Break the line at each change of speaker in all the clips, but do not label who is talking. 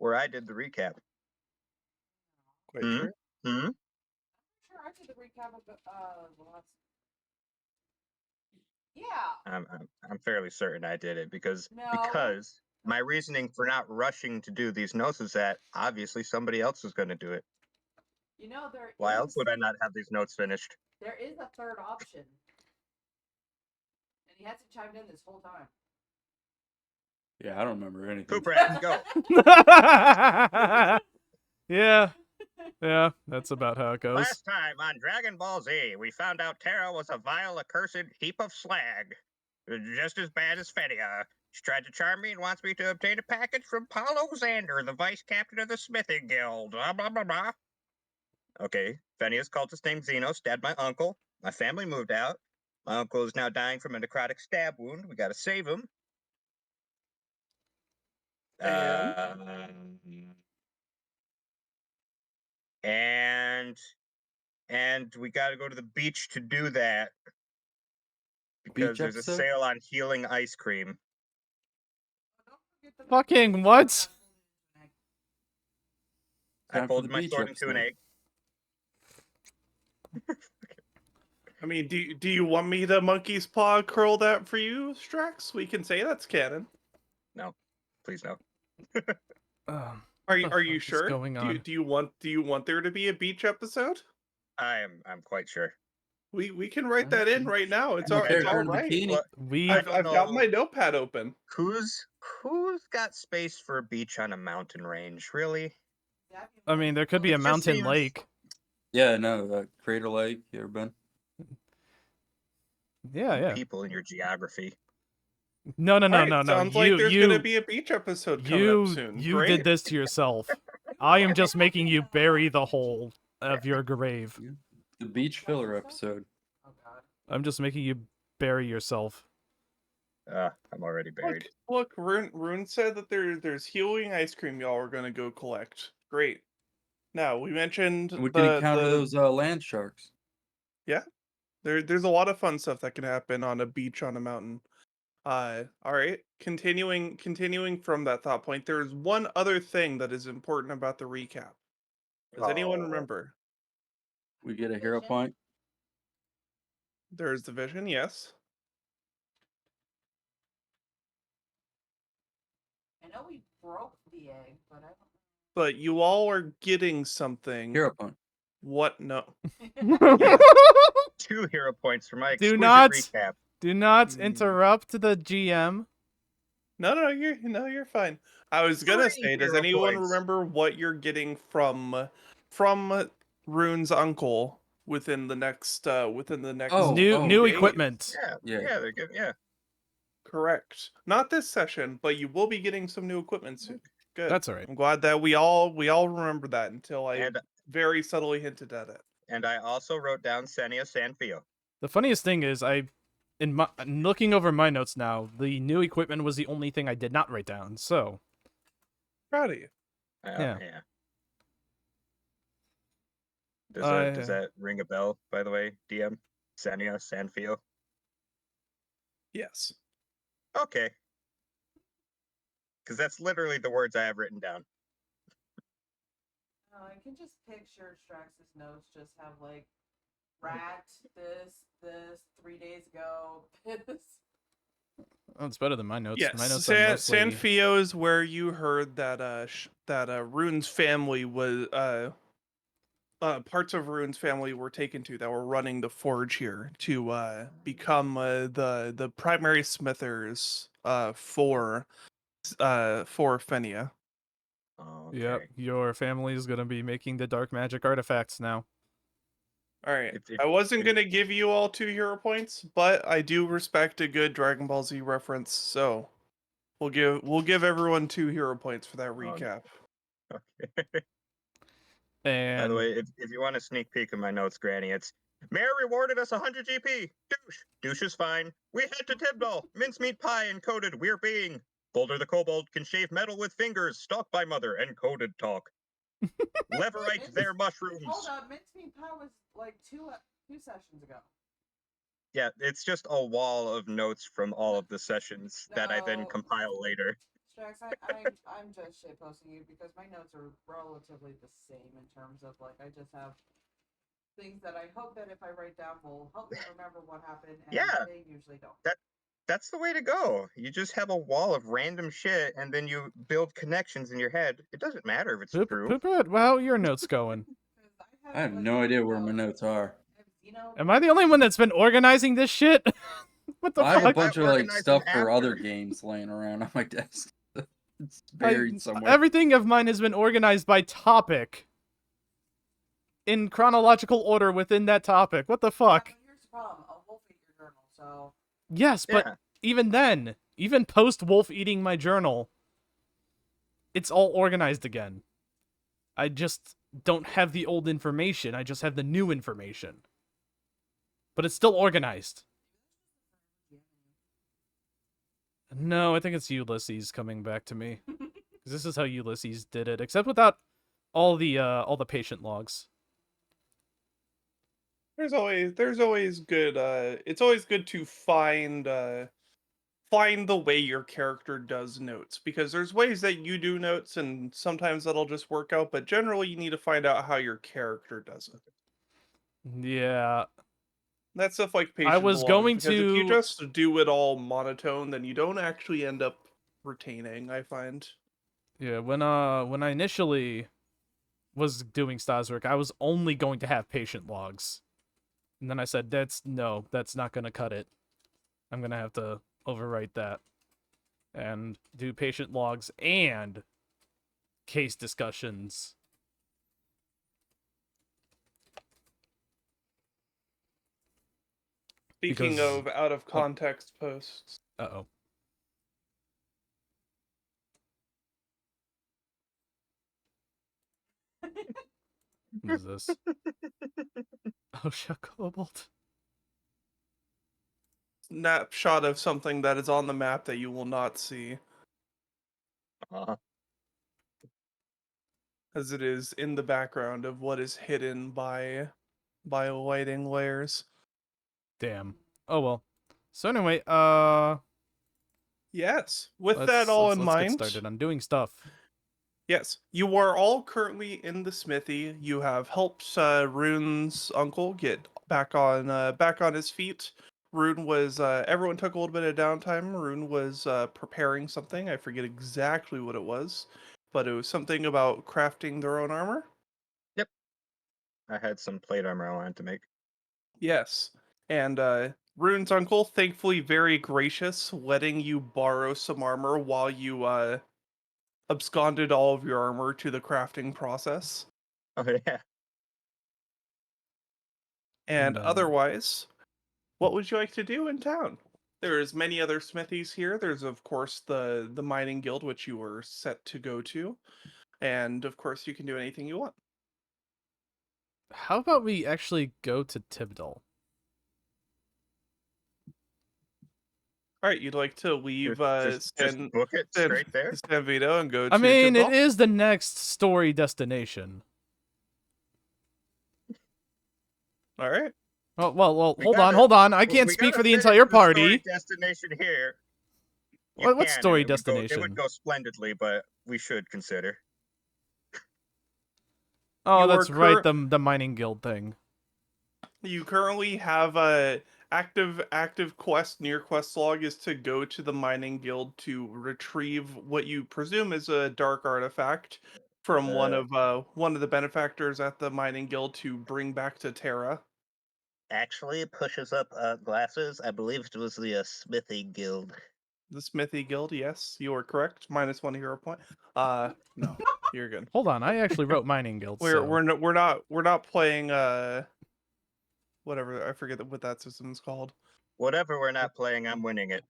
where I did the recap.
Quite sure.
Hmm?
Sure, I did the recap of the last. Yeah.
I'm fairly certain I did it because
No.
my reasoning for not rushing to do these notes is that obviously somebody else was going to do it.
You know there.
Why else would I not have these notes finished?
There is a third option, and he hasn't chimed in this whole time.
Yeah, I don't remember anything.
Pooprat, go.
Yeah, that's about how it goes.
Last time on Dragon Ball Z, we found out Terra was a vile, accursed heap of slag. Just as bad as Fenia. She tried to charm me and wants me to obtain a package from Paulo Xander, the vice captain of the Smithing Guild. Blah, blah, blah, blah. Okay, Fenia's cultist named Zeno stabbed my uncle. My family moved out. My uncle is now dying from a necrotic stab wound. We gotta save him. And we got to go to the beach to do that because there's a sale on healing ice cream.
Fucking what?
I pulled my sword into an egg.
I mean, do you want me to monkey's paw curl that for you, Strax? We can say that's canon.
No, please no.
Are you sure?
Going on?
Do you want there to be a beach episode?
I'm quite sure.
We can write that in right now. It's all right.
Look,
I've got my notepad open.
Who's got space for a beach on a mountain range? Really?
I mean, there could be a mountain lake.
Yeah, no, Crater Lake. You ever been?
Yeah.
People in your geography.
No.
Sounds like there's gonna be a beach episode coming up soon.
You did this to yourself. I am just making you bury the whole of your grave.
The beach filler episode.
I'm just making you bury yourself.
I'm already buried.
Look, Rune said that there's healing ice cream y'all are gonna go collect. Great. Now we mentioned
we can encounter those land sharks.
Yeah, there's a lot of fun stuff that can happen on a beach on a mountain. All right. Continuing from that thought point, there's one other thing that is important about the recap. Does anyone remember?
We get a hero point.
There's the vision, yes.
I know we broke the egg, but I don't.
But you all are getting something.
Hero point.
What? No.
2 hero points for my exquisite recap.
Do not interrupt the GM.
No, you're fine. I was gonna say, does anyone remember what you're getting from Rune's uncle within the next
new equipment?
Yeah, they're good. Yeah.
Correct. Not this session, but you will be getting some new equipment soon. Good.
That's all right.
I'm glad that we all remember that until I very subtly hinted at it.
And I also wrote down Senia Sanfio.
The funniest thing is, looking over my notes now, the new equipment was the only thing I did not write down. So
proud of you.
Yeah.
Does that ring a bell? By the way, DM Senia Sanfio.
Yes.
Okay. Because that's literally the words I have written down.
I can just picture Strax's notes just have like rat, this 3 days ago, this.
Oh, it's better than my notes.
Yes,
my notes are mostly...
Sanfio is where you heard that Rune's family was parts of Rune's family were taken to that were running the forge here to become the primary smithers for Fenia.
Okay.
Yep, your family is gonna be making the dark magic artifacts now.
All right, I wasn't gonna give you all 2 hero points, but I do respect a good Dragon Ball Z reference, so we'll give everyone 2 hero points for that recap.
Okay.
And
by the way, if you want a sneak peek of my notes, Granny, it's Mayor rewarded us 100 GP. Douche is fine. We head to Tibdall. Mincemeat pie encoded. We're being. Boulder the Kobold can shave metal with fingers. Stalked by mother. Encoded talk. Leverite their mushrooms.
Hold up, Mincemeat pie was like two sessions ago.
Yeah, it's just a wall of notes from all of the sessions that I then compile later.
Strax, I'm just shitposting you because my notes are relatively the same in terms of like I just have things that I hope that if I write down will help me remember what happened, and
Yeah.
they usually don't.
That's the way to go. You just have a wall of random shit, and then you build connections in your head. It doesn't matter if it's true.
Pooprat, well, how are your notes going?
'Cause
I have
like,
no idea where my notes are.
Am I the only one that's been organizing this shit? What the
I have a
fuck?
bunch of like
organized
stuff
them
for other
after.
games laying around on my desk. It's
I-
buried somewhere.
Everything of mine has been organized by topic. In chronological order within that topic. What the fuck?
Yeah, but here's the problem: a wolf ate your journal, so
Yes, but
Yeah.
even then, even post wolf eating my journal, it's all organized again. I just don't have the old information. I just have the new information. But it's still organized. No, I think it's Ulysses coming back to me. 'Cause this is how Ulysses did it, except without all the patient logs.
There's always good it's always good to find the way your character does notes, because there's ways that you do notes and sometimes that'll just work out, but generally you need to find out how your character does it.
Yeah,
That's stuff like patient
was
logs,
going
because if you
to-
just do it all monotone, then you don't actually end up retaining, I find.
yeah. When I initially was doing Staszrich, I was only going to have patient logs, and then I said, that's not gonna cut it. I'm gonna have to overwrite that and do patient logs and case discussions.
Speaking
Because-
of out of context posts.
Uh-oh. What is this? Oh, shut Kobold.
Snapshot of something that is on the map that you will not see, as it is in the background of what is hidden by lighting layers.
Damn. Oh well. So anyway,
Yes. With
let's
that all in
get
mind,
started on doing stuff.
yes, you are all currently in the smithy. You have helped Rune's uncle get back on his feet. Rune was everyone took a little bit of downtime. Rune was preparing something. I forget exactly what it was, but it was something about crafting their own armor.
I had some plate armor I wanted to make.
Yes. And Rune's uncle, thankfully very gracious, letting you borrow some armor while you absconded all of your armor to the crafting process.
Oh yeah.
And
And,
otherwise, what would you like to do in town? There's many other smithies here. There's of course the mining guild, which you were set to go to. And of course you can do anything you want.
How about we actually go to Tibdal?
Alright, you'd like to leave
Just book it straight there.
San Vito and go to
I mean,
Tibdal?
it is the next story destination.
Alright.
Well,
We
hold
gotta-
on. I can't
We
speak
gotta
for the
finish
entire
the
party.
story destination here. You
What
can, and
story
it would go-
destination?
It would go splendidly, but we should consider.
Oh,
You
that's
are
right, the mining guild thing.
You currently have a active quest. Near quest log is to go to the mining guild to retrieve what you presume is a dark artifact from one of the benefactors at the mining guild to bring back to Terra.
Actually, it pushes up glasses. I believe it was the Smithy Guild.
The Smithy Guild, yes, you are correct. -1 hero point. No, you're good.
Hold on, I actually wrote mining guild.
We're not playing whatever, I forget what that system's called.
Whatever we're not playing, I'm winning it.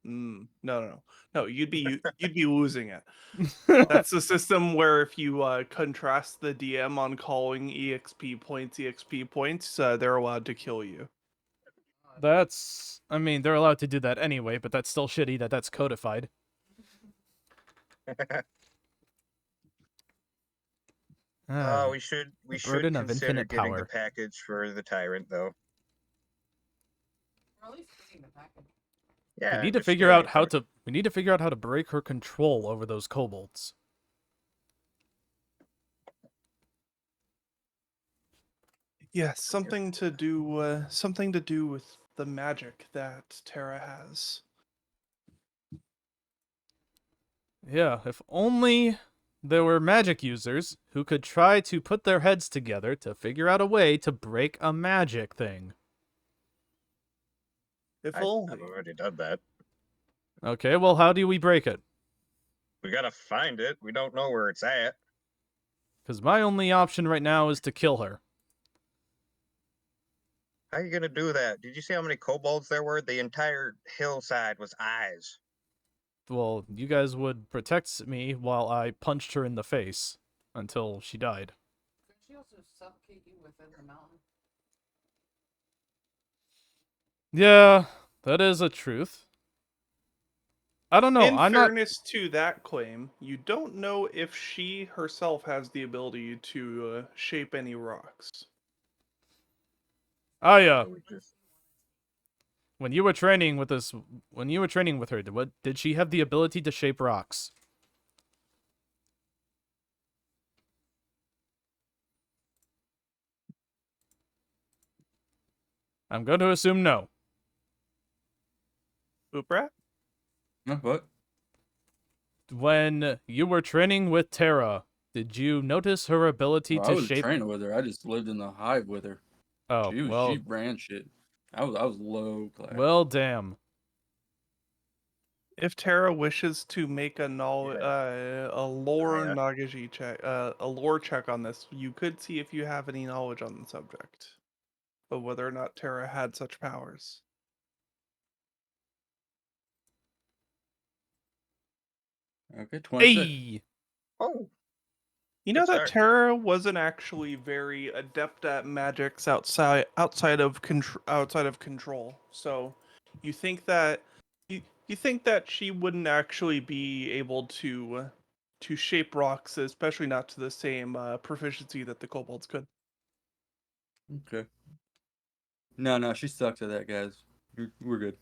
No. You'd be losing it. That's the system where if you contrast the DM on calling EXP points, they're allowed to kill you.
That's, I mean, they're allowed to do that anyway, but that's still shitty that that's codified.
We should
burden of
consider
infinite
getting
power.
the package for the tyrant, though.
Or at least getting the package.
Yeah,
We need to
just
figure
go
out
any
how
part.
to We need to figure out how to break her control over those kobolds.
Yes, something to do with the magic that Terra has.
Yeah, if only there were magic users who could try to put their heads together to figure out a way to break a magic thing.
If
I've
only.
already done that.
Okay, well, how do we break it?
We gotta find it. We don't know where it's at.
Because my only option right now is to kill her.
How are you gonna do that? Did you see how many kobolds there were? The entire hillside was eyes.
Well, you guys would protect me while I punched her in the face until she died.
Could she also suffocate you within the mountain?
Yeah, that is a truth. I don't know.
In
I'm not.
fairness to that claim, you don't know if she herself has the ability to shape any rocks.
Oh yeah.
So we just
When you were training with this, when you were training with her, did she have the ability to shape rocks? I'm going to assume no.
Pooprat?
No, what?
When you were training with Terra, did you notice her ability
Well, I
to
was
shape?
training with her. I just lived in the hive with her.
Oh,
She
well,
ran shit. I was low class.
well, damn.
If Terra wishes to make a lore
yeah.
Nagaji check, a lore check on this, you could see if you have any knowledge on the subject of whether or not Terra had such powers.
Okay, 26.
Hey,
Oh,
You know
Good
that
start.
Terra wasn't actually very adept at magics outside of control. So, you think that you think that she wouldn't actually be able to shape rocks, especially not to the same proficiency that the kobolds could.
Okay. No, she sucks at that, guys. We're good.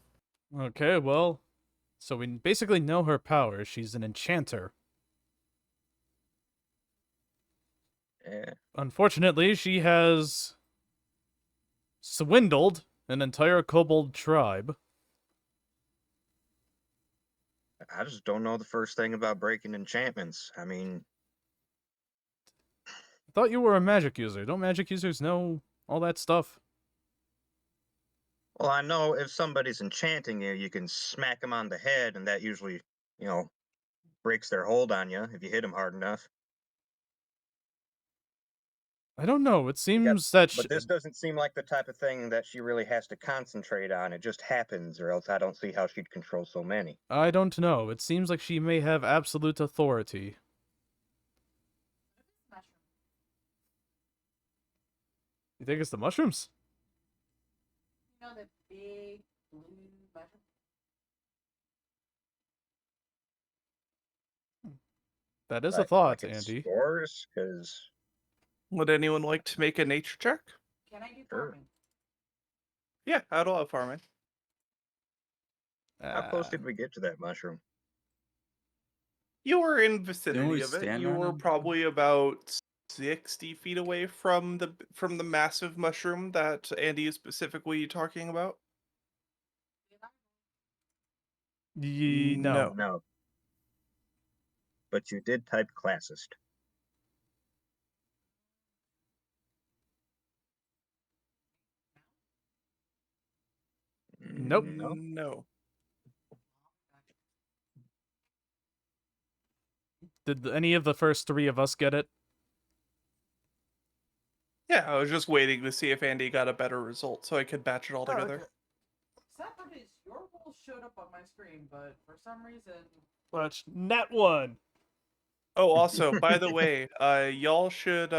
okay, well, so we basically know her powers. She's an enchanter.
yeah.
Unfortunately, she has swindled an entire kobold tribe.
I just don't know the first thing about breaking enchantments. I mean,
I thought you were a magic user. Don't magic users know all that stuff?
well, I know if somebody's enchanting you, you can smack them on the head, and that usually, you know, breaks their hold on you if you hit them hard enough.
I don't know. It
got-
seems that
But this doesn't seem like the type of thing that she really has to concentrate on. It just happens, or else I don't see how she'd control so many.
I don't know. It seems like she may have absolute authority.
Mushroom.
You think it's the mushrooms?
You know the big blue mushroom?
That is a thought, Andy.
Spores, because
Would anyone like to make a nature check?
Can I do
Sure.
farming?
Yeah, I'd allow farming.
how close did we get to that mushroom?
You were in
we
vicinity of it.
stand
You
on
were
him?
probably about 60 feet away from the massive mushroom that Andy is specifically talking about.
No.
No. But you did type classist.
Nope.
No.
No.
Did any of the first three of us get it?
Yeah, I was just waiting to see if Andy got a better result so I could batch it all together.
Okay. Sad part is your roll showed up on my screen, but for some reason,
Watch net one.
Oh, also, by the way, y'all should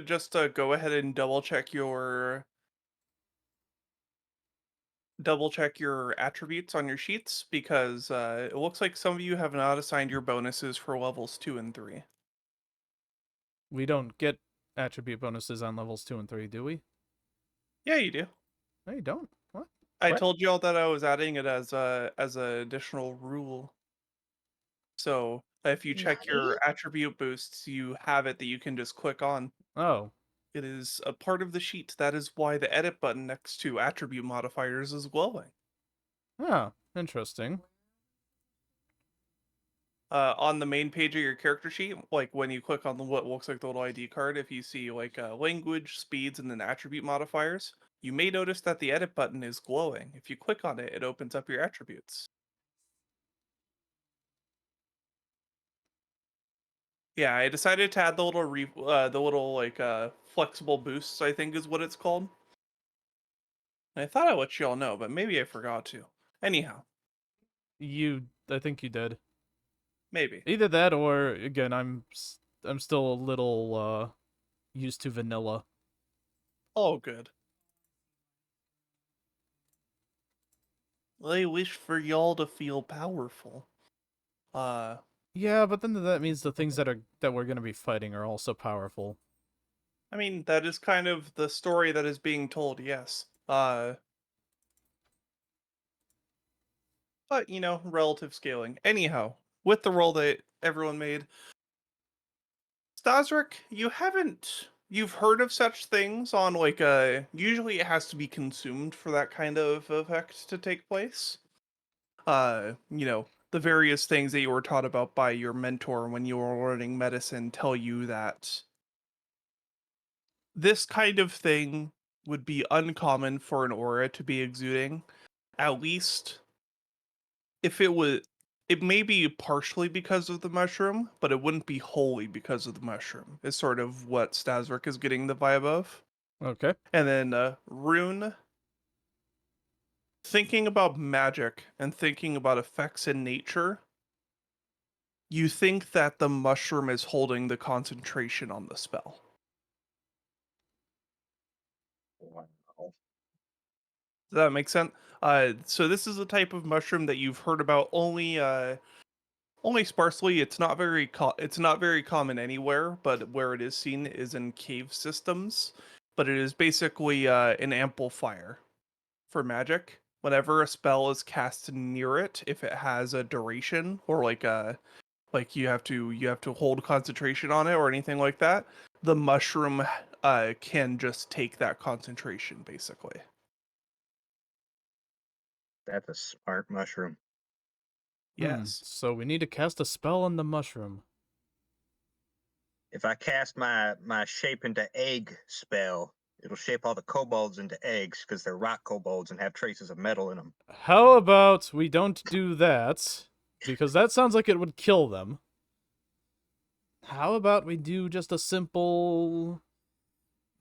just go ahead and double check your attributes on your sheets because it looks like some of you have not assigned your bonuses for levels 2 and 3.
We don't get attribute bonuses on levels 2 and 3, do we?
Yeah, you do.
No, you don't. What?
I
What?
told y'all that I was adding it as a additional rule. So if you check your attribute boosts, you have it that you can just click on.
Oh.
It is a part of the sheet. That is why the edit button next to attribute modifiers is glowing.
Oh, interesting.
On the main page of your character sheet, like when you click on the what looks like the little ID card, if you see like language, speeds, and then attribute modifiers, you may notice that the edit button is glowing. If you click on it, it opens up your attributes. Yeah, I decided to add the little flexible boosts, I think is what it's called. I thought I let y'all know, but maybe I forgot to. Anyhow,
I think you did.
maybe.
Either that or again, I'm still a little used to vanilla.
All good. I wish for y'all to feel powerful.
Yeah, but then that means the things that we're gonna be fighting are also powerful.
I mean, that is kind of the story that is being told, yes. But, you know, relative scaling. Anyhow, with the roll that everyone made, Staszrich, you've heard of such things on, like, usually it has to be consumed for that kind of effect to take place. You know, the various things that you were taught about by your mentor when you were learning medicine tell you that this kind of thing would be uncommon for an aura to be exuding. At least if it may be partially because of the mushroom, but it wouldn't be wholly because of the mushroom, is sort of what Staszrich is getting the vibe of.
Okay.
And then Rune, thinking about magic and thinking about effects in nature, you think that the mushroom is holding the concentration on the spell.
Wow.
Does that make sense? So this is a type of mushroom that you've heard about only sparsely. It's not very common anywhere, but where it is seen is in cave systems. But it is basically an amplifier for magic. Whenever a spell is cast near it, if it has a duration or like you have to hold concentration on it or anything like that, the mushroom can just take that concentration basically.
That's a smart mushroom.
Yes.
So we need to cast a spell on the mushroom.
If I cast my shape into egg spell, it'll shape all the kobolds into eggs because they're rock kobolds and have traces of metal in them.
How about we don't do that? Because that sounds like it would kill them. How about we do just a simple...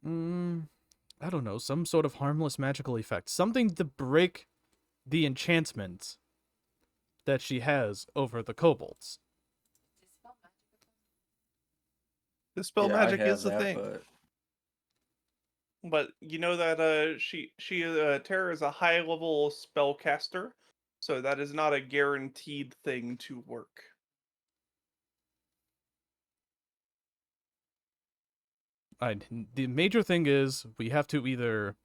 I don't know, some sort of harmless magical effect. Something to break the enchantment that she has over the kobolds.
Dispel
Yeah, I
magic
have
is the
that,
thing. But you know that Terra is a high level spellcaster, so that is not a guaranteed thing to work.
The major thing is we have to either...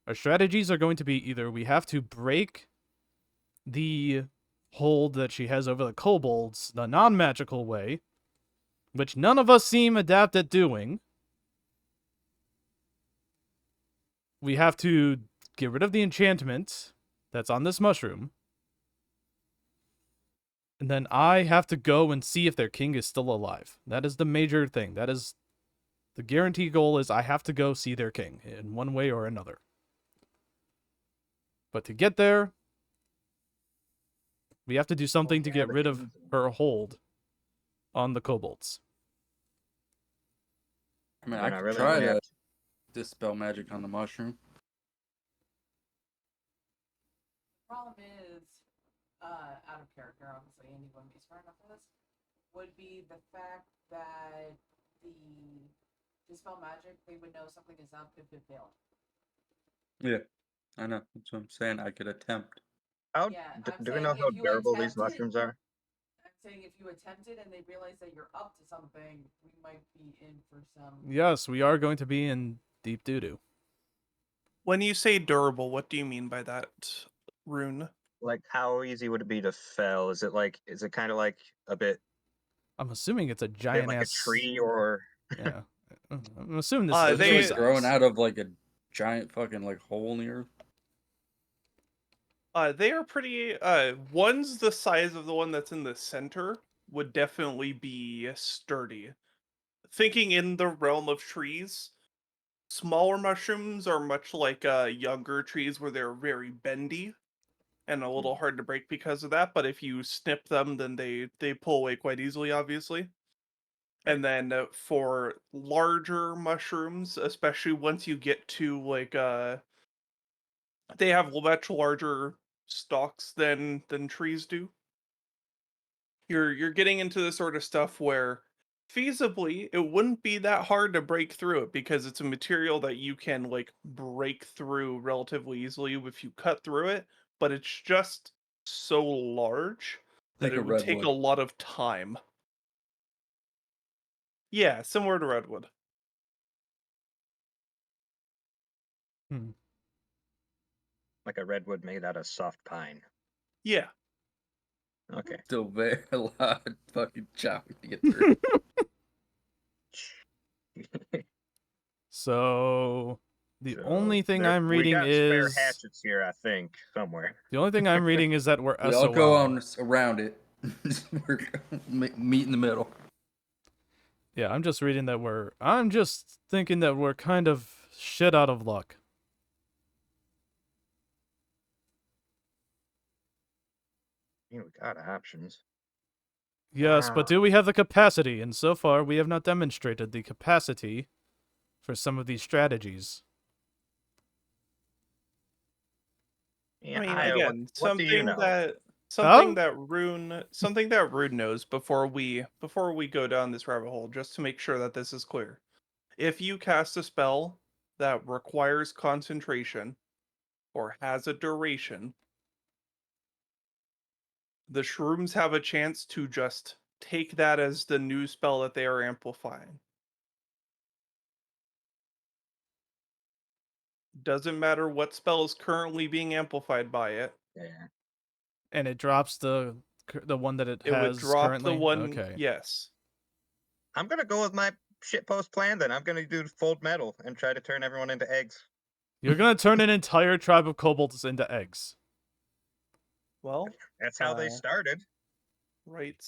Our strategies are going to be either we have to break the hold that she has over the kobolds the non-magical way, which none of us seem adept at doing. We have to get rid of the enchantment that's on this mushroom. And then I have to go and see if their king is still alive. That is the major thing. That is the guarantee goal is I have to go see their king in one way or another. But to get there, we have to do something to get rid of her hold on the kobolds.
I mean,
Then
I
I
could
really
try
only have
to dispel magic on the mushroom.
Problem is, out of character, obviously, Andy wouldn't be smart enough for this, would be the fact that the dispel magic, they would know something is up if it failed.
Yeah, I know. That's what I'm saying. I could attempt.
How
Yeah,
do
I'm
we
saying
know how
if you
durable these
attempt it-
mushrooms are?
I'm saying if you attempt it and they realize that you're up to something, we might be in for some.
Yes, we are going to be in deep doo-doo.
When you say durable, what do you mean by that, Rune?
Like, how easy would it be to fell? Is it kind of like a bit
I'm assuming it's a
bit
giant
like a
ass
tree, or
Yeah. I'm assuming this
Uh,
is a
Is it
tree
they-
like growing
size.
out of like a giant fucking like hole in the earth?
They are pretty. One's the size of the one that's in the center would definitely be sturdy. Thinking in the realm of trees, smaller mushrooms are much like younger trees where they're very bendy and a little hard to break because of that. But if you snip them, then they pull away quite easily, obviously. And then for larger mushrooms, especially once you get to like they have much larger stalks than trees do. You're getting into the sort of stuff where feasibly it wouldn't be that hard to break through it because it's a material that you can like break through relatively easily if you cut through it, but it's just so large that
Think
it
of
would take a
redwood.
lot of time. Yeah, similar to redwood.
like a redwood made out of soft pine?
Yeah.
Okay.
Still very a lot of fucking chopping to get through.
So the
So,
only thing I'm
we
reading
got spare
is
hatchets here, I think, somewhere.
the only thing I'm reading is that we're
We
SOL.
all go on around it. We're meet in the middle.
Yeah, I'm just thinking that we're kind of shit out of luck.
We got options.
Yes, but do we have the capacity? And so far, we have not demonstrated the capacity for some of these strategies.
Yeah,
I mean,
Io,
again,
what do you know?
something that Rune knows before we go down this rabbit hole, just to make sure that this is clear. If you cast a spell that requires concentration or has a duration, the shrooms have a chance to just take that as the new spell that they are amplifying. Doesn't matter what spell is currently being amplified by it.
Yeah.
And it drops the one that it
It would
has
drop
currently?
the one.
Okay.
Yes.
I'm gonna go with my shitpost plan then. I'm gonna do fold metal and try to turn everyone into eggs.
You're gonna turn an entire tribe of kobolds into eggs.
Well,
That's how they started.
write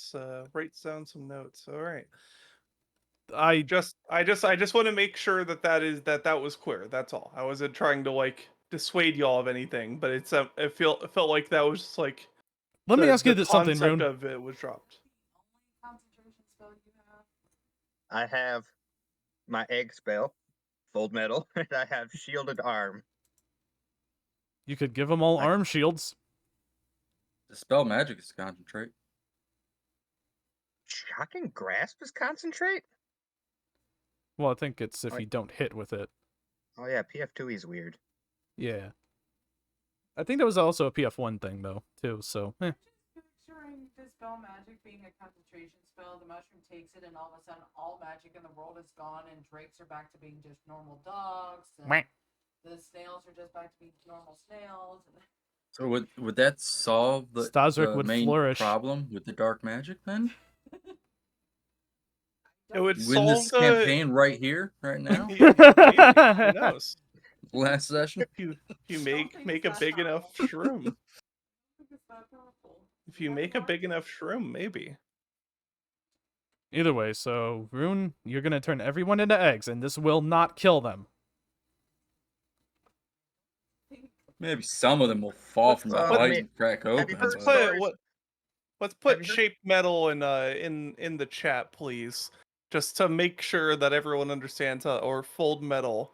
down some notes. All right.
I
I just want to make sure that was clear. That's all. I wasn't trying to like dissuade y'all of anything, but it felt like that was just like
Let me ask you
the
this something,
concept
Rune.
of it was dropped.
Only concentration spell you have?
I have my egg spell, fold metal, and I have shielded arm.
You could give them all
I-
arm shields.
The spell magic is concentrate.
Shocking grasp is concentrate?
Well, I think it's if
Alright.
you don't hit with it.
Oh yeah, PF2E is weird.
Yeah. I think that was also a PF1 thing, though, too, so,
Just picturing dispel magic being a concentration spell, the mushroom takes it, and all of a sudden, all magic in the world is gone, and drakes are back to being just normal dogs, and
Meh.
the snails are just back to being normal snails. And...
So would that solve the
Staszrich would
main
flourish.
problem with the dark magic then?
It would
Win this
solve the
campaign right here, right now,
Maybe. Who knows?
last session.
If you
don't
make
think
make a
it's
big
that
enough
powerful.
shroom.
It's not powerful.
If you make a big enough shroom, maybe.
Either way, so, Rune, you're gonna turn everyone into eggs, and this will not kill them.
Maybe some of them will fall from the
Well, I
height
mean,
and crack
have you
open.
heard
but-
stories?
Let's
Have
put
you heard-
shaped metal in the chat, please, just to make sure that everyone understands or fold metal.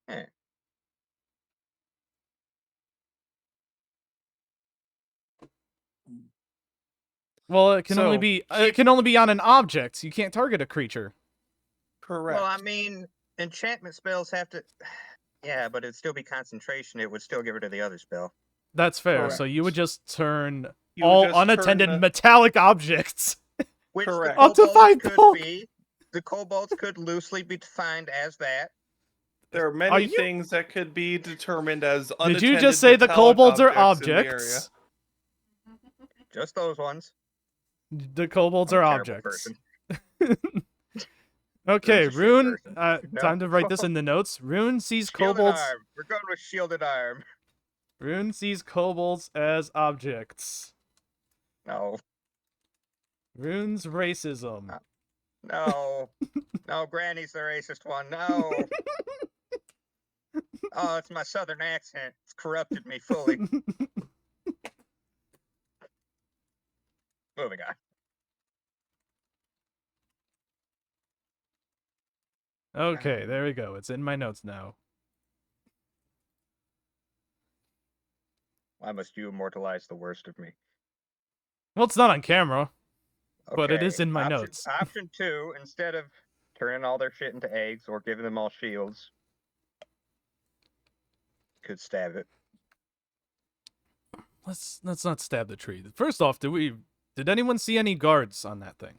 Eh.
Well, it can only
So,
be
keep-
on an object. You can't target a creature.
Correct.
Well, I mean, enchantment spells have to. Yeah, but it'd still be concentration. It would still get rid of the other spell.
That's fair. So you would
Correct.
just turn
You would
all
just
unattended
turn the-
metallic objects.
Which
Correct.
the
Up to
kobolds
5
could
bulk.
be. The kobolds could loosely be defined as that.
There are
Are
many
you-
things that could be determined as
Did
unattended
you just say the
metallic
kobolds are
objects in the area.
objects?
Just those ones.
The kobolds
I'm
are
a terrible
objects.
person.
Okay,
Rune's a shit
Rune.
person. No.
Time to write this in the notes. Rune sees
Shielded
kobolds.
arm. We're going with shielded arm.
Rune sees kobolds as objects.
No.
Rune's racism.
No. No, Granny's the racist one. No. Oh, it's my southern accent. It's corrupted me fully. Moving on.
Okay, there we go. It's in my notes now.
Why must you immortalize the worst of me?
Well, it's not on camera, but it is in my
option,
notes.
Option 2, instead of turning all their shit into eggs or giving them all shields, could stab it.
Let's not stab the tree. First off, did anyone see any guards on that thing?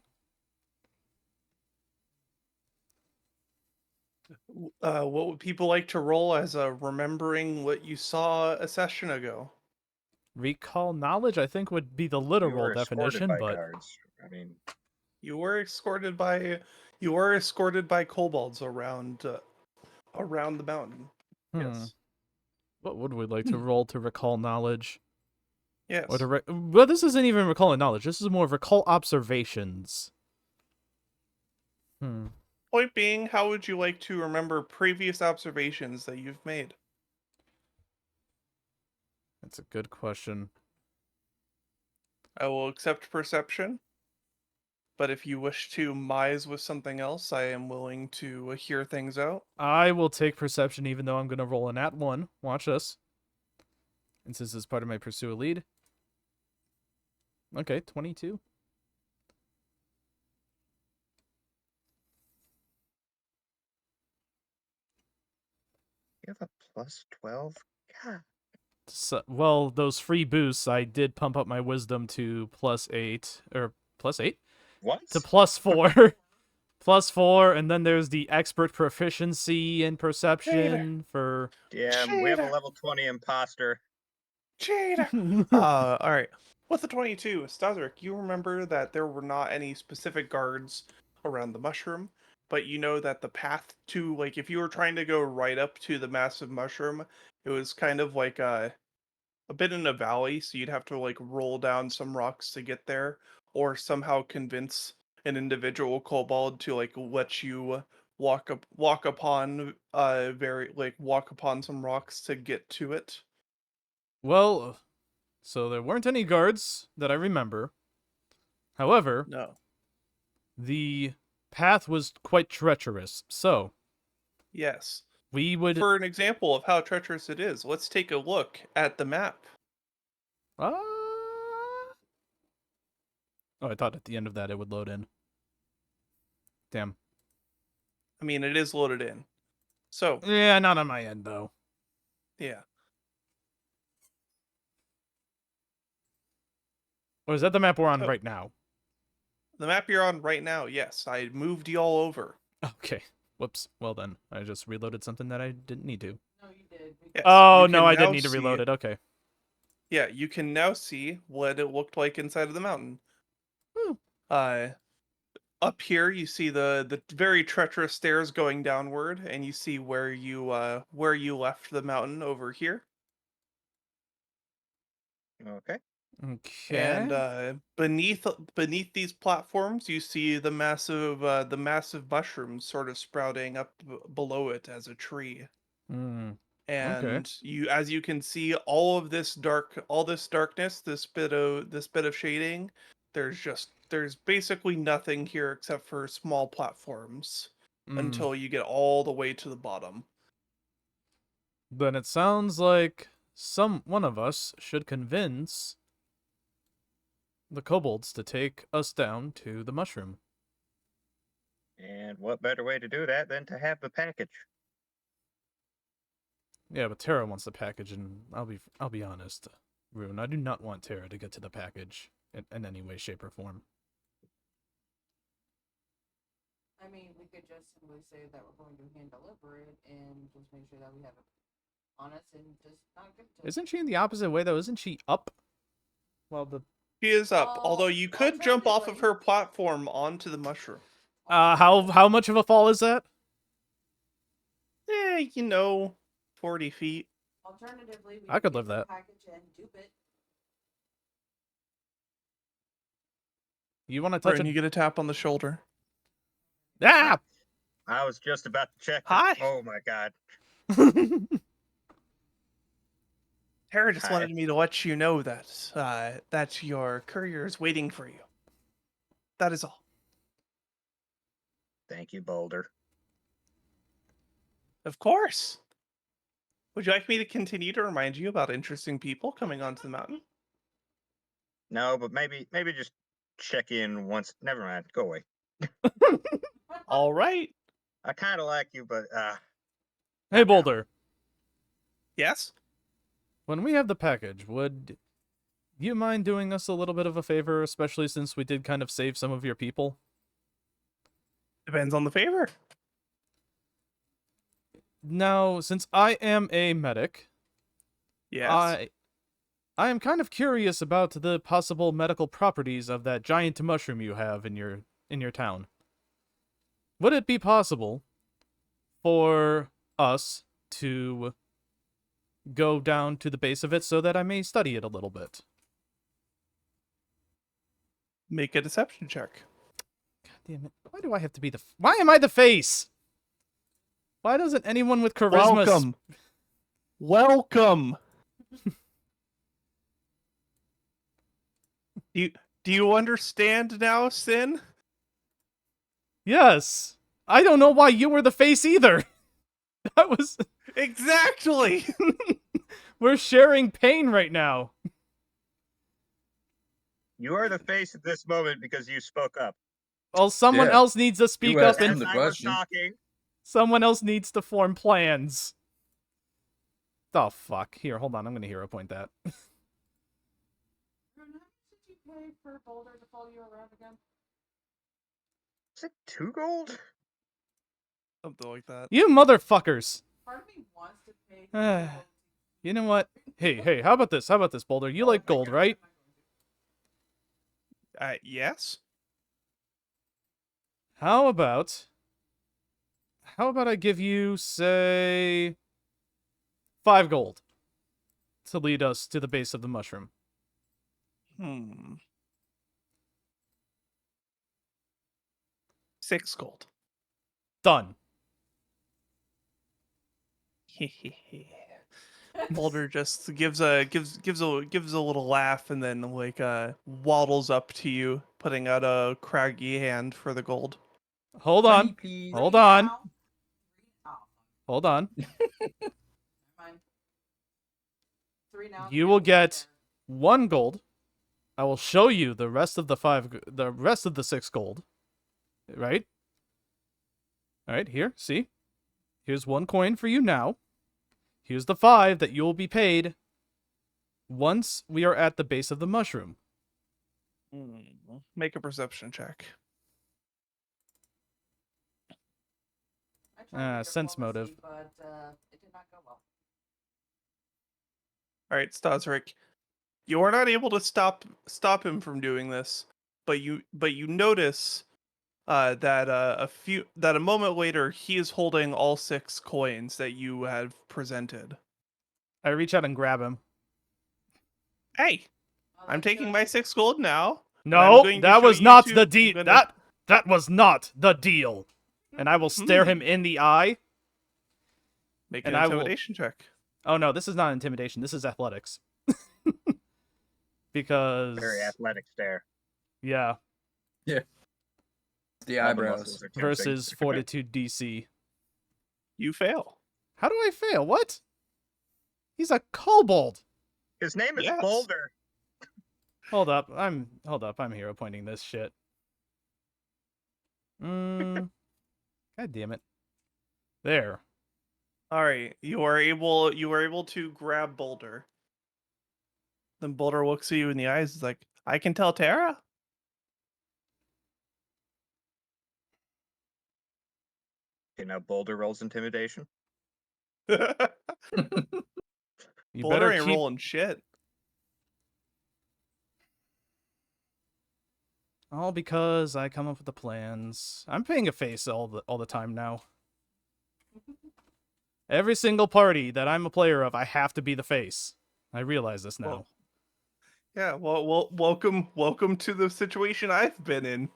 What would people like to roll as a remembering what you saw a session ago?
Recall knowledge, I think, would be the
You
literal
were escorted
definition,
by
but
guards. I mean,
You were escorted by kobolds around the mountain. Yes.
What would we like to roll to recall knowledge?
Yes.
Or to well, this isn't even recalling knowledge. This is more recall observations.
Point being, how would you like to remember previous observations that you've made?
That's a good question.
I will accept perception, but if you wish to mise with something else, I am willing to hear things out.
I will take perception even though I'm going to roll an @1. Watch this. And since this is part of my pursue a lead. Okay, 22.
you have a plus 12? God.
So, well, those free boosts, I did pump up my wisdom to +8. Or +8?
What?
To +4. +4, and then there's the expert proficiency in perception for...
Damn, we have a
Cheater.
level 20 imposter.
Cheater! Alright. With the 22, Staszrich, you remember that there were not any specific guards around the mushroom, but you know that the path to, like, if you were trying to go right up to the massive mushroom, it was kind of like a bit in a valley, so you'd have to, like, roll down some rocks to get there, or somehow convince an individual kobold to, like, let you walk upon some rocks to get to it.
Well, so there weren't any guards that I remember. However,
No.
the path was quite treacherous, so
Yes.
we would...
For an example of how treacherous it is, let's take a look at the map.
Oh, I thought at the end of that it would load in. Damn.
I mean, it is loaded in. So,
Yeah, not on my end, though.
yeah.
Or is that the map we're on
So-
right now?
The map you're on right now, yes. I moved y'all over.
Okay. Whoops. Well then, I just reloaded something that I didn't need to.
No, you did.
Yes,
Oh,
you
no,
can
I didn't
now
need to
see-
reload it. Okay.
Yeah, you can now see what it looked like inside of the mountain.
Hmm.
Up here, you see the very treacherous stairs going downward, and you see where you left the mountain over here.
Okay.
Okay.
And beneath these platforms, you see the massive mushrooms sort of sprouting up below it as a tree. And as you can see, all this darkness, this bit of shading, there's basically nothing here except for small platforms until you get all the way to the bottom.
Then it sounds like one of us should convince the kobolds to take us down to the mushroom.
And what better way to do that than to have the package?
Yeah, but Tara wants the package, and I'll be honest, Rune, I do not want Tara to get to the package in any way, shape, or form.
I mean, we could just simply say that we're going to hand deliver it and just make sure that we have it on us and just not give it to
Isn't she in the opposite way though? Isn't she up? Well, the
She is up,
Well,
although you could jump off of
alternatively-
her platform onto the mushroom.
how much of a fall is that?
40 feet.
Alternatively, we
I could
get
live
the
that.
package and dupe it.
You want to touch
Rune,
it?
you get a tap on the shoulder.
Ah!
I was just about to check.
Hi.
Oh my god.
Tara just
Hi.
wanted me to let you know that your courier is waiting for you. That is all.
Thank you, Boulder.
Of course. Would you like me to continue to remind you about interesting people coming onto the mountain?
No, but maybe just check in once. Never mind. Go away.
All right.
I kind of like you, but
Hey, Boulder.
Yes.
When we have the package, would you mind doing us a little bit of a favor, especially since we did kind of save some of your people?
Depends on the favor.
Now, since I am a medic,
Yes.
I am kind of curious about the possible medical properties of that giant mushroom you have in your town. Would it be possible for us to go down to the base of it so that I may study it a little bit?
Make a deception check.
God damn it. Why do I have to be why am I the face? Why doesn't anyone with charisma
Welcome. Welcome. Do you understand now, Sin?
Yes. I don't know why you were the face either. That was
Exactly.
we're sharing pain right now.
you are the face at this moment because you spoke up.
Well, someone
Yeah.
else needs to speak
asked
up
him
and
the
As I was
question.
talking,
someone else needs to form plans. Oh, fuck. Here, hold on. I'm going to hero point that.
Rune, how much did you pay for Boulder to follow you around again?
is it 2 gold?
Something like that.
You motherfuckers.
Part of me wants to pay.
You know what? Hey, how about this? How about this, Boulder? You like gold, right?
Yes.
How about I give you, say, 5 gold to lead us to the base of the mushroom?
6 gold.
Done.
Boulder just gives a little laugh and then waddles up to you, putting out a craggy hand for the gold.
Hold
Money,
on.
please.
Hold on.
Oh,
Hold on.
never mind. 3 now.
You will get 1 gold. I will show you the rest of the 6 gold. Right? All right, here. See? Here's 1 coin for you now. Here's the 5 that you'll be paid once we are at the base of the mushroom.
Make a perception check.
I tried with
sense motive.
diplomacy, but it did not go well.
All right, Staszrich, you are not able to stop him from doing this, but you notice that a moment later he is holding all 6 coins that you have presented.
I reach out and grab him.
Hey,
Oh,
I'm
that's
taking
good.
my 6 gold now. I'm
No,
going to
that
show
was
you
not
two-
the
I'm
deal.
gonna-
That was not the deal. And I will stare him in the eye.
Make
and
an
I will-
intimidation check.
Oh no, this is not intimidation. This is athletics. Because
Very athletic stare.
yeah,
The
All the
eyebrows.
muscles are tensing.
versus fortitude DC.
You fail.
How do I fail? What? He's a kobold.
His name is
Yes.
Boulder.
Hold up, I'm hero pointing this shit. God damn it. There.
All right, you are able to grab Boulder. Then Boulder looks at you in the eyes. Is like, I can tell Tara.
Okay, now Boulder rolls intimidation.
You
Boulder
better
ain't
keep.
rolling shit.
All because I come up with the plans. I'm paying a face all the time now. Every single party that I'm a player of, I have to be the face. I realize this now.
Well, yeah, well, welcome to the situation I've been in.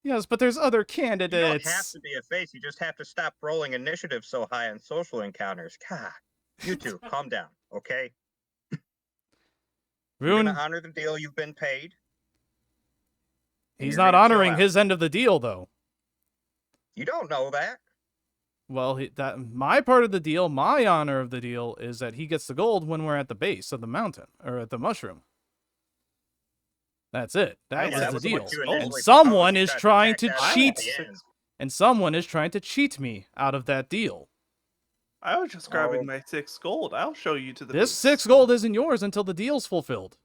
Yes, but there's other
You don't have
candidates.
to be a face. You just have to stop rolling initiative so high on social encounters. God, you two, calm down, okay? You're
Rune,
gonna honor the deal you've been paid. and
he's
you're
not
gonna chill
honoring
out.
his end of the deal, though.
You don't know that.
Well, my part of the deal, my honor of the deal, is that he gets the gold when we're at the base of the mountain, or at the mushroom. That's it. That
Yeah,
was
that
the
was
deal.
what you
And
initially
someone
proposed. You
is
tried to
trying
back
to
that up at
cheat.
the end.
And someone is trying to cheat me out of that deal.
I was just
Oh.
grabbing my 6 gold. I'll show you to the
This
base.
6 gold isn't yours until the deal's fulfilled.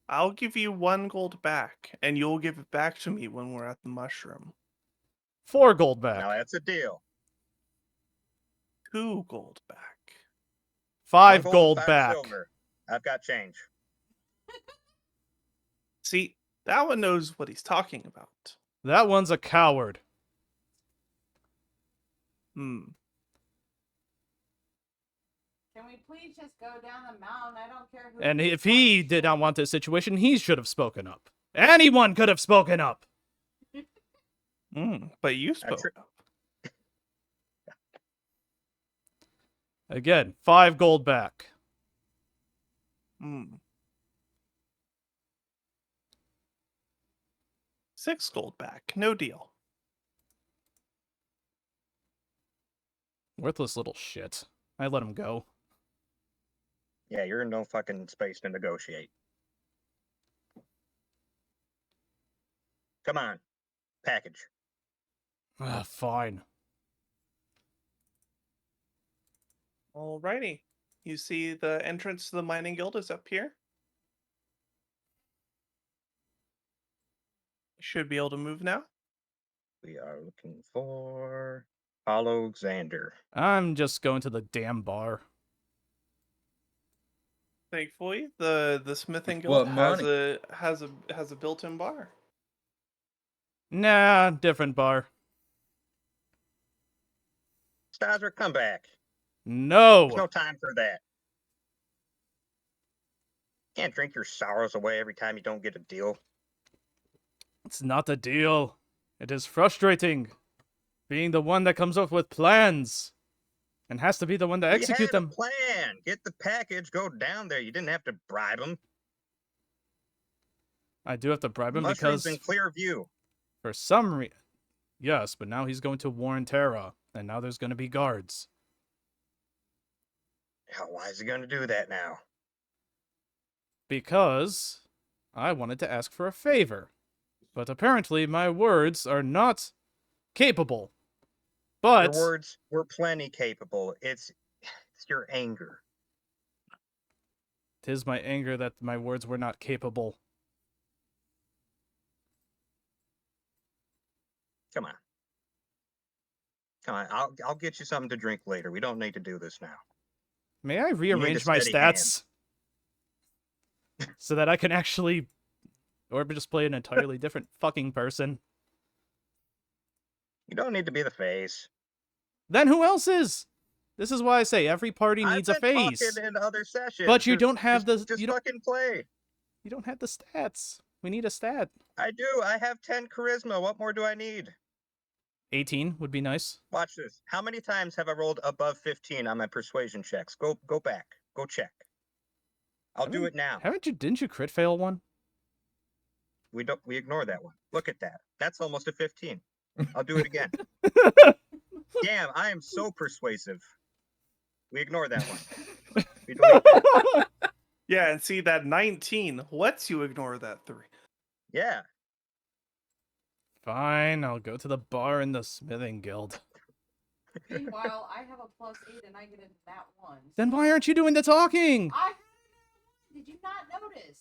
I'll give you 1 gold back, and you'll give it back to me when we're at the mushroom.
4 gold back.
Now that's a deal.
2 gold back.
5
1
gold
5
back.
silver. I've got change.
See, that one knows what he's talking about.
That one's a coward.
Can we please just go down the mountain? I don't care who.
And if he did not want this situation, he should have spoken up. Anyone could have spoken up.
But you spoke
true.
up.
Again, 5 gold back.
6 gold back. No deal.
Worthless little shit. I let him go.
Yeah, you're in no fucking space to negotiate. Come on. Package.
Fine.
Alrighty. You see the entrance to the mining guild is up here. You should be able to move now.
We are looking for Alexander.
I'm just going to the damn bar.
Thankfully, the smithing
What
guild
money?
has a built-in bar.
Nah, different bar.
Staszrich, come back.
No.
There's no time for that. Can't drink your sorrows away every time you don't get a deal.
It's not a deal. It is frustrating. Being the one that comes up with plans. And has to be the one to execute
We had
them.
a plan. Get the package, go down there. You didn't have to bribe him.
I do have to bribe him
Mushrooms
because
in clear view.
for some reason... Yes, but now he's going to warn Terra. And now there's going to be guards.
Why is he going to do that now?
Because I wanted to ask for a favor. But apparently my words are not capable. But
Your words were plenty capable. It's your anger.
'tis my anger that my words were not capable.
Come on. I'll get you something to drink later. We don't need to do this now.
May I rearrange
a
my
steady hand.
stats so that I can actually, or just play an entirely different fucking person?
You don't need to be the face.
Then who else is? This is why I say every party
I've
needs a
been
face.
talking in other sessions.
But you don't have the
Just
you don't
fucking play.
you don't have the stats. We need a stat.
I do. I have 10 charisma. What more do I need?
18 would be nice.
Watch this. How many times have I rolled above 15 on my persuasion checks? Go back. Go check. I'll do it now.
Didn't you crit fail one?
We ignore that one. Look at that. That's almost a 15. I'll do it again. Damn, I am so persuasive. We ignore that one. We delete that.
Yeah, and see that 19 lets you ignore that 3.
Yeah.
Fine, I'll go to the bar in the smithing guild.
Meanwhile, I have a +8 and I get a nat 1.
Then why aren't you doing the talking?
Did you not notice?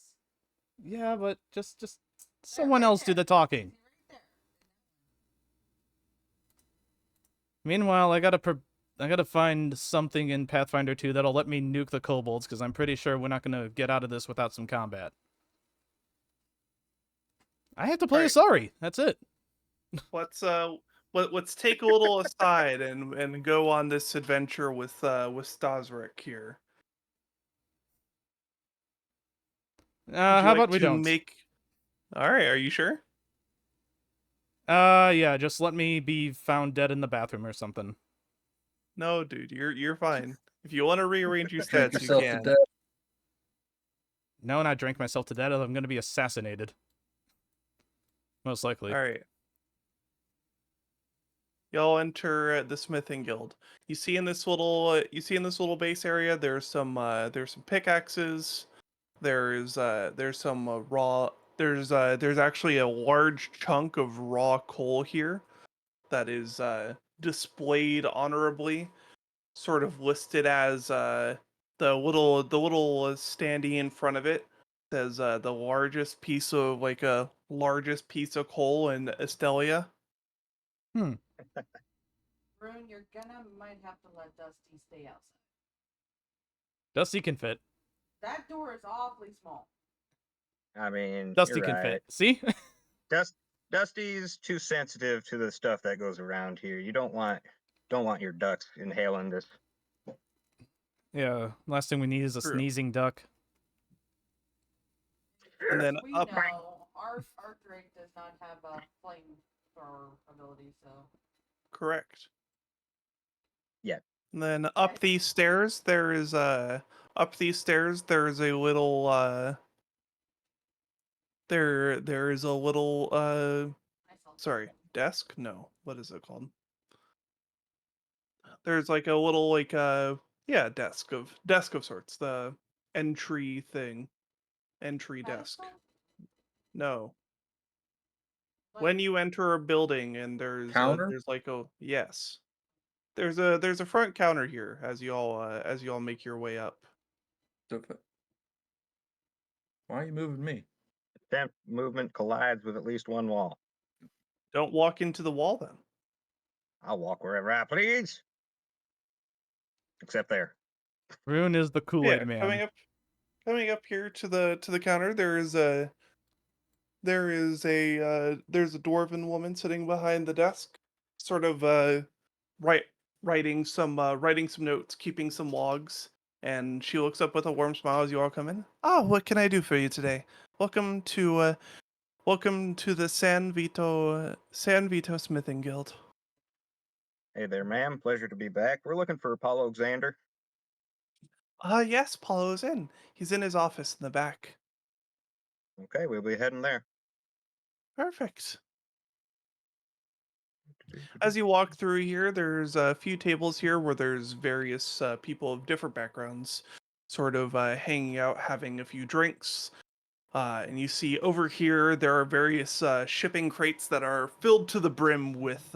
Yeah, but just someone else do the talking.
Right there.
Meanwhile, I gotta find something in Pathfinder 2 that'll let me nuke the kobolds, because I'm pretty sure we're not gonna get out of this without some combat. I have to play
Alright.
Asari. That's it.
Let's take a little aside and go on this adventure with Staszrich here. Would you
How
like
about we
to
don't?
make? All right, are you sure?
Yeah, just let me be found dead in the bathroom or something.
No, dude, you're fine. If you want to rearrange your
Drink
stats, you
yourself to
can.
death.
No, not drink myself to death. I'm gonna be assassinated. Most likely.
All right. Y'all enter the smithing guild. You see in this little base area, there's some pickaxes. There's some raw. There's actually a large chunk of raw coal here that is displayed honorably, sort of listed as the little standee in front of it says the largest piece of coal in Estelia.
Rune, you're might have to let Dusty stay outside.
Dusty can fit.
That door is awfully small.
I mean,
Dusty
you're
can
right.
fit. See?
Dusty's too sensitive to the stuff that goes around here. You don't want your ducks inhaling this.
Yeah. Last thing we need is a
True.
sneezing duck.
And then
We
up,
know our Drake does not have a flamethrower ability, so
correct.
Yeah.
And then up these stairs, there is a little there is a little
I saw
sorry, desk? No. What is it called? There's like a little yeah, desk of sorts. The entry thing. Entry desk.
pedestal?
No.
Like,
When you enter a building and
Counter?
there's like a yes. There's a front counter here as you all make your way up.
Why are you moving me?
Temp movement collides with at least one wall.
Don't walk into the wall then.
I'll walk wherever I please. Except there.
Rune is the Kool-Aid
Yeah,
man.
coming up here to the counter, there's a dwarven woman sitting behind the desk, sort of writing some notes, keeping some logs, and she looks up with a warm smile as you all come in. Ah, what can I do for you today? Welcome to the San Vito Smithing Guild.
Hey there, ma'am. Pleasure to be back. We're looking for Apollo Xander.
Yes, Paulo's in. He's in his office in the back.
Okay, we'll be heading there.
Perfect. As you walk through here, there's a few tables here where there's various people of different backgrounds sort of hanging out, having a few drinks. And you see over here there are various shipping crates that are filled to the brim with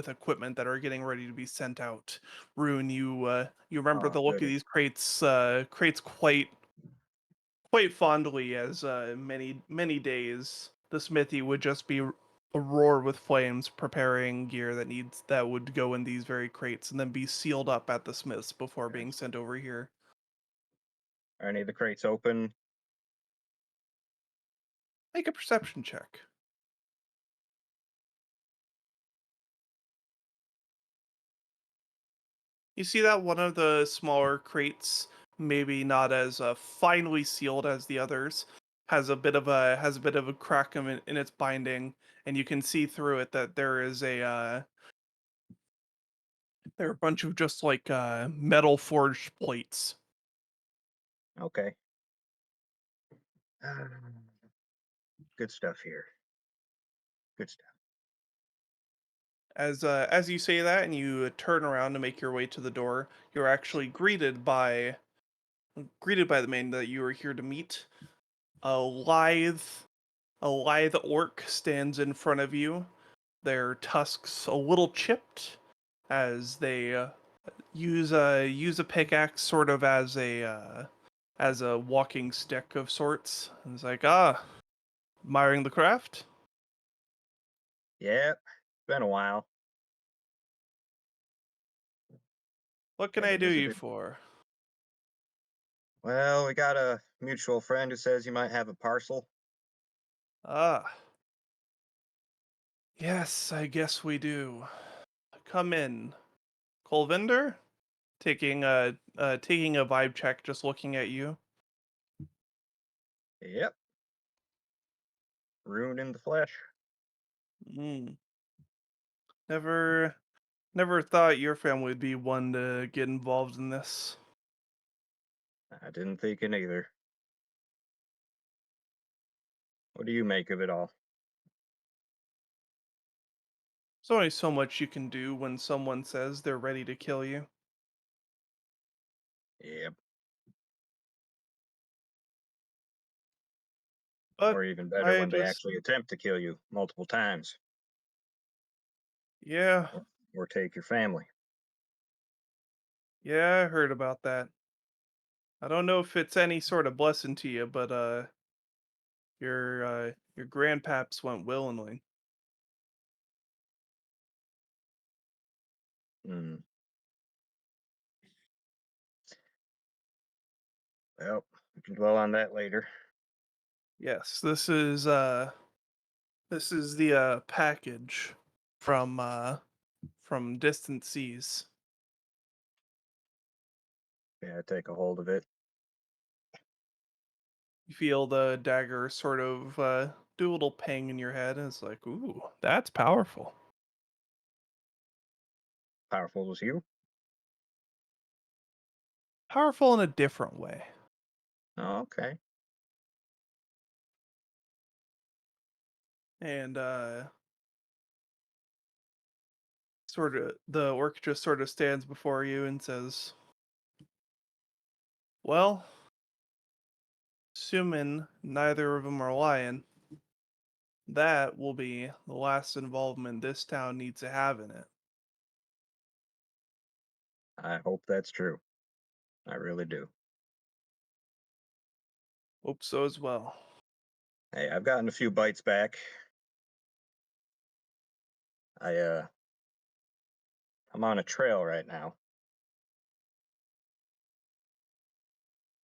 equipment that are getting ready to be sent out. Rune, you remember
Oh,
the look
goody.
of these crates quite fondly, as many days the smithy would just be a roar with flames, preparing gear that would go in these very crates and then be sealed up at the smiths before being sent over here.
Are any of the crates open?
Make a perception check. You see that one of the smaller crates, maybe not as finely sealed as the others, has a bit of a crack in its binding, and you can see through it that there is there are a bunch of just like metal forged plates.
Okay. Good stuff here. Good stuff.
As you say that and you turn around to make your way to the door, you're actually greeted by the man that you are here to meet. A lithe orc stands in front of you, their tusks a little chipped, as they use a pickaxe sort of as a walking stick of sorts. And it's like, admiring the craft.
Yeah, been a while.
What can
Have
I
you
do you
visited?
for?
Well, we got a mutual friend who says you might have a parcel.
Ah, yes, I guess we do. Come in. Kolvindr? Taking a vibe check, just looking at you.
Yep. Rune in the flesh.
Mm. Never thought your family would be one to get involved in this.
I didn't think it either. What do you make of it all?
There's only so much you can do when someone says they're ready to kill you.
Yep.
But
Or even better,
I
when they
just,
actually attempt to kill you multiple times
yeah,
or take your family.
yeah, I heard about that. I don't know if it's any sort of blessing to you, but your grandpaps went willingly.
Hmm. Well, we can dwell on that later.
Yes, this is the package from distant seas.
Yeah, take a hold of it.
You feel the dagger sort of do a little ping in your head, and it's like, ooh, that's powerful.
Powerful as you.
Powerful in a different way.
Oh, okay.
And sort of the orc just sort of stands before you and says, well, assuming neither of them are lying, that will be the last involvement this town needs to have in it.
I hope that's true. I really do.
Hope so as well.
Hey, I've gotten a few bites back. I'm on a trail right now.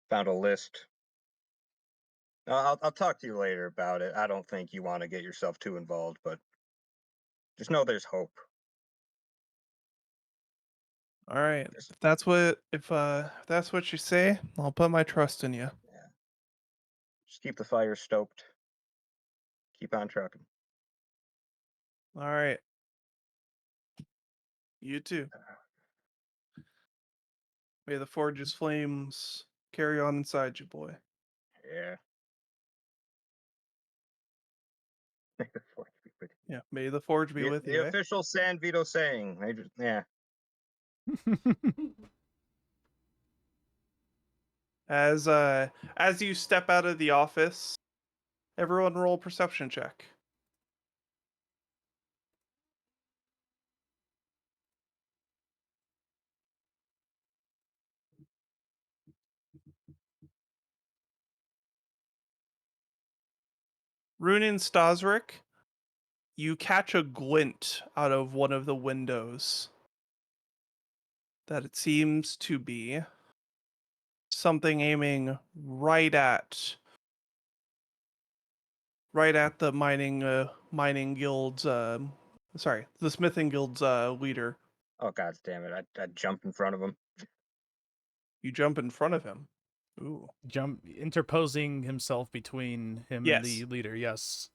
Found a list. I'll talk to you later about it. I don't think you want to get yourself too involved, but just know there's hope.
All right.
Just,
If that's what you say, I'll put my trust in you.
yeah, just keep the fire stoked. Keep on trucking.
All right. You too. May the forge's flames carry on inside you, boy.
Yeah.
Yeah, may the forge be with
The
you, eh?
official San Vito saying. Yeah.
As you step out of the office, everyone roll a perception check. Rune and Staszrich, you catch a glint out of one of the windows that it seems to be something aiming right at the mining guild's the smithing guild's leader.
Oh, God damn it. I'd jump in front of him.
You jump in front of him. Ooh.
Interposing himself between him and the
Yes.
leader. Yes.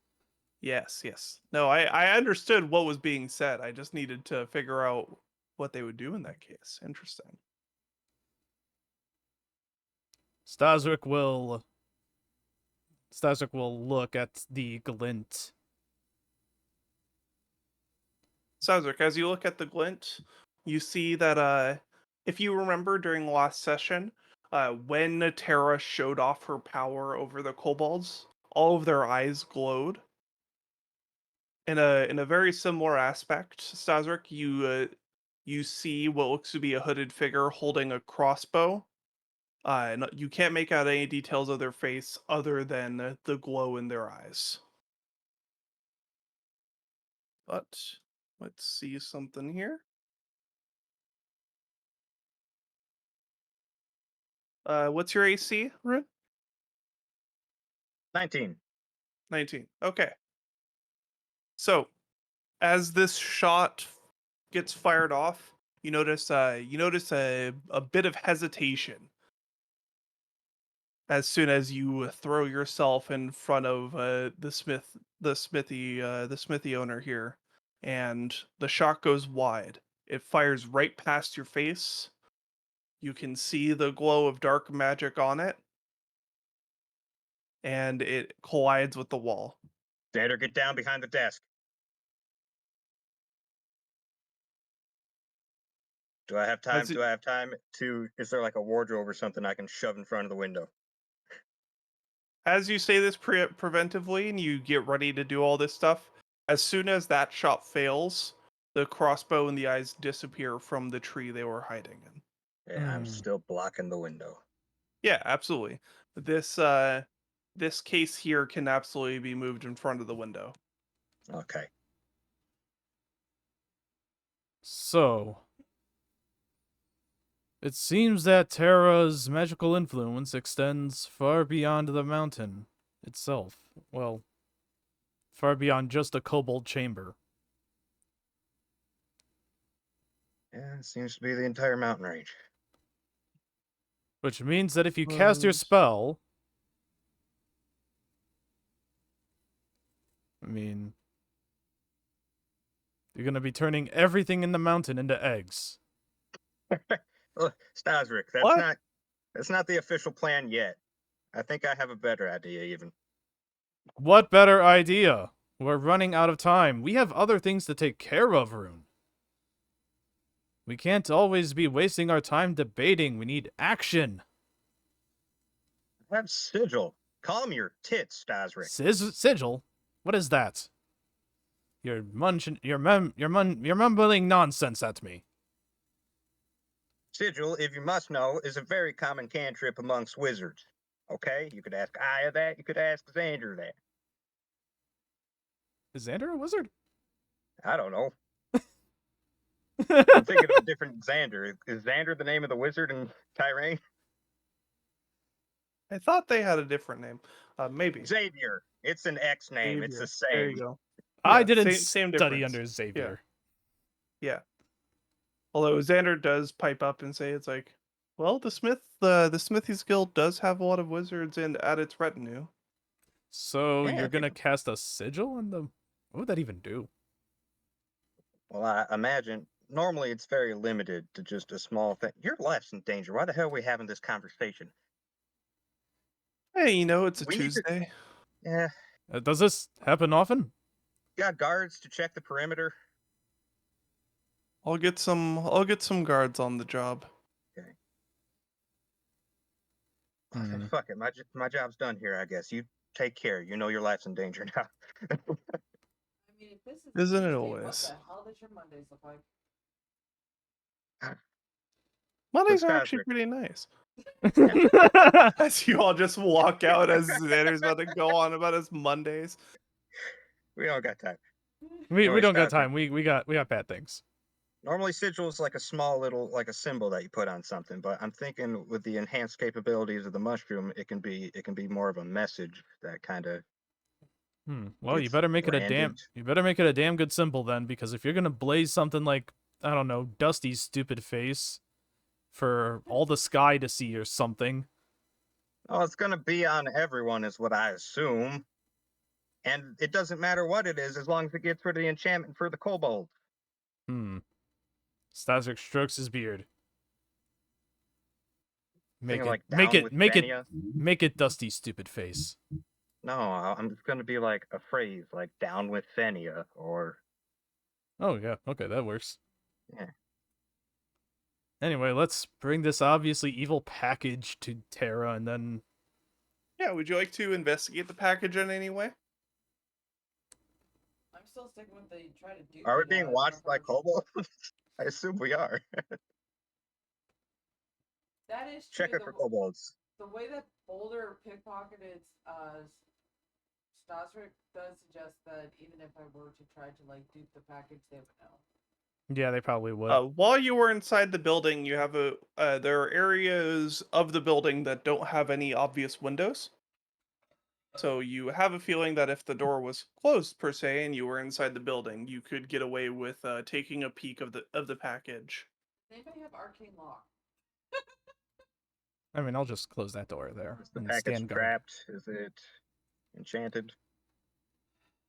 Yes. No, I understood what was being said. I just needed to figure out what they would do in that case. Interesting.
Staszrich will look at the glint.
Staszrich, as you look at the glint, you see that if you remember during the last session, when Terra showed off her power over the kobolds, all of their eyes glowed. In a very similar aspect, Staszrich, you see what looks to be a hooded figure holding a crossbow. And you can't make out any details of their face other than the glow in their eyes. But let's see something here. What's your AC, Rune?
19.
19. Okay. So, as this shot gets fired off, you notice a bit of hesitation as soon as you throw yourself in front of the smithy owner here, and the shot goes wide. It fires right past your face. You can see the glow of dark magic on it, and it collides with the wall.
Xander, get down behind the desk. Do I have time?
As it-
Do I have time to? Is there like a wardrobe or something I can shove in front of the window?
As you say this preventively and you get ready to do all this stuff, as soon as that shot fails, the crossbow and the eyes disappear from the tree they were hiding in.
Yeah, I'm
Hmm.
still blocking the window.
Yeah, absolutely. This this case here can absolutely be moved in front of the window.
Okay.
So, it seems that Terra's magical influence extends far beyond the mountain itself. Well, far beyond just a kobold chamber.
Yeah, it seems to be the entire mountain range.
Which means that if you cast your
Close.
spell, I mean, you're gonna be turning everything in the mountain into eggs.
Look, Staszrich,
What?
that's not the official plan yet. I think I have a better idea even.
What better idea? We're running out of time. We have other things to take care of, Rune. We can't always be wasting our time debating. We need action.
Have sigil. Calm your tits, Staszrich.
Sigil? What is that? You're mumbling nonsense at me.
Sigil, if you must know, is a very common cantrip amongst wizards. Okay? You could ask Aya that, you could ask Xander that.
Is Xander a wizard?
I don't know. I'm thinking of a different Xander. Is Xander the name of the wizard in Tyrann?
I thought they had a different name. Maybe.
Xavier. It's an X name. It's the
Xavier. There you
same.
go.
I
Yeah,
didn't
same
study
difference.
under Xavier.
Yeah. Although Xander does pipe up and say it's like, well, the Smithy's Guild does have a lot of wizards and at its retinue.
So
Yeah,
you're gonna cast a sigil on them? What would that even do?
Well, I imagine normally it's very limited to just a small thing. Your life's in danger. Why the hell are we having this conversation?
Hey, it's a
We need to.
Tuesday.
Yeah,
Does this happen often?
got guards to check the perimeter.
I'll get some guards on the job.
Okay.
Hmm.
Fuck it. My job's done here. I guess you take care. You know your life's in danger now.
I mean, if this is
Isn't it
Tuesday,
always?
What the hell does your Mondays look like?
Mondays are
Staszrich.
actually pretty nice. As you all just walk out as Xander's about to go on about his Mondays.
We don't got time.
we
Anyway,
don't got
Staszrich.
time. We got bad things.
Normally, sigil is like a small little, like a symbol that you put on something. But I'm thinking with the enhanced capabilities of the mushroom, it can be more of a message that kind of.
Well, you
It's
better make it a
branded.
damn good symbol then, because if you're gonna blaze something like, I don't know, Dusty's stupid face for all the sky to see or something.
Oh, it's gonna be on everyone, is what I assume. And it doesn't matter what it is, as long as it gets rid of the enchantment for the kobold.
Staszrich strokes his beard. Make
Thinking
it
like
make
down
it
with
make it
Fenia.
make it Dusty's stupid face.
No, I'm just gonna be like a phrase like "down with Fenia" or
Oh yeah, okay, that works.
yeah.
Anyway, let's bring this obviously evil package to Terra and then
Yeah, would you like to investigate the package in any way?
I'm still sticking with the try to do.
Are we being watched by kobolds? I assume we are.
That is true.
Check it for kobolds.
The way that Boulder pickpocketed Staszrich does suggest that even if I were to try to like dupe the package, they would know.
Yeah, they probably would.
While you were inside the building, you have there are areas of the building that don't have any obvious windows. So you have a feeling that if the door was closed per se and you were inside the building, you could get away with taking a peek of the package.
Does anybody have arcane lock?
I mean, I'll just close that door there
Is the
and
package
stand guard.
trapped? Is it enchanted?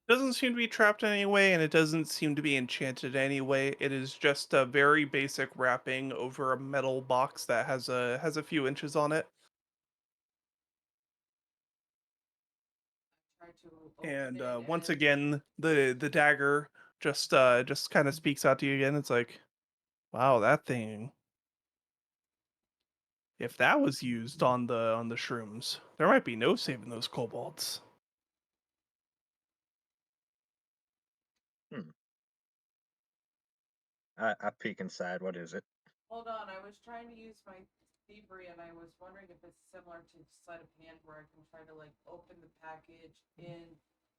Doesn't seem to be trapped anyway, and it doesn't seem to be enchanted anyway. It is just a very basic wrapping over a metal box that has a few inches on it.
Try to open
And
it
once
and-
again, the dagger just kind of speaks out to you again. It's like, wow, that thing. If that was used on the shrooms, there might be no saving those kobolds.
I peek inside. What is it?
Hold on, I was trying to use my thievery, and I was wondering if it's similar to sleight of hand, where I can try to like open the package in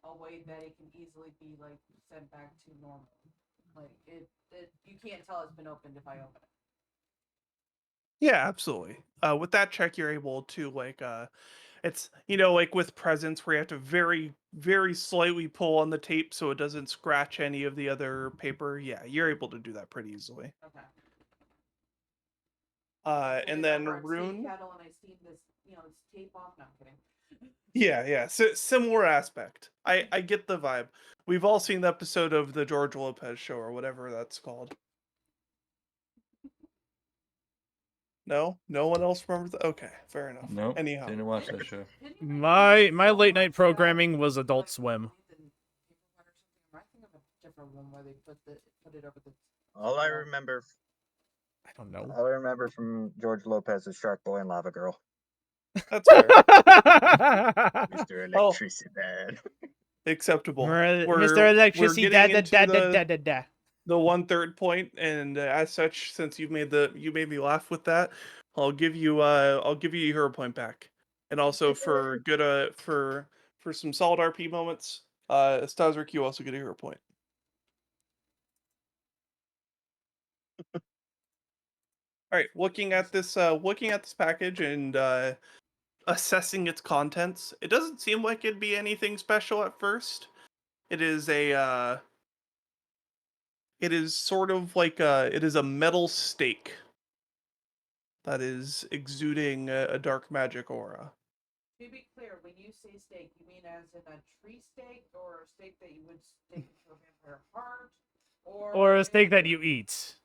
a way that it can easily be like sent back to normal. Like you can't tell it's been opened if I open it.
Yeah, absolutely. With that check, you're able to it's like with presents where you have to very, very slightly pull on the tape so it doesn't scratch any of the other paper. Yeah, you're able to do that pretty easily.
Okay.
And then
Remember, I'm
Rune.
steam kettle and I steam this, it's tape off. No, I'm kidding.
Yeah. So, similar aspect. I get the vibe. We've all seen the episode of the George Lopez show or whatever that's called. No one else remembers. Okay, fair enough.
Nope.
Anyhow,
Didn't watch that show.
My late night programming was Adult Swim.
I think of a different one where they put it over the.
All I remember,
I don't know.
all I remember from George Lopez is Shark Boy and Lava Girl.
that's fair.
Mr.
Oh.
Electricity.
Acceptable.
Mr. Electricity,
we're
da
getting
da
into
da da da da.
the 1/3 point, and as such, since you made me laugh with that, I'll give you your hero point back, and also for good for some solid RP moments, Staszrich, you also get a hero point. All right, looking at this package and assessing its contents, it doesn't seem like it'd be anything special at first. It is it is sort of like it is a metal stake that is exuding a dark magic aura.
To be clear, when you say steak, you mean as in a tree steak, or a steak that you would stick into a vampire heart,
Or a steak that you eat.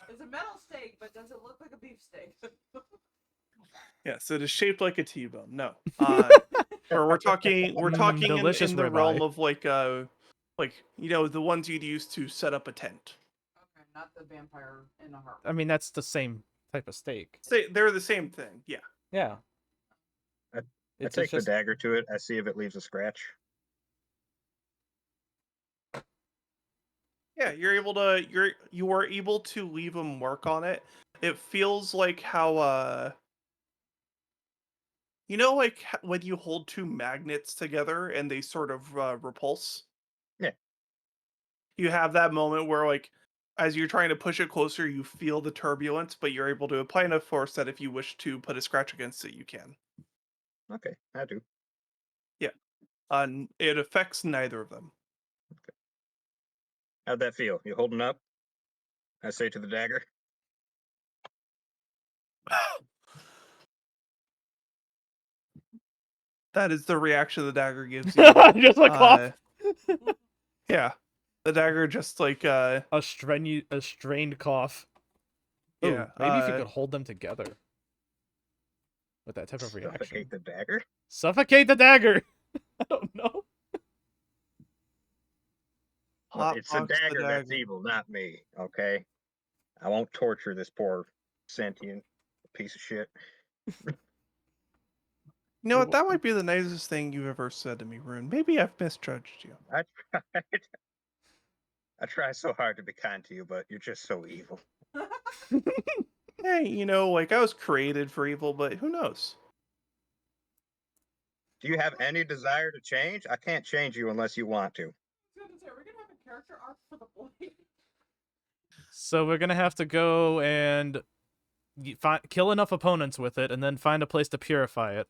It's a metal steak, but does it look like a beef steak?
Yes, it is shaped like a T-bone. No, or we're talking
delicious
in the
ribeye.
realm of like the ones you'd use to set up a tent.
Okay, not the vampire in a heart.
I mean, that's the same type of steak.
They're the same thing. Yeah.
Yeah.
I
It's
take
just
the dagger to it. I see if it leaves a scratch.
Yeah, you are able to leave a mark on it. It feels like how like when you hold two magnets together and they sort of repulse.
Yeah.
You have that moment where like as you're trying to push it closer, you feel the turbulence, but you're able to apply enough force that if you wish to put a scratch against it, you can.
Okay, I do.
It affects neither of them.
How'd that feel? You holding up? I say to the dagger.
That is the reaction the dagger gives you.
just a cough.
Yeah, the dagger just like
A strained cough. Ooh,
yeah.
maybe if you could hold them together with that type of reaction.
Suffocate the dagger?
Suffocate the dagger. I don't know.
Well, it's a
hotbox the
dagger that's evil, not me, okay? I won't torture this poor sentient piece of shit.
You know what? That might be the nicest thing you've ever said to me, Rune. Maybe I've misjudged you.
I tried. I try so hard to be kind to you, but you're just so evil.
Hey, like I was created for evil, but who knows?
Do you have any desire to change? I can't change you unless you want to.
I was gonna say, are we gonna have a character arc for the boy?
So we're gonna have to go and kill enough opponents with it, and then find a place to purify it.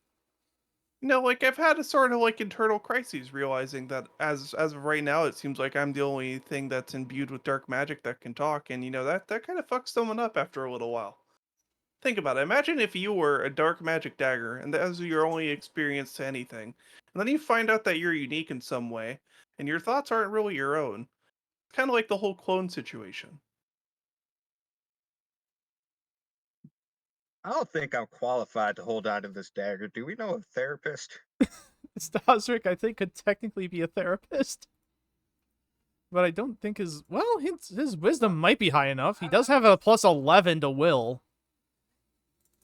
Like I've had a sort of like internal crises, realizing that as of right now, it seems like I'm the only thing that's imbued with dark magic that can talk, and that kind of fucks someone up after a little while. Think about it. Imagine if you were a dark magic dagger, and that was your only experience to anything, and then you find out that you're unique in some way, and your thoughts aren't really your own. It's kind of like the whole clone situation.
I don't think I'm qualified to hold on to this dagger. Do we know a therapist?
Staszrich, I think, could technically be a therapist. But I don't think his wisdom might be high enough. He does have a plus 11 to will.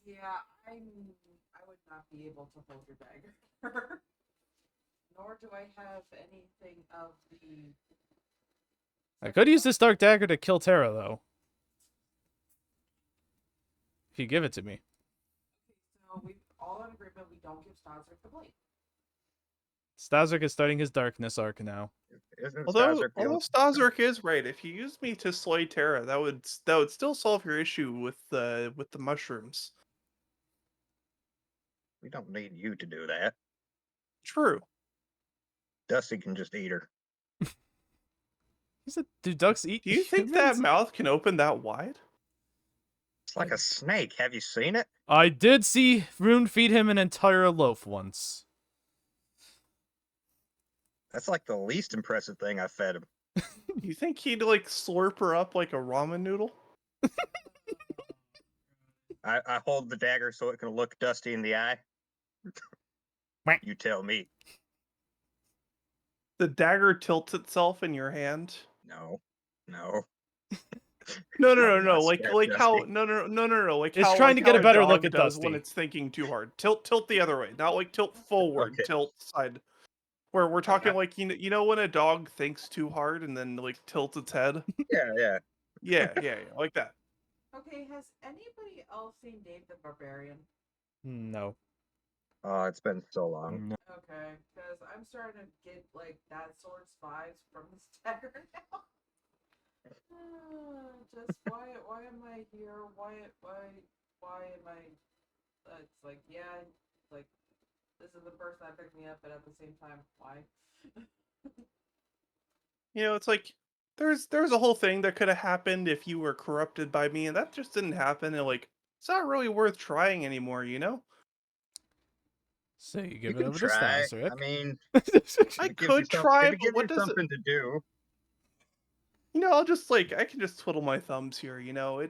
Yeah, I would not be able to hold your dagger. Nor do I have anything of the...
I could use this dark dagger to kill Terra, though. If you give it to me.
So we all in agreement we don't give Staszrich the blade.
Staszrich is starting his darkness arc now.
Isn't
Although
Staszrich the only-
Staszrich is right, if you used me to slay Terra, that would still solve your issue with the mushrooms.
We don't need you to do that.
True.
Dusty can just eat her.
He said, "Do ducks eat?"
Do you think that
humans?"
mouth can open that wide?
It's like a snake. Have you seen it?
I did see Rune feed him an entire loaf once.
That's like the least impressive thing I fed him.
You think he'd like slurp her up like a ramen noodle?
I hold the dagger so it can look Dusty in the eye.
Quack.
You tell me.
The dagger tilts itself in your hand.
No.
No.
I'm not
Like
scared,
how
Dusty.
no. Like
It's
how,
trying
like
to get
how
a better
dog
look at
does when
Dusty.
it's thinking too hard. Tilt the other way, not like tilt forward.
Okay.
Tilt side. Where we're talking like you know when a dog thinks too hard and then like tilts its head.
Yeah.
Yeah, like that.
Okay, has anybody else seen Dave the Barbarian?
No.
Oh, it's been so long.
Okay, because I'm starting to get like that sword's vibes from this dagger now. Just why am I here? Why am I? It's like like this is the person that picked me up, but at the same time, why?
It's like there's a whole thing that could have happened if you were corrupted by me, and that just didn't happen. And like it's not really worth trying anymore,
So you
You
give it
can
over to
try.
Staszrich.
I mean,
I
if it gives you
could
some-
try,
if it
but
gives
what
you
does it?
something to do.
I'll just I can just twiddle my thumbs here.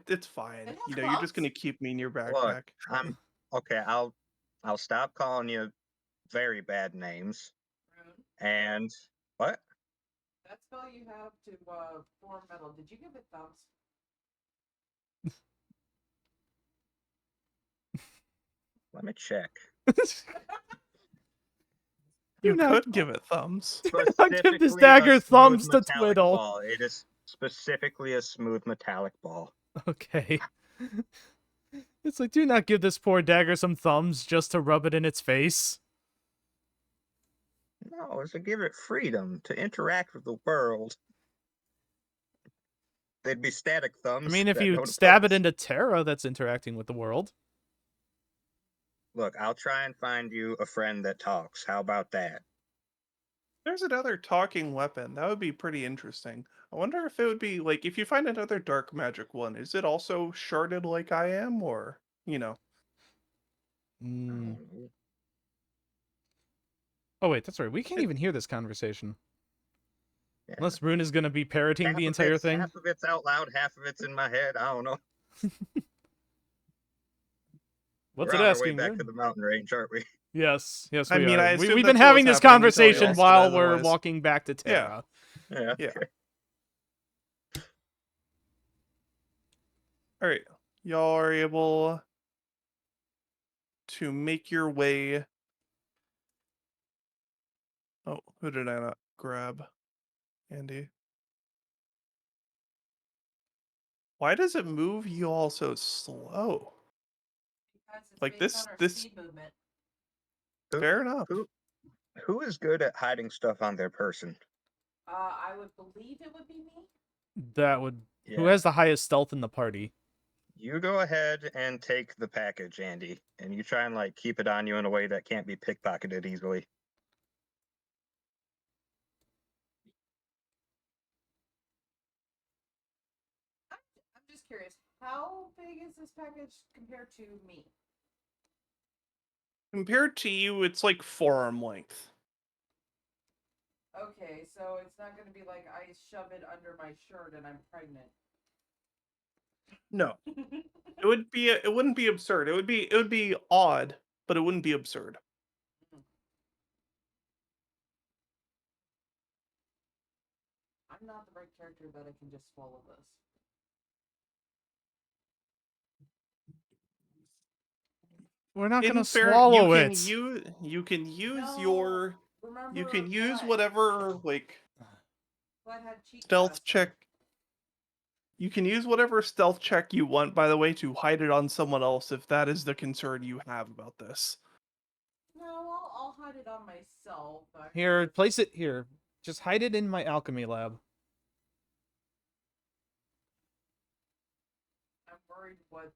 It's fine.
It has
You're just
gloves.
gonna keep me in your backpack.
Look, I'm okay. I'll stop calling you very bad names.
Rune,
And what?
that spell you have to form metal. Did you give it thumbs?
Let me check.
You
Do not-
could give it thumbs.
not give this
Specifically a
dagger
smooth
thumbs to
metallic
twiddle.
Ball. It is specifically a smooth metallic ball.
Okay. It's like, do not give this poor dagger some thumbs just to rub it in its face.
No, it's to give it freedom to interact with the world. They'd be static thumbs.
I mean, if
that
you
don't
stab it
oppose.
into Terra, that's interacting with the world.
Look, I'll try and find you a friend that talks. How about that?
There's another talking weapon. That would be pretty interesting. I wonder if it would be like if you find another dark magic one, is it also sharded like I am, or
Mm.
Oh,
Oh wait, that's right. We can't even hear this conversation.
yeah.
Unless Rune is going to be parroting the entire thing.
Half of it's out loud, half of it's in my head. I don't know.
What's
We're
it
on
asking?
our way back
Rune?
to the mountain range, aren't we?
Yes, we
I mean,
are.
I assume
We've
that's
been
what
having
was
this
happening until he
conversation
asked it
while we're
otherwise.
walking back to Terra.
Yeah.
Yeah.
Okay.
All right, y'all are able to make your way. Oh, who did I not grab? Andy. Why does it move you all so slow?
Because it's
Like
based
this-
on our
this-
speed movement.
Fair enough.
Who is good at hiding stuff on their person?
I would believe it would be me.
That would Who
Yeah.
has the highest stealth in the party?
You go ahead and take the package, Andy, and you try and like keep it on you in a way that can't be pickpocketed easily.
I'm just curious, how big is this package compared to me?
Compared to you, it's like forearm length.
Okay, so it's not going to be like I shove it under my shirt and I'm pregnant.
No, it wouldn't be absurd. It would be odd, but it wouldn't be absurd.
I'm not the right character that I can just swallow this.
We're not
In
gonna
fair,
swallow
you
it.
you can use
No,
your
remember
you can
when
use
I-
whatever like
when I had cheek
stealth
mask?
check. You can use whatever stealth check you want, by the way, to hide it on someone else if that is the concern you have about this.
No, I'll hide it on myself.
Here, place it here. Just hide it in my alchemy lab.
I'm worried what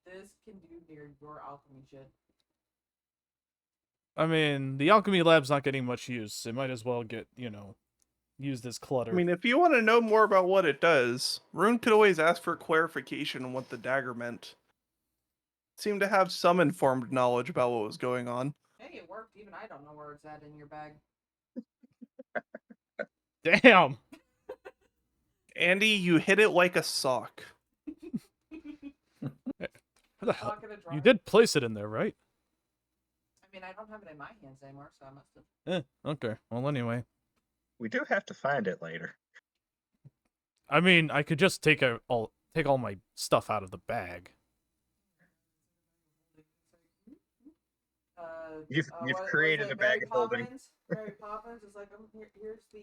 this can do near your alchemy shit.
I mean, the alchemy lab's not getting much use. It might as well get, used as clutter.
I mean, if you want to know more about what it does, Rune could always ask for clarification on what the dagger meant. Seemed to have some informed knowledge about what was going on.
Hey, it worked. Even I don't know where it's at in your bag.
Damn!
Andy, you hit it like a sock.
What the hell?
Not gonna dry.
You did place it in there, right?
I mean, I don't have it in my hands anymore, so I must have.
Okay. Well, anyway.
We do have to find it later.
I mean, I could just take all my stuff out of the bag.
You've
Was
created
it
a bag
Mary
of holding.
Poppins? Mary Poppins is like, here's the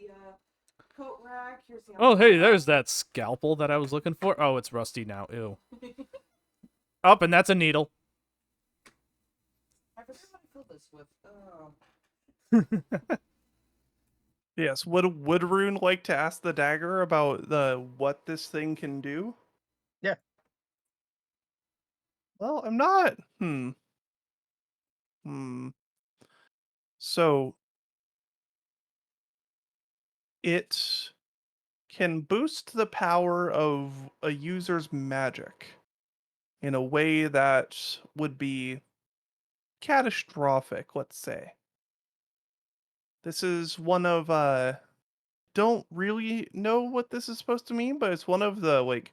coat rack. Here's the.
Oh, hey,
umbrella."
there's that scalpel that I was looking for. Oh, it's rusty now. Ew. Up, and that's a needle.
I forget what I filled this with. Oh.
Yes, would Rune like to ask the dagger about what this thing can do?
Yeah.
Well, I'm not. So it can boost the power of a user's magic in a way that would be catastrophic, let's say. This is one of don't really know what this is supposed to mean, but it's one of the like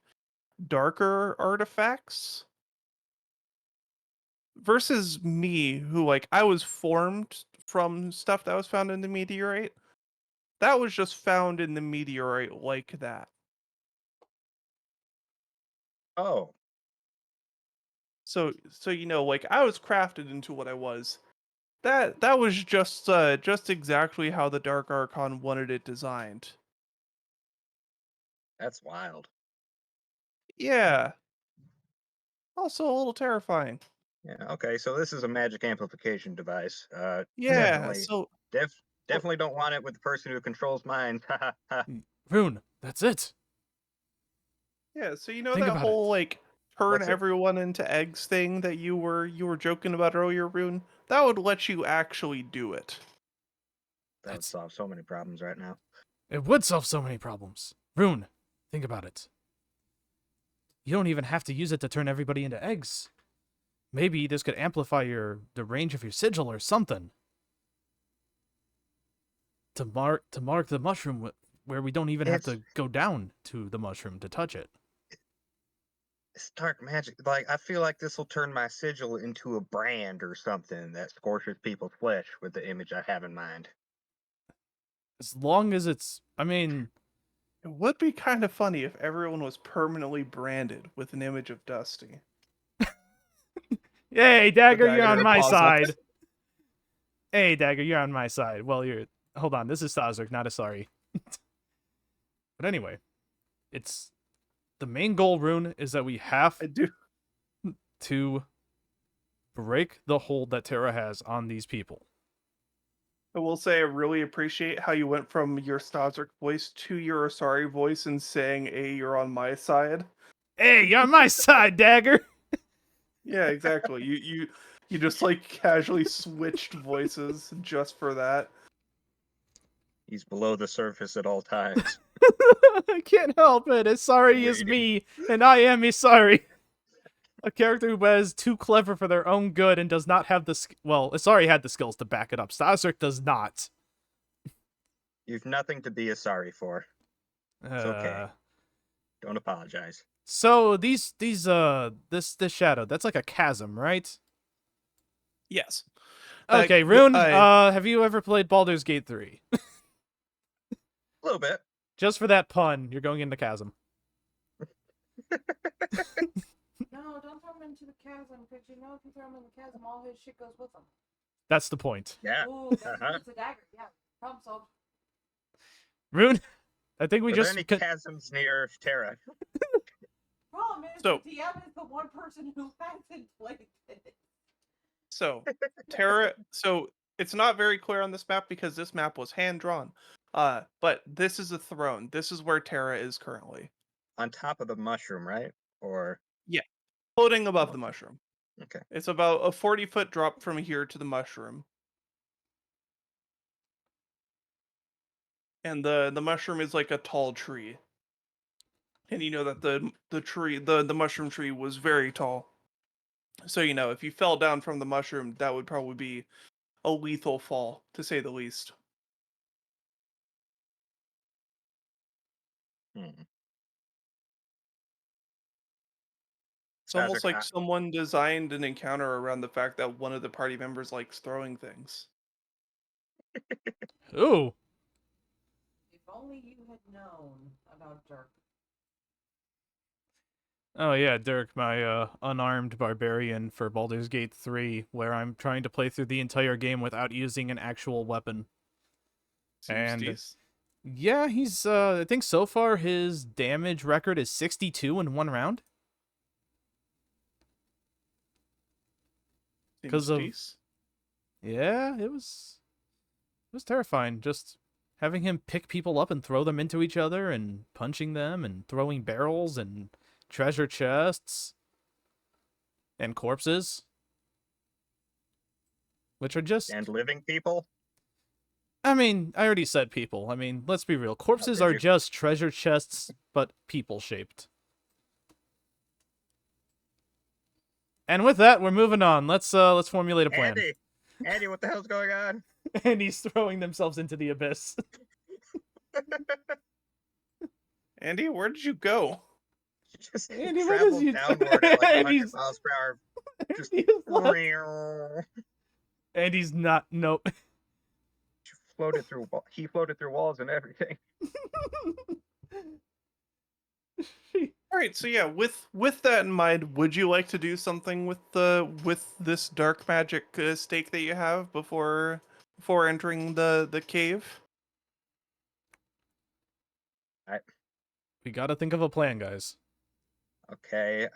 darker artifacts versus me who like I was formed from stuff that was found in the meteorite. That was just found in the meteorite like that.
Oh,
So like I was crafted into what I was. That was just exactly how the Dark Archon wanted it designed.
that's wild.
Yeah. Also a little terrifying.
Yeah. Okay. So this is a magic amplification device.
Yeah.
Definitely.
So
Definitely don't want it with the person who controls minds.
Rune, that's it.
yeah. So
Think
that
about
whole
it.
like turn
What's it?
everyone into eggs thing that you were joking about earlier, Rune. That would let you actually do it.
That would solve so many problems right now.
It would solve so many problems. Rune, think about it. You don't even have to use it to turn everybody into eggs. Maybe this could amplify the range of your sigil or something. To mark the mushroom where we don't even have to go down to the mushroom to touch it.
It's dark magic. Like I feel like this will turn my sigil into a brand or something that scorches people's flesh with the image I have in mind.
As long as it's, I mean,
It would be kind of funny if everyone was permanently branded with an image of Dusty.
hey, Dagger, you're
Dagger
on my
deposit.
side. Hey, Dagger, you're on my side. Well, hold on, this is Staszrich, not a sorry. But anyway, it's the main goal, Rune, is that we have
I do.
to break the hold that Terra has on these people.
I will say I really appreciate how you went from your Staszrich voice to your Asari voice and saying, "Hey, you're on my side."
Hey, you're on my side, Dagger.
Yeah, exactly. You just like casually switched voices just for that.
He's below the surface at all times.
I can't help it. Asari is
Waiting.
me, and I am Asari. A character who is too clever for their own good and does not have the well, Asari had the skills to back it up. Staszrich does not.
You've nothing to be sorry for. It's okay. Don't apologize.
So this shadow, that's like a chasm, right?
Yes.
Okay, Rune, have you ever played Baldur's Gate 3?
A little bit.
Just for that pun, you're going into chasm.
No, don't throw him into the chasm, because you know if you throw him in the chasm, all his shit goes with him.
That's the point.
Yeah.
Ooh, that's it's a dagger. Yeah, problem solved.
Rune, I think we
Are
just
there any chasms near Terra?
Problem is,
So-
the DM is the one person who hasn't played it.
So, Terra. So it's not very clear on this map because this map was hand drawn. But this is a throne. This is where Terra is currently,
On top of the mushroom, right? Or
floating above the mushroom.
okay.
It's about a 40-foot drop from here to the mushroom. And the mushroom is like a tall tree. And you know that the tree the mushroom tree was very tall. So you know, if you fell down from the mushroom, that would probably be a lethal fall, to say the least.
Hmm.
It's almost
Staszrich,
like someone designed an encounter around the fact that one of the party members likes throwing things.
Ooh.
If only you had known about Dirk.
Oh yeah, Dirk, my unarmed barbarian for Baldur's Gate 3, where I'm trying to play through the entire game without using an actual weapon.
Seems
And-
decent.
Yeah, he's I think so far his damage record is 62 in one round.
Seems
'cause of-
decent.
Yeah, it was terrifying. Just having him pick people up and throw them into each other and punching them and throwing barrels and treasure chests and corpses, which are just
and living people.
I mean, I already said people. I mean, let's be real. Corpses
did
are
you?
just treasure chests but people shaped. And with that, we're moving on. Let's formulate a plan.
Andy, what the hell's going on?
And he's throwing themselves into the abyss.
Andy, where did you go?
Just
Andy, what
traveled
is you
downward at like 100
Andy's-
miles per hour. Just
He is left. And he's not. Nope.
He floated through walls and everything.
All right, so yeah, with that in mind, would you like to do something with this dark magic stake that you have before entering the cave?
We gotta think of a plan, guys.
Okay,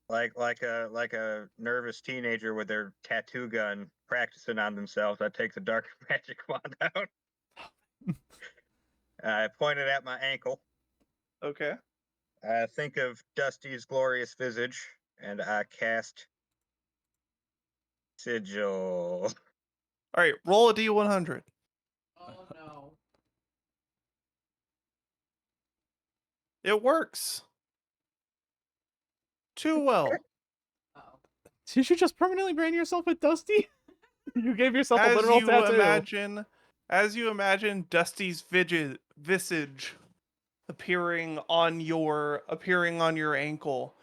like a nervous teenager with their tattoo gun practicing on themselves, I take the dark magic wand out. I point it at my ankle.
Okay.
I think of Dusty's glorious visage, and I cast Sigil.
All right, roll a d100.
Oh no.
It works. Too well.
Uh-oh.
Did you just permanently brand yourself with Dusty? You gave yourself a
As
literal
you
tattoo.
imagine Dusty's visage appearing on your ankle,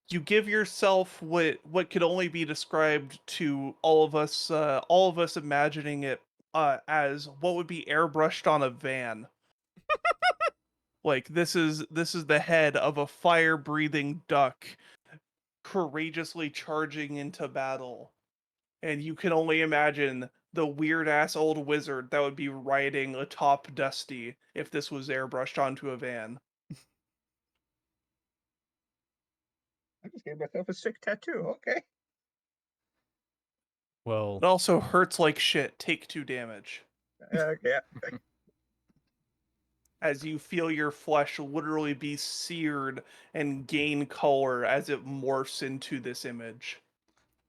you give yourself what could only be described to all of us imagining it as what would be airbrushed on a van. Like this is the head of a fire-breathing duck courageously charging into battle. And you can only imagine the weird-ass old wizard that would be riding atop Dusty if this was airbrushed onto a van.
I just gave myself a sick tattoo. Okay.
Well,
It also hurts like shit. Take 2 damage.
Yeah.
As you feel your flesh literally be seared and gain color as it morphs into this image.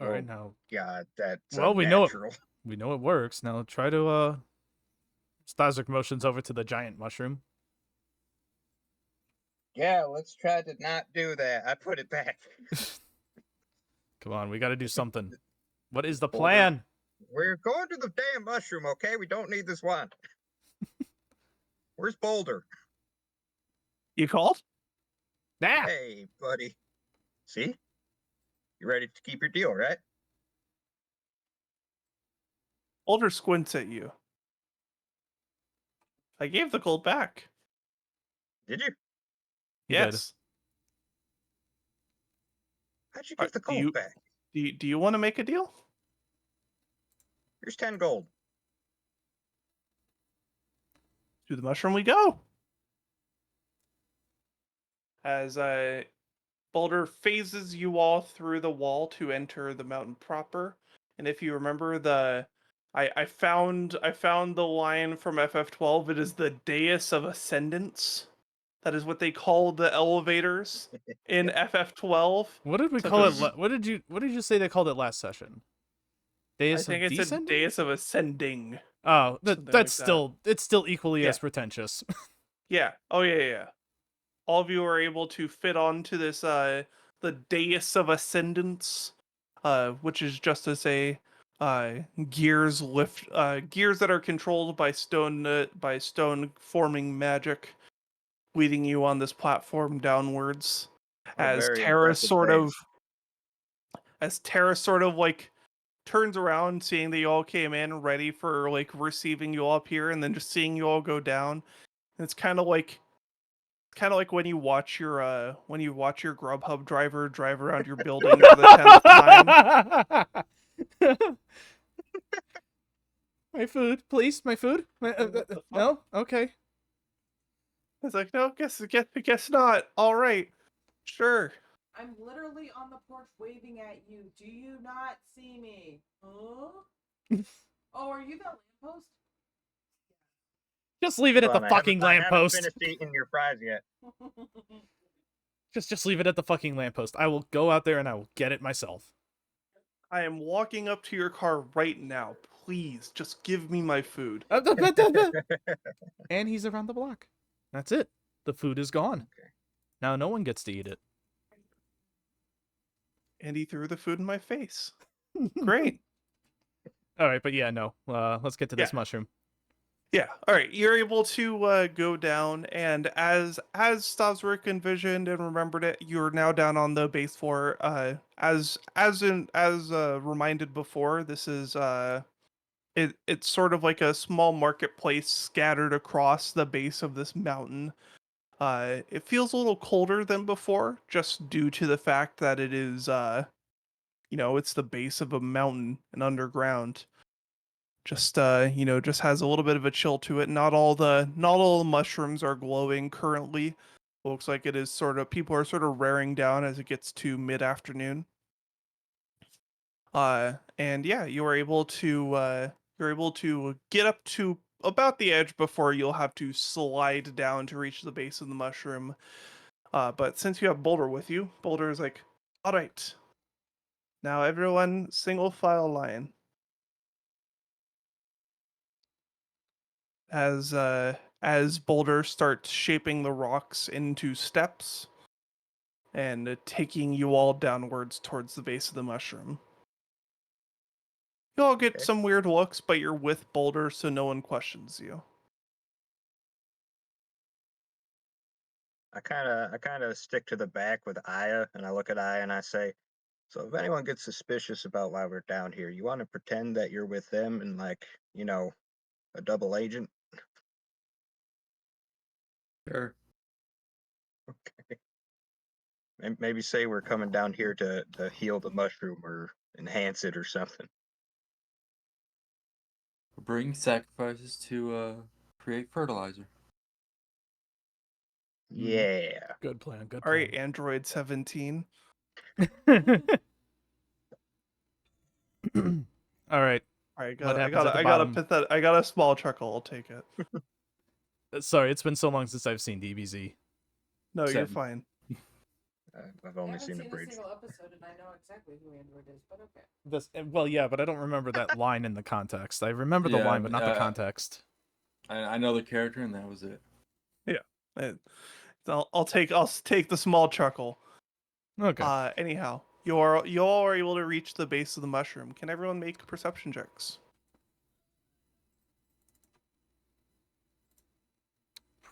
all right now.
God, that's
Well, we know it.
unnatural.
We know it works. Now try to Staszrich motions over to the giant mushroom.
Yeah, let's try to not do that. I put it back.
Come on, we got to do something. What is the
Boulder.
plan?
We're going to the damn mushroom, okay? We don't need this wand. Where's Boulder?
You called?
Ah!
Hey, buddy. See? You ready to keep your deal, right?
Boulder squints at you. I gave the gold back.
Did you?
He did.
Yes.
How'd you
Uh,
give the
do
gold
you-
back?
Do you want to make a deal?
Here's 10 gold.
To the mushroom we go. As Boulder phases you all through the wall to enter the mountain proper. And if you remember I found the line from FF12. It is the Dais of Ascendance. That is what they call the elevators in FF12.
What did we
So
call it?
this-
What did you say they called it last session?
I
Deus
think
of
it's a
Descending?
Dais of Ascending.
Oh,
something
that's
like that.
still equally
Yeah.
as pretentious.
Yeah. Oh yeah. All of you are able to fit onto this the Dais of Ascendance, which is just to say gears that are controlled by stone forming magic, leading you on this platform downwards.
A
As
very
Terra
impressive
sort of like turns around, seeing that you all came in, ready for like receiving you all up here, and then just seeing you all go down. And it's kind of like when you watch your Grubhub driver drive around your building for the 10th time.
My food, please. My food.
What the fuck?
No. Okay.
It's like, no, guess not. All right, sure.
I'm literally on the porch waving at you. Do you not see me? Huh? Oh, are you that lamppost?
Just leave it at the
Hold on,
fucking
I haven't
lamppost.
finished eating your fries yet.
Just leave it at the fucking lamppost. I will go out there and I will get it myself.
I am walking up to your car right now. Please, just give me my food.
And he's around the block. That's it. The food is gone.
Okay.
Now no one gets to eat it.
And he threw the food in my face. Great.
All right, but yeah, no. Let's get to this
Yeah.
mushroom.
Yeah. All right. You're able to go down, and as Staszrich envisioned and remembered it, you're now down on the base floor. As reminded before, this is it's sort of like a small marketplace scattered across the base of this mountain. It feels a little colder than before, just due to the fact that it is it's the base of a mountain and underground. Just just has a little bit of a chill to it. Not all the mushrooms are glowing currently. Looks like it is people are sort of raring down as it gets to mid-afternoon. And yeah, you're able to get up to about the edge before you'll have to slide down to reach the base of the mushroom. But since you have Boulder with you, Boulder is like, all right, now everyone single file line. As Boulder starts shaping the rocks into steps and taking you all downwards towards the base of the mushroom. You all get
Okay.
some weird looks, but you're with Boulder, so no one questions you.
I kind of stick to the back with Aya, and I look at Aya and I say, "So if anyone gets suspicious about why we're down here, you want to pretend that you're with them and like, a double agent?"
Sure.
Okay. Maybe say we're coming down here to heal the mushroom or enhance it or something.
Bring sacrifices to create fertilizer.
Yeah.
Good plan. Good
All right,
plan.
Android 17.
All right.
All right,
What
I
happens
got
at the
I
bottom?
got a small chuckle. I'll take it.
Sorry, it's been so long since I've seen DBZ.
No, you're
Same.
fine.
I've
I
only
haven't
seen the
seen a
bridge.
single episode, and I know exactly who Android is, but okay.
Well, yeah, but I don't remember that line in the context. I remember the
Yeah,
line, but not the context.
I know the character, and that was it.
Uh, I'll take the small chuckle.
Okay.
Anyhow, you all are able to reach the base of the mushroom. Can everyone make perception checks?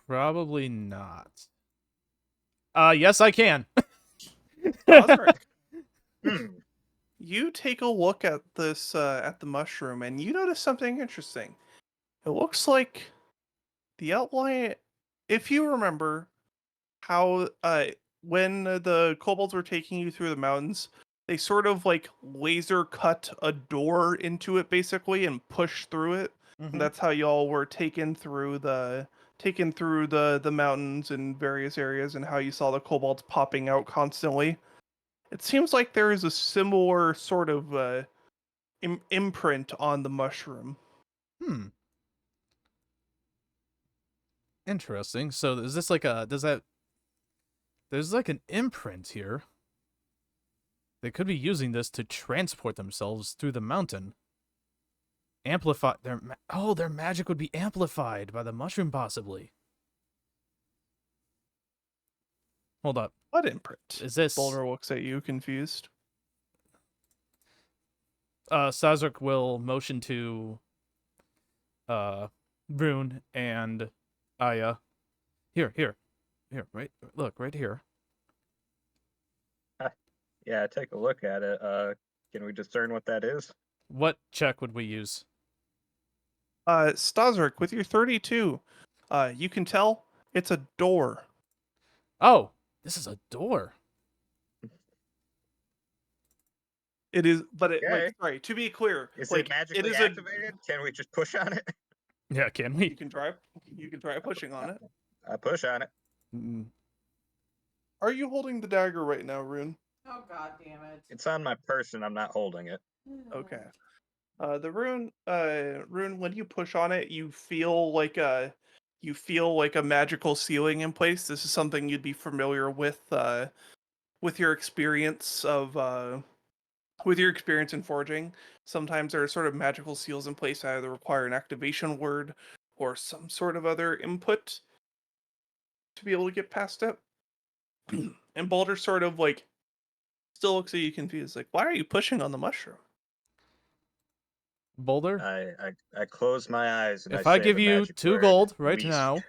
Probably not. Yes, I can.
Staszrich,
Hmm.
you take a look at this at the mushroom, and you notice something interesting. It looks like the outline. If you remember how when the kobolds were taking you through the mountains, they sort of like laser cut a door into it basically and push through it. And that's how y'all were taken through the mountains in various areas, and how you saw the kobolds popping out constantly. It seems like there is a similar sort of imprint on the mushroom.
Hmm. Interesting. So is this like there's like an imprint here. They could be using this to transport themselves through the mountain. Amplify their magic would be amplified by the mushroom possibly. Hold up.
What imprint?
Is this
Boulder looks at you, confused.
Staszrich will motion to Rune and Aya. Here, right look, right here.
Yeah, take a look at it. Can we discern what that is?
What check would we use?
Staszrich, with your 32, you can tell it's a door.
Oh, this is a door.
It is, but it
Okay.
like sorry. To be clear,
Is
like
it magically
is
activated? Can we just push on it?
Yeah, can
You
we?
can try pushing on it.
I push on it.
Mm,
Are you holding the dagger right now, Rune?
Oh god damn it.
It's on my person. I'm not holding it.
Okay. The rune. When you push on it, you feel like a magical ceiling in place. This is something you'd be familiar with your experience in forging. Sometimes there are sort of magical seals in place that either require an activation word or some sort of other input to be able to get past it. And Baldur sort of like still looks at you confused, like, why are you pushing on the mushroom?
Boulder,
I close my eyes and
if
I
I
say
give
the
you
magic
2
word,
gold right
"Weast."
now.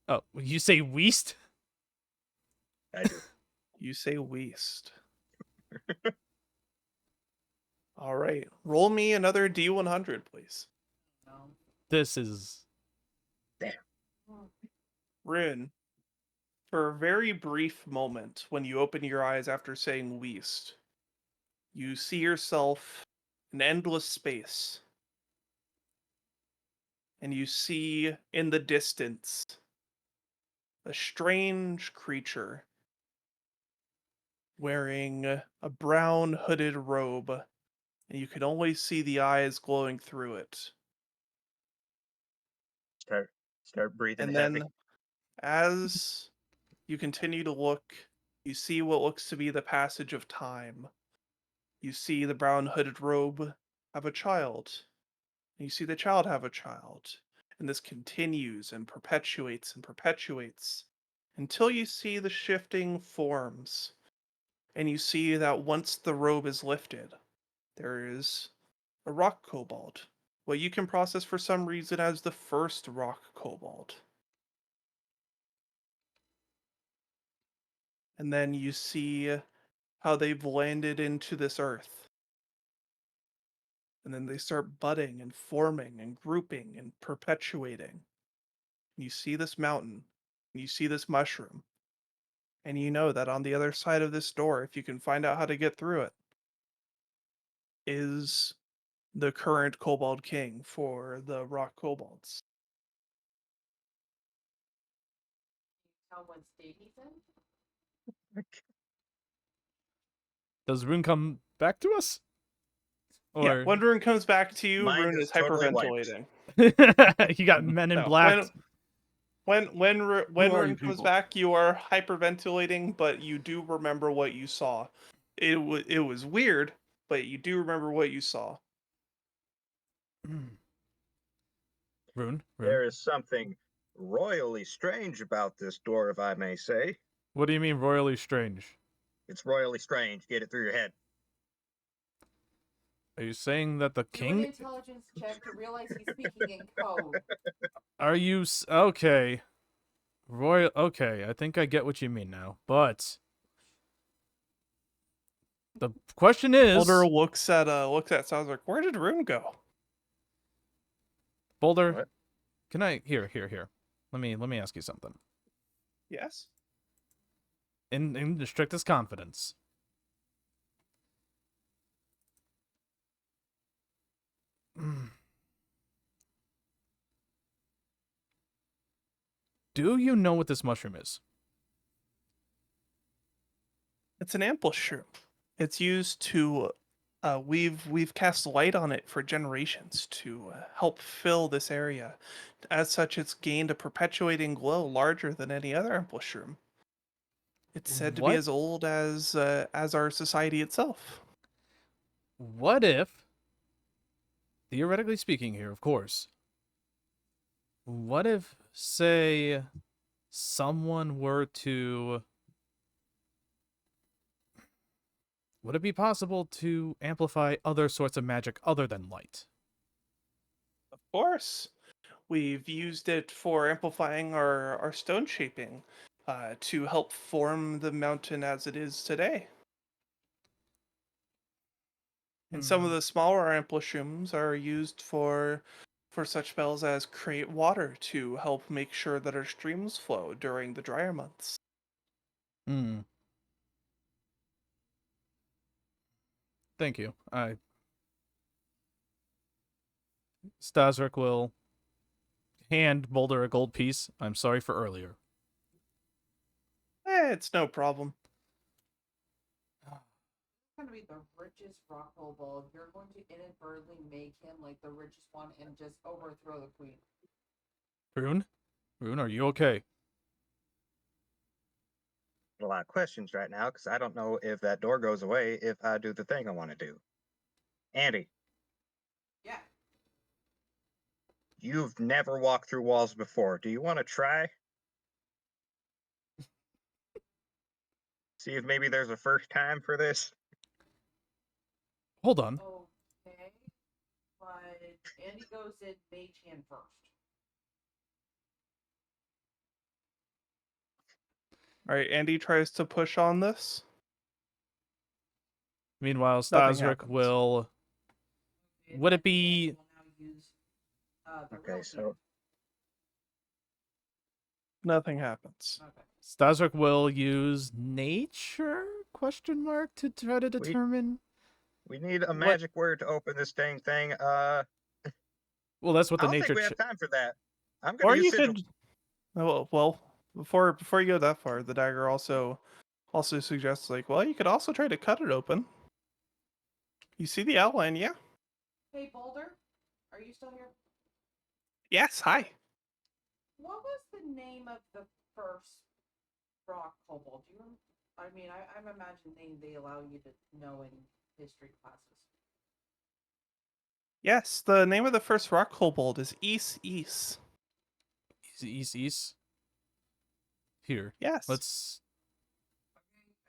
Oh, you say weast?
I do.
You say waste. All right, roll me another D100, please.
No.
This is
Rune, for a very brief moment, when you open your eyes after saying least, you see yourself in endless space. And you see in the distance a strange creature wearing a brown hooded robe, and you can only see the eyes glowing through it.
Start breathing
And
heavy.
then, as you continue to look, you see what looks to be the passage of time. You see the brown hooded robe have a child. And you see the child have a child. And this continues and perpetuates until you see the shifting forms. And you see that once the robe is lifted, there is a rock kobold. What you can process for some reason as the first rock kobold. And then you see how they've landed into this earth. And then they start budding and forming and grouping and perpetuating. You see this mountain, you see this mushroom, and you know that on the other side of this door, if you can find out how to get through it, is the current Kobold King for the Rock Kobolds.
Tell what state he's in?
Does Rune come back to us?
Yeah,
Or
when Rune comes back to you,
Mind
Rune
is
is
totally wiped.
hyperventilating.
you got Men in
No,
Black.
when
Who are
Rune
you
comes
people?
back, you are hyperventilating, but you do remember what you saw. It was weird, but you do remember what you saw.
Rune.
There is something royally strange about this door, if I may say.
What do you mean royally strange?
It's royally strange. Get it through your head.
Are you saying that the
Do an
king?
intelligence check to realize he's speaking in code.
Are you okay? Royal. Okay, I think I get what you mean now. But the question is,
Boulder looks at Sounds like, where did Rune go?
Boulder,
What?
can I here? Let me ask you something.
Yes.
In the strictest confidence. Do you know what this mushroom is?
It's an ample shroom. It's used to we've cast light on it for generations to help fill this area. As such, it's gained a perpetuating glow larger than any other ample shroom. It's said to be
What?
as old as our society itself.
What if, theoretically speaking here, of course, what if, say, someone were to... Would it be possible to amplify other sorts of magic other than light?
Of course, we've used it for amplifying our stone shaping to help form the mountain as it is today. And some of the smaller amplitudes are used for such spells as create water to help make sure that our streams flow during the drier months.
Hmm. Thank you. Staszrich will hand Boulder a gold piece. I'm sorry for earlier.
It's no problem.
Going to be the richest rock kobold. You're going to inadvertently make him like the richest one and just overthrow the queen.
Rune? Rune, are you okay?
A lot of questions right now because I don't know if that door goes away if I do the thing I want to do. Andy,
Yeah.
you've never walked through walls before. Do you want to try? See if maybe there's a first time for this.
Hold on.
Okay. But Andy goes in mage hand first.
All right, Andy tries to push on this.
Meanwhile,
Nothing
Staszrich
happens.
will... Would it be...
Will now use, the
Okay,
will
so
hand.
Nothing happens.
Okay.
Staszrich will use nature? Question mark to try to determine.
we need a
What-
magic word to open this dang thing.
Well, that's what
I
the
don't
nature.
think we have time for that. I'm
Or
gonna use
you
sigil.
could. Well, before you go that far, the dagger also suggests like, well, you could also try to cut it open. You see the outline, yeah?
Hey, Boulder, are you still here?
Yes. Hi.
What was the name of the first rock kobold? Do you remember? I mean, I'm imagining they allow you to know in history classes.
Yes, the name of the first rock kobold is East.
East. Here.
Yes.
Let's.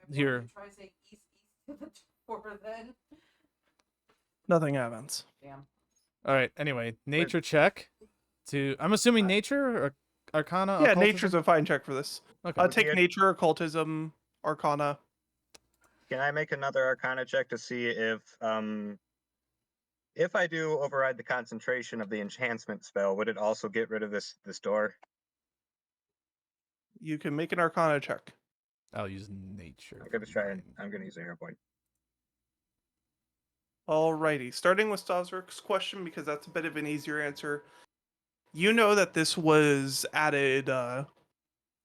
I'm going
Here.
to try saying east to the door then.
Nothing happens.
Damn.
All right. Anyway, nature check. I'm assuming nature or Arcana.
Yeah,
occultism?
nature's a fine check for this.
Okay.
Take
Yeah.
nature, occultism, arcana.
Can I make another Arcana check to see if I do override the concentration of the enhancement spell, would it also get rid of this door?
You can make an arcana check.
I'll use nature.
I'm gonna
for
try and
mine.
I'm gonna use a hero point.
Alrighty, starting with Staszrich's question because that's a bit of an easier answer. You know that this was added.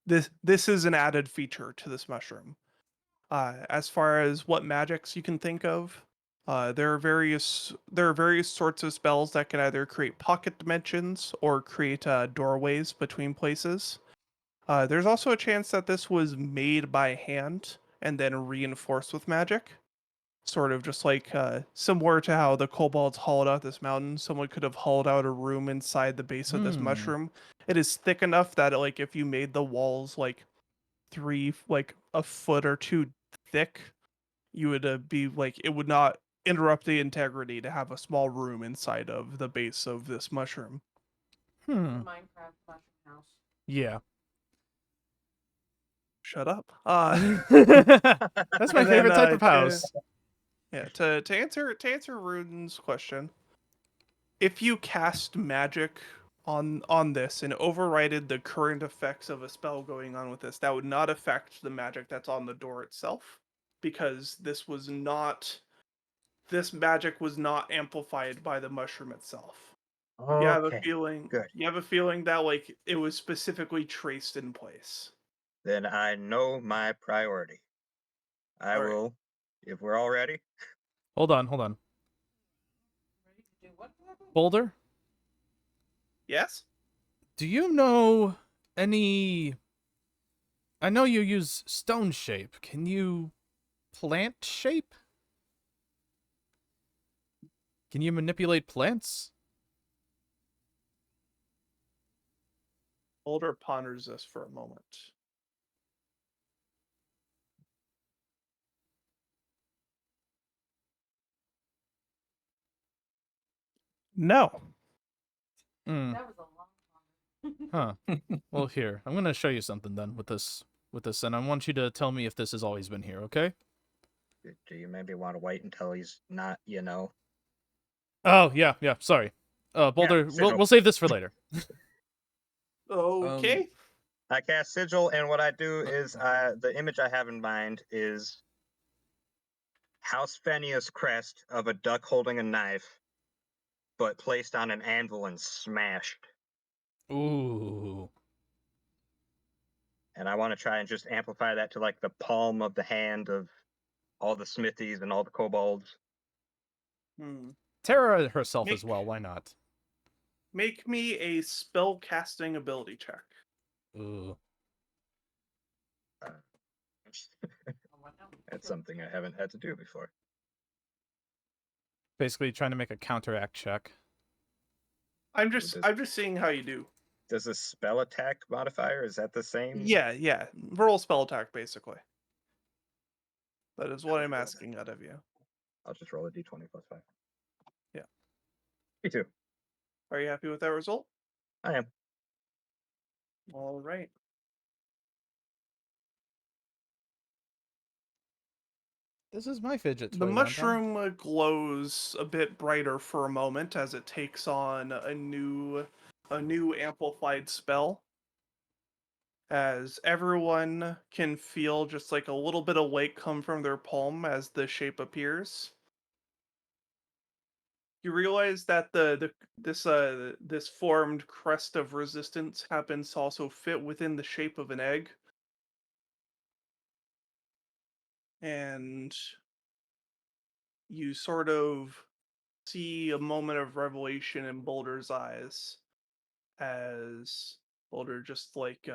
This is an added feature to this mushroom. As far as what magics you can think of, There are various sorts of spells that can either create pocket dimensions or create doorways between places. There's also a chance that this was made by hand and then reinforced with magic. Sort of just like similar to how the kobolds hollowed out this mountain. Someone could have hollowed out a room inside the base of this mushroom. It is thick enough that like if you made the walls like a foot or two thick, you would be like it would not interrupt the integrity to have a small room inside of the base of this mushroom.
The Minecraft mushroom house.
Yeah.
Shut up.
That's my
And
favorite
then,
type of house.
To answer Rune's question, if you cast magic on this and overrided the current effects of a spell going on with this, that would not affect the magic that's on the door itself, because this magic was not amplified by the mushroom itself.
Okay.
You have a feeling
Good.
You have a feeling that like it was specifically traced in place.
Then I know my priority. I
All right.
will, if we're all ready.
Hold on.
Ready to do what?
Boulder,
Yes?
do you know any... I know you use stone shape. Can you plant shape? Can you manipulate plants?
Boulder ponders this for a moment. No.
Hmm.
That was a long one.
Huh. Well, here. I'm going to show you something then with this, and I want you to tell me if this has always been here, okay?
Do you maybe want to wait until he's not,
Oh, yeah, sorry. Boulder,
sigil.
we'll save this for later.
Okay.
I cast Sigil, and what I do is the image I have in mind is House Fenia's crest of a duck holding a knife, but placed on an anvil and smashed.
Ooh.
And I want to try and just amplify that to like the palm of the hand of all the smithies and all the kobolds.
Terra herself as
Make-
well, why not?
Make me a spell casting ability check.
Ooh.
That's something I haven't had to do before.
Basically trying to make a counteract check.
I'm just seeing how you do.
Does the spell attack modifier, is that the same?
Yeah. Roll spell attack basically. That is what I'm asking out of you.
I'll just roll a d20 plus 5.
Yeah.
Me too.
Are you happy with that result?
I am.
All right.
This is my fidget toy.
The
London.
mushroom glows a bit brighter for a moment as it takes on a new amplified spell. As everyone can feel just like a little bit of light come from their palm as the shape appears. You realize that this formed crest of resistance happens to also fit within the shape of an egg. And you sort of see a moment of revelation in Boulder's eyes as Boulder just like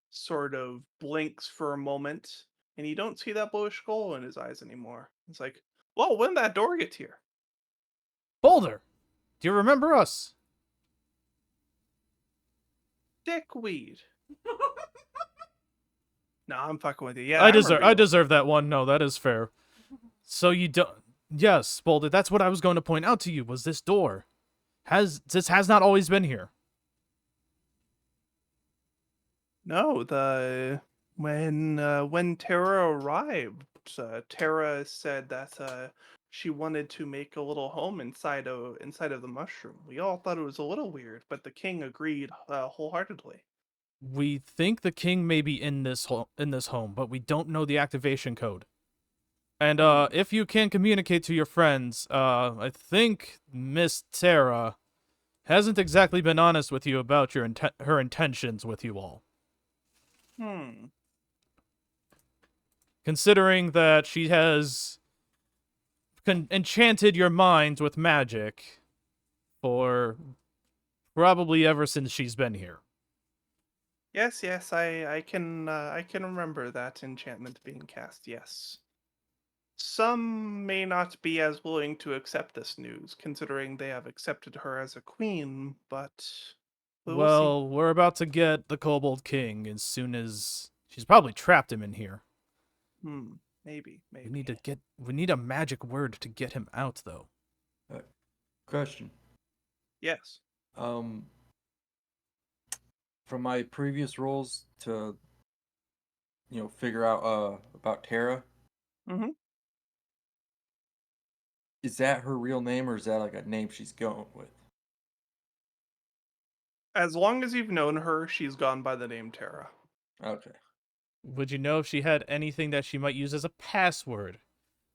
sort of blinks for a moment, and you don't see that bluish glow in his eyes anymore. It's like, whoa, when did that door get here?
Boulder, do you remember us?
Dickweed. No, I'm fucking with you. Yeah,
I
remember you.
deserve that one. No, that is fair. So you don't... Yes, Boulder, that's what I was going to point out to you, was this door. This has not always been here.
No, when Tara arrived, Tara said that she wanted to make a little home inside of the mushroom. We all thought it was a little weird, but the king agreed wholeheartedly.
We think the king may be in this home, but we don't know the activation code. And if you can communicate to your friends, I think Miss Tara hasn't exactly been honest with you about her intentions with you all. Considering that she has enchanted your mind with magic for probably ever since she's been here.
Yes, I can remember that enchantment being cast. Yes. Some may not be as willing to accept this news, considering they have accepted her as a queen, but we'll see.
Well, we're about to get the Kobold King as soon as she's probably trapped him in here.
Maybe.
We need a magic word to get him out, though.
Question.
Yes.
From my previous roles to, figure out about Tara.
Mm-hmm.
Is that her real name, or is that like a name she's going with?
As long as you've known her, she's gone by the name Tara.
Okay.
Would you know if she had anything that she might use as a password?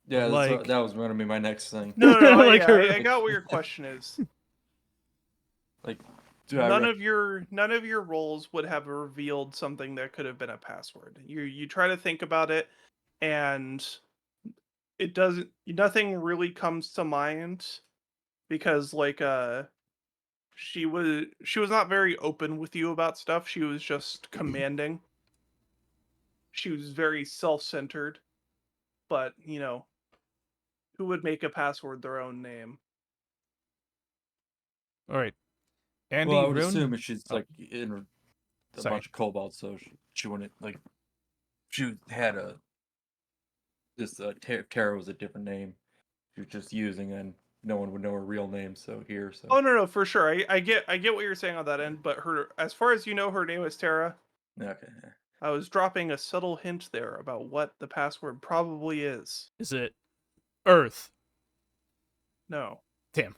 Yeah,
Like-
that was going to be my next thing.
No,
Like her-
I got what your question is.
Like,
None of your roles would have revealed something that could have been a password. You try to think about it, and it doesn't. Nothing really comes to mind, because she was not very open with you about stuff. She was just commanding. She was very self-centered, but who would make a password their own name?
All right. Andy,
well, I would
Rune?
assume she's like in a
Sorry.
bunch of kobolds, so she wouldn't like. She had Tara was a different name. She was just using, and no one would know her real name. So.
Oh no, for sure. I get what you're saying on that end, but as far as you know, her name is Tara.
Okay.
I was dropping a subtle hint there about what the password probably is.
Is it Earth?
No.
Damn.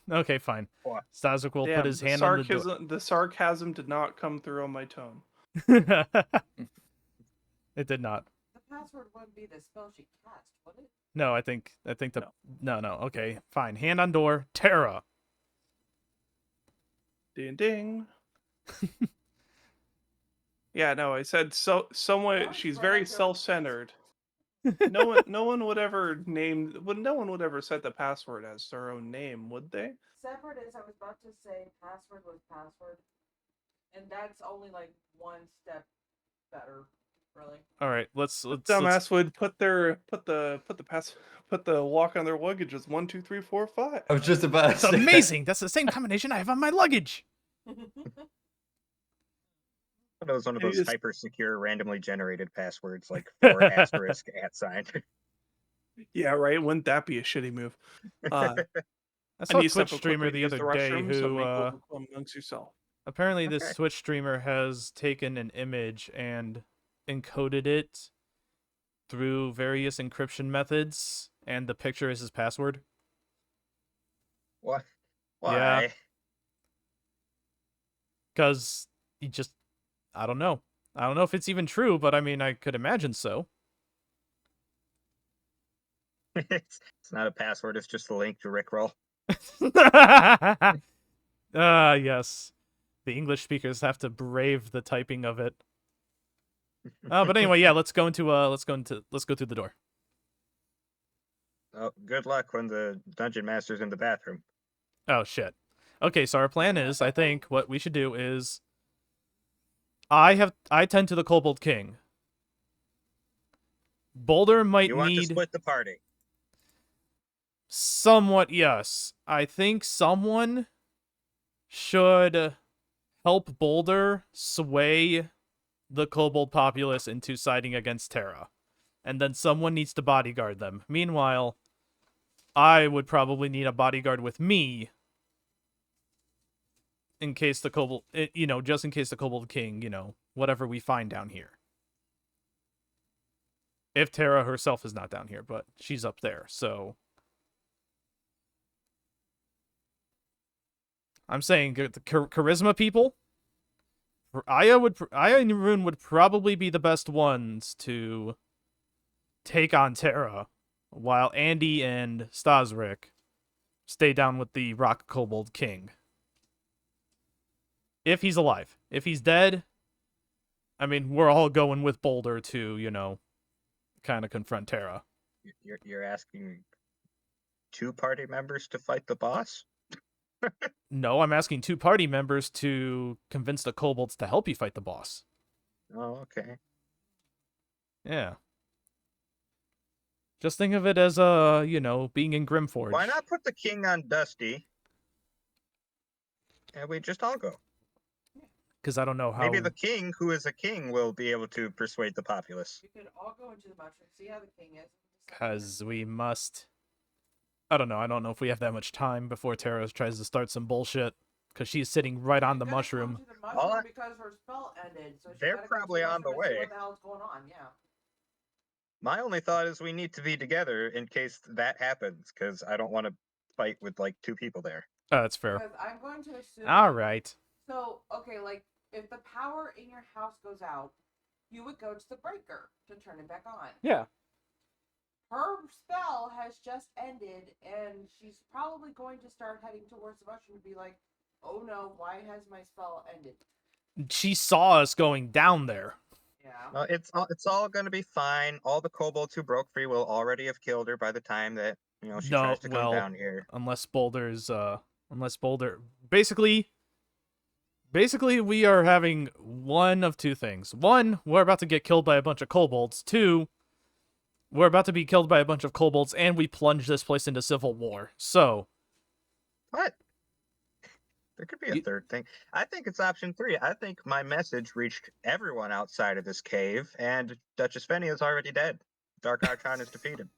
Okay, fine.
What?
Staszrich will
Damn,
put his hand on the door.
The sarcasm did not come through on my tone.
It did not.
The password wouldn't be the spell she cast, would it?
No, I think the no. Okay, fine. Hand on door. Tara.
Ding ding. Yeah, no, I said someone. She's very self-centered. No one would ever set the password as their own name, would they?
Separate is I was about to say password was password, and that's only like one step better, really.
All right, let's
Dumbass would put the lock on their luggage as 1, 2, 3, 4, 5.
I was just about.
It's amazing. That's the same combination I have on my luggage.
That was one of those
It's-
hyper secure, randomly generated passwords, like @ *@.
Yeah, right. Wouldn't that be a shitty move?
I saw a
need
Twitch
to
streamer
quickly
the
use
other day
restroom, so
who
make little amongst yourself.
apparently this
Okay.
Twitch streamer has taken an image and encoded it through various encryption methods, and the picture is his password.
What? Why?
Yeah. Because he just, I don't know. I don't know if it's even true, but I mean, I could imagine so.
It's not a password, it's just a link to Rickroll.
Yes. The English speakers have to brave the typing of it. But anyway, yeah, let's go through the door.
Oh, good luck when the dungeon master's in the bathroom.
Oh shit. Okay, so our plan is, I think what we should do is I tend to the Kobold King. Boulder might
You want to
need
split the party.
somewhat, yes. I think someone should help Boulder sway the Kobold populace into siding against Terra. And then someone needs to bodyguard them. Meanwhile, I would probably need a bodyguard with me in case the Kobold, just in case the Kobold King, whatever we find down here. If Terra herself is not down here, but she's up there, so I'm saying the charisma people. Aya and Rune would probably be the best ones to take on Terra, while Andy and Staszrich stay down with the Rock Kobold King. If he's alive. If he's dead, I mean, we're all going with Boulder to, kind of confront Terra.
You're asking 2 party members to fight the boss?
No, I'm asking 2 party members to convince the kobolds to help you fight the boss.
Oh, okay.
Yeah. Just think of it as being in Grimforge.
Why not put the king on Dusty? And we just all go.
Because I don't know how.
Maybe the king, who is a king, will be able to persuade the populace.
You could all go into the mushroom, see how the king is.
Because we must. I don't know. I don't know if we have that much time before Tara tries to start some bullshit. Because she's sitting right on the mushroom.
To the mushroom because her spell ended. So
They're probably on the way.
What the hell's going on? Yeah.
My only thought is we need to be together in case that happens, because I don't want to fight with like 2 people there.
Oh, that's fair.
Because I'm going to assume.
All right.
So, okay, like, if the power in your house goes out, you would go to the breaker to turn it back on.
Yeah.
Her spell has just ended, and she's probably going to start heading towards the mushroom to be like, oh no, why has my spell ended?
She saw us going down there.
Yeah.
It's all going to be fine. All the kobolds who broke free will already have killed her by the time that she tries to come down here.
Unless Boulder. Basically, we are having one of 2 things. 1, we're about to get killed by a bunch of kobolds. 2, we're about to be killed by a bunch of kobolds, and we plunge this place into civil war. So.
What? There could be a third thing. I think it's option 3. I think my message reached everyone outside of this cave, and Duchess Fenny is already dead. Dark Archon is defeated.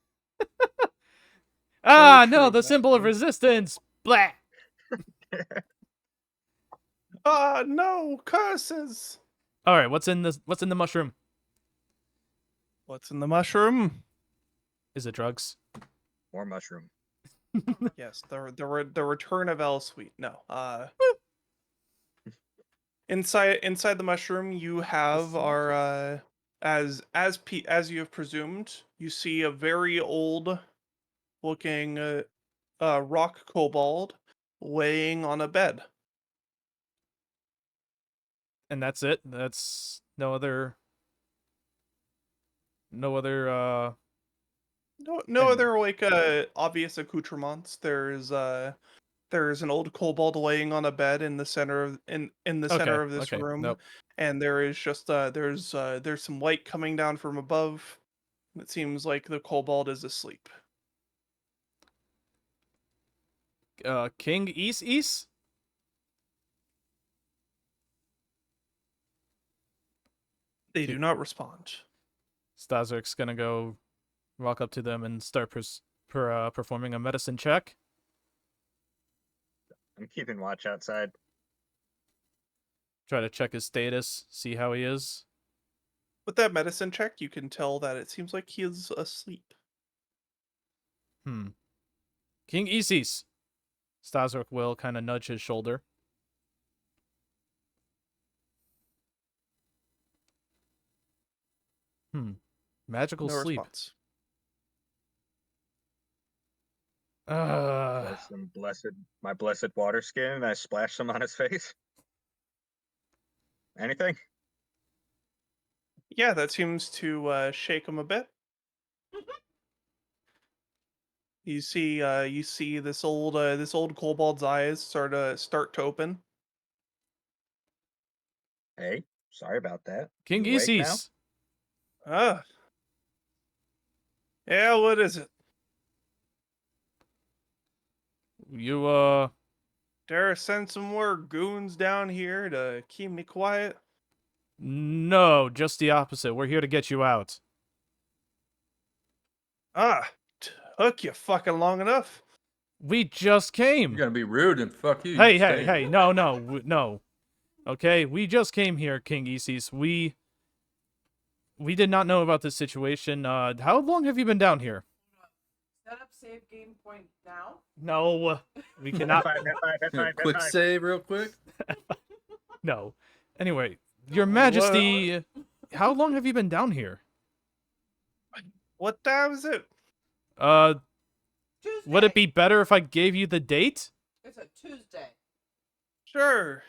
No, the symbol of resistance. Blah.
No, curses.
All right, what's in the mushroom?
What's in the mushroom?
Is it drugs?
More mushroom.
Yes, the return of L Sweet. No. Inside the mushroom, you have our as you have presumed, you see a very old looking rock kobold laying on a bed.
And that's it. That's no other
other like obvious accoutrements. There's an old kobold laying on a bed in the center of center of this room.
Nope.
And there is just there's some light coming down from above. It seems like the kobold is asleep.
King Is?
They do not respond.
Staszrich's gonna go walk up to them and start performing a medicine check.
I'm keeping watch outside.
Try to check his status, see how he is.
With that medicine check, you can tell that it seems like he is asleep.
King Isis. Staszrich will kind of nudge his shoulder. Magical
No
sleep.
response.
Some my blessed water skin, and I splash some on his face. Anything?
Yeah, that seems to shake him a bit. You see this old kobold's eyes start to open.
Hey, sorry about that.
King
You awake now?
Isis.
Yeah, what is it?
You
Dare send some more goons down here to keep me quiet?
No, just the opposite. We're here to get you out.
Took you fucking long enough.
We just came.
You're gonna be rude and fuck you.
Hey, no. Okay, we just came here, King Isis. We did not know about this situation. How long have you been down here?
Set up save game point now.
No, we cannot.
Quick save, real quick.
No. Anyway, Your Majesty, how long have you been down here?
What time is it?
Tuesday.
Would it be better if I gave you the date?
It's a Tuesday.
Sure.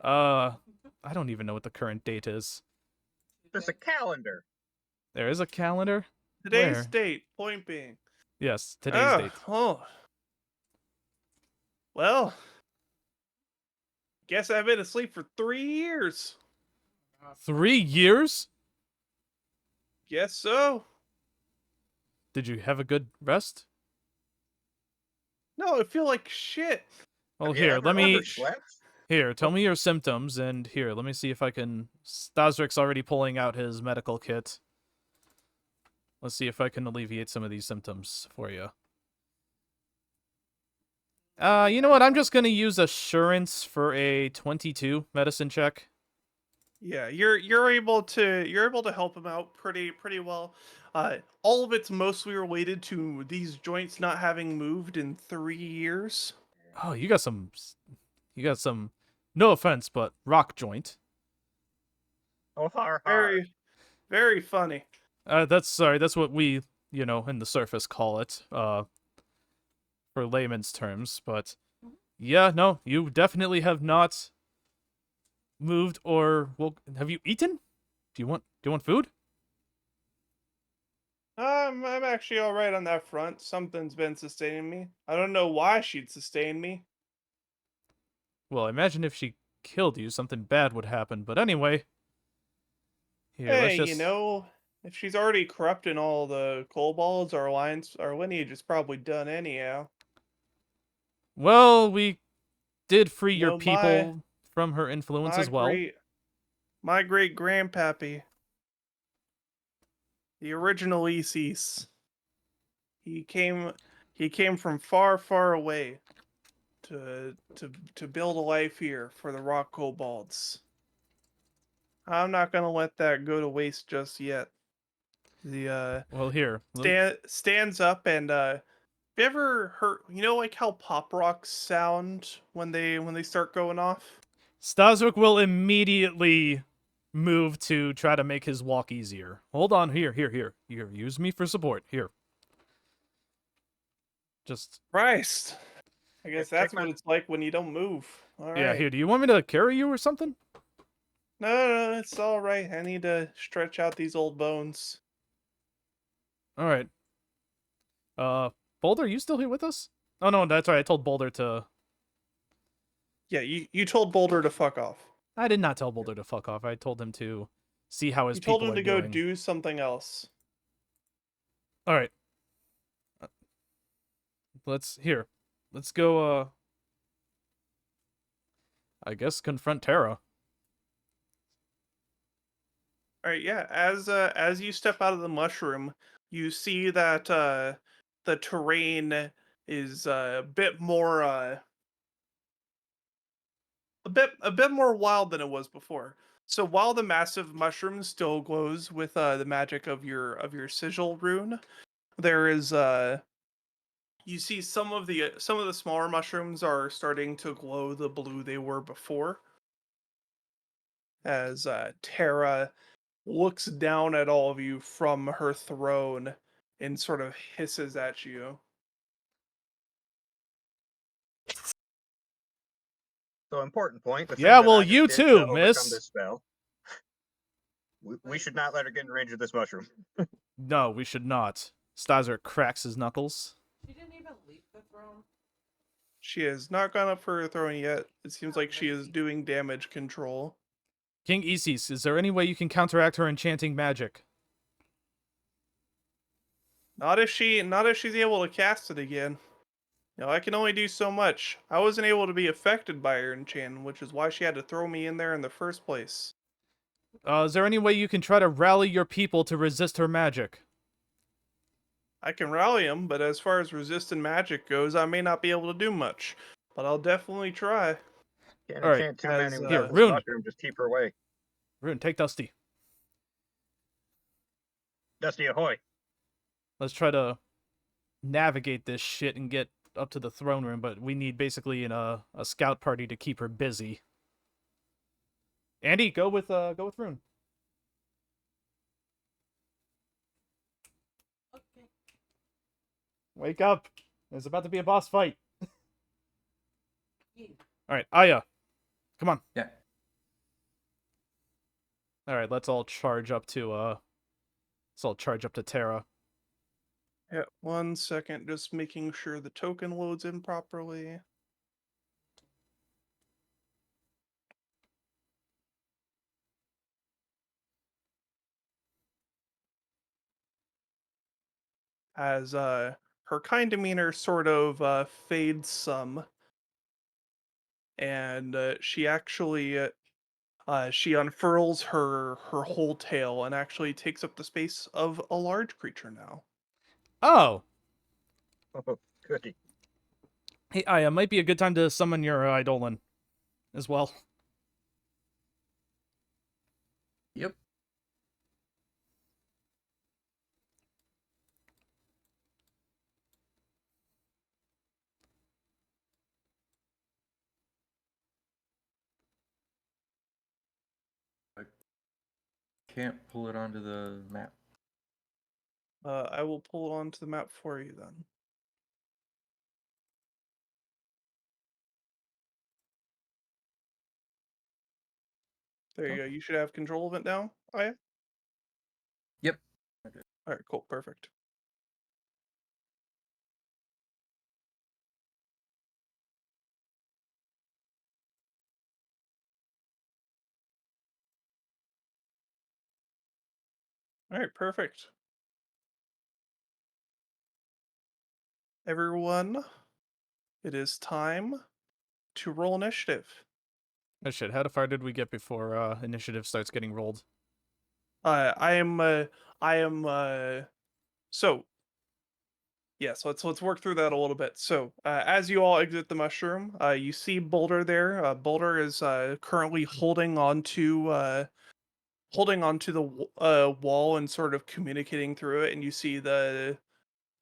I don't even know what the current date is.
There's a calendar.
There is a calendar?
Today's
Where?
date, point being.
Yes, today's date.
Oh, Well, guess I've been asleep for 3 years.
3 years?
Guess so.
Did you have a good rest?
No, I feel like shit.
Well,
Have you
here,
ever
let me.
overslept?
Here, tell me your symptoms, and here, let me see if I can. Staszrich's already pulling out his medical kit. Let's see if I can alleviate some of these symptoms for you. You know what? I'm just gonna use assurance for a 22 medicine check.
Yeah, you're able to help him out pretty well. All of it's mostly related to these joints not having moved in 3 years.
Oh, you got some. No offense, but rock joint.
Oh, har.
Very, very funny.
That's what we, in the surface call it, for layman's terms. But yeah, no, you definitely have not moved or have you eaten? Do you want food?
I'm actually all right on that front. Something's been sustaining me. I don't know why she'd sustain me.
Well, I imagine if she killed you, something bad would happen. But anyway, here, let's
Hey,
just.
if she's already corrupting all the kobolds, our lineage is probably done anyhow.
Well, we did free your
No,
people from her influence
My
as well.
My great grandpappy, the original Isis. He came from far away to build a life here for the rock kobolds. I'm not gonna let that go to waste just yet. The
Well, here.
stands up and have you ever heard, like how pop rocks sound when they start going off?
Staszrich will immediately move to try to make his walk easier. Hold on, here. Use me for support. Here. Just
Christ. I guess
Check
that's
my-
what it's like when you don't move. All right.
yeah, here. Do you want me to carry you or something?
No, it's all right. I need to stretch out these old bones.
All right. Boulder, you still here with us? Oh no, that's right. I told Boulder to.
Yeah, you told Boulder to fuck off.
I did not tell Boulder to fuck off. I told him to see how his
You
people
told him
are
to go
doing.
do something else.
All right. Let's go. I guess confront Terra.
All right, yeah. As you step out of the mushroom, you see that the terrain is a bit more a bit more wild than it was before. So while the massive mushroom still glows with the magic of your sigil rune, there is you see some of the smaller mushrooms are starting to glow the blue they were before. As Terra looks down at all of you from her throne and sort of hisses at you.
So important point. The thing
Yeah,
that
well,
I just
you
did
too,
to overcome
miss.
This spell. We should not let her get in range of this mushroom.
No, we should not. Staszrich cracks his knuckles.
She didn't even leave the throne.
She has not gone up for her throne yet. It seems like she is doing damage control.
King Isis, is there any way you can counteract her enchanting magic?
Not if she's able to cast it again. I can only do so much. I wasn't able to be affected by her enchantment, which is why she had to throw me in there in the first place.
Is there any way you can try to rally your people to resist her magic?
I can rally them, but as far as resistant magic goes, I may not be able to do much. But I'll definitely try.
Can't
All right,
enchant too many
here,
without this
Rune.
mushroom. Just keep her away.
Rune, take Dusty.
Dusty ahoy.
Let's try to navigate this shit and get up to the throne room, but we need basically a scout party to keep her busy. Andy, go with Rune.
Okay.
Wake up. There's about to be a boss fight.
Yeah.
All right, Aya. Come on.
Yeah.
All right, let's all charge up to Terra.
Yeah, 1 second, just making sure the token loads in properly. as her kind demeanor sort of fades some, and she actually she unfurls her whole tail and actually takes up the space of a large creature now.
Oh,
Oh, goody.
hey, Aya, might be a good time to summon your Eidolon as well.
Yep. I can't pull it onto the map.
I will pull it onto the map for you then. There you go. You should have control of it now. Oh yeah.
Yep.
All right. Cool. Perfect. All right. Perfect. Everyone, it is time to roll initiative.
Oh shit, how far did we get before initiative starts getting rolled?
I am so yes, let's work through that a little bit. So, as you all exit the mushroom, you see Boulder there. Boulder is currently holding onto the wall and sort of communicating through it, and you see the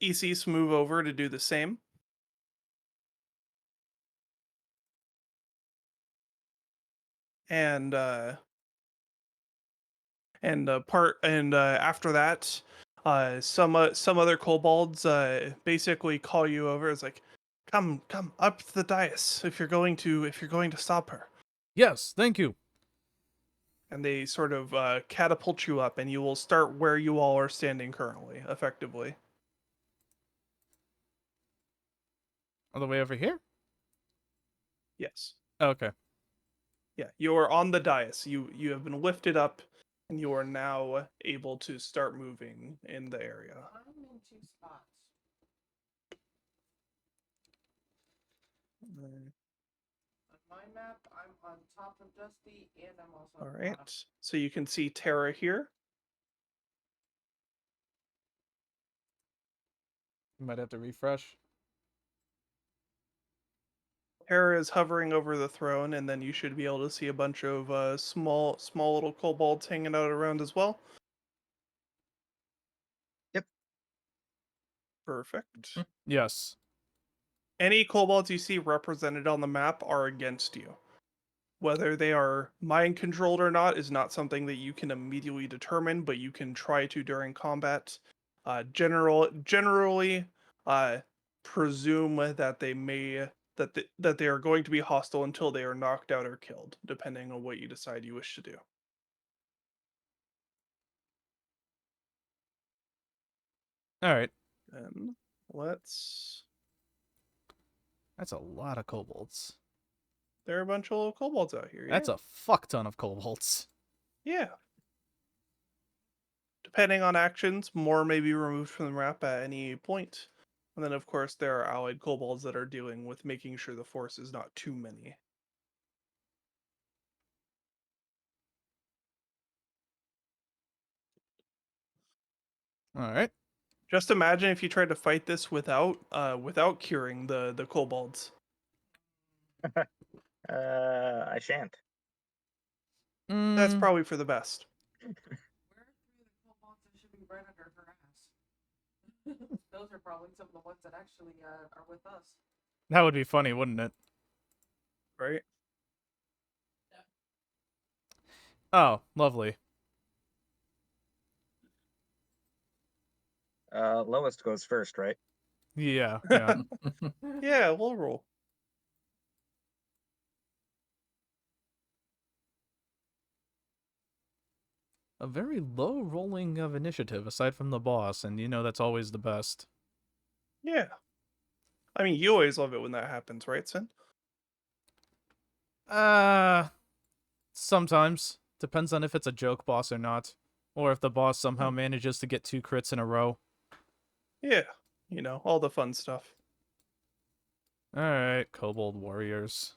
ECs move over to do the same. And after that, some other kobolds basically call you over. It's like, come up to the dais if you're going to stop her.
Yes, thank you.
And they sort of catapult you up, and you will start where you all are standing currently, effectively.
All the way over here?
Yes.
Okay.
Yeah, you are on the dais. You have been lifted up, and you are now able to start moving in the area.
I'm in two spots.
Mm,
On my map, I'm on top of Dusty, and I'm also
All
at the
right.
bottom.
So you can see Terra here.
You might have to refresh.
Terra is hovering over the throne, and then you should be able to see a bunch of small little kobolds hanging out around as well.
Yep.
Perfect.
Yes.
Any kobolds you see represented on the map are against you. Whether they are mind controlled or not is not something that you can immediately determine, but you can try to during combat. Generally, presume that that they are going to be hostile until they are knocked out or killed, depending on what you decide you wish to do.
All right.
And let's.
That's a lot of kobolds.
There are a bunch of little kobolds out here.
That's
Yeah.
a fuck ton of kobolds.
Yeah. Depending on actions, more may be removed from the map at any point. And then, of course, there are allied kobolds that are dealing with making sure the force is not too many.
All right.
Just imagine if you tried to fight this without curing the kobolds.
I shan't.
That's
Mm,
probably for the best.
Where are three of the kobolds that should be right under her ass? Those are probably some of the ones that actually are with us.
that would be funny, wouldn't it?
Right?
Oh, lovely.
Lowest goes first, right?
Yeah, yeah.
Yeah, we'll roll.
A very low rolling of initiative aside from the boss, and you know that's always the best.
Yeah. I mean, you always love it when that happens, right, Sin?
Sometimes. Depends on if it's a joke boss or not. Or if the boss somehow manages to get 2 crits in a row.
Yeah, all the fun stuff.
All right, Kobold warriors.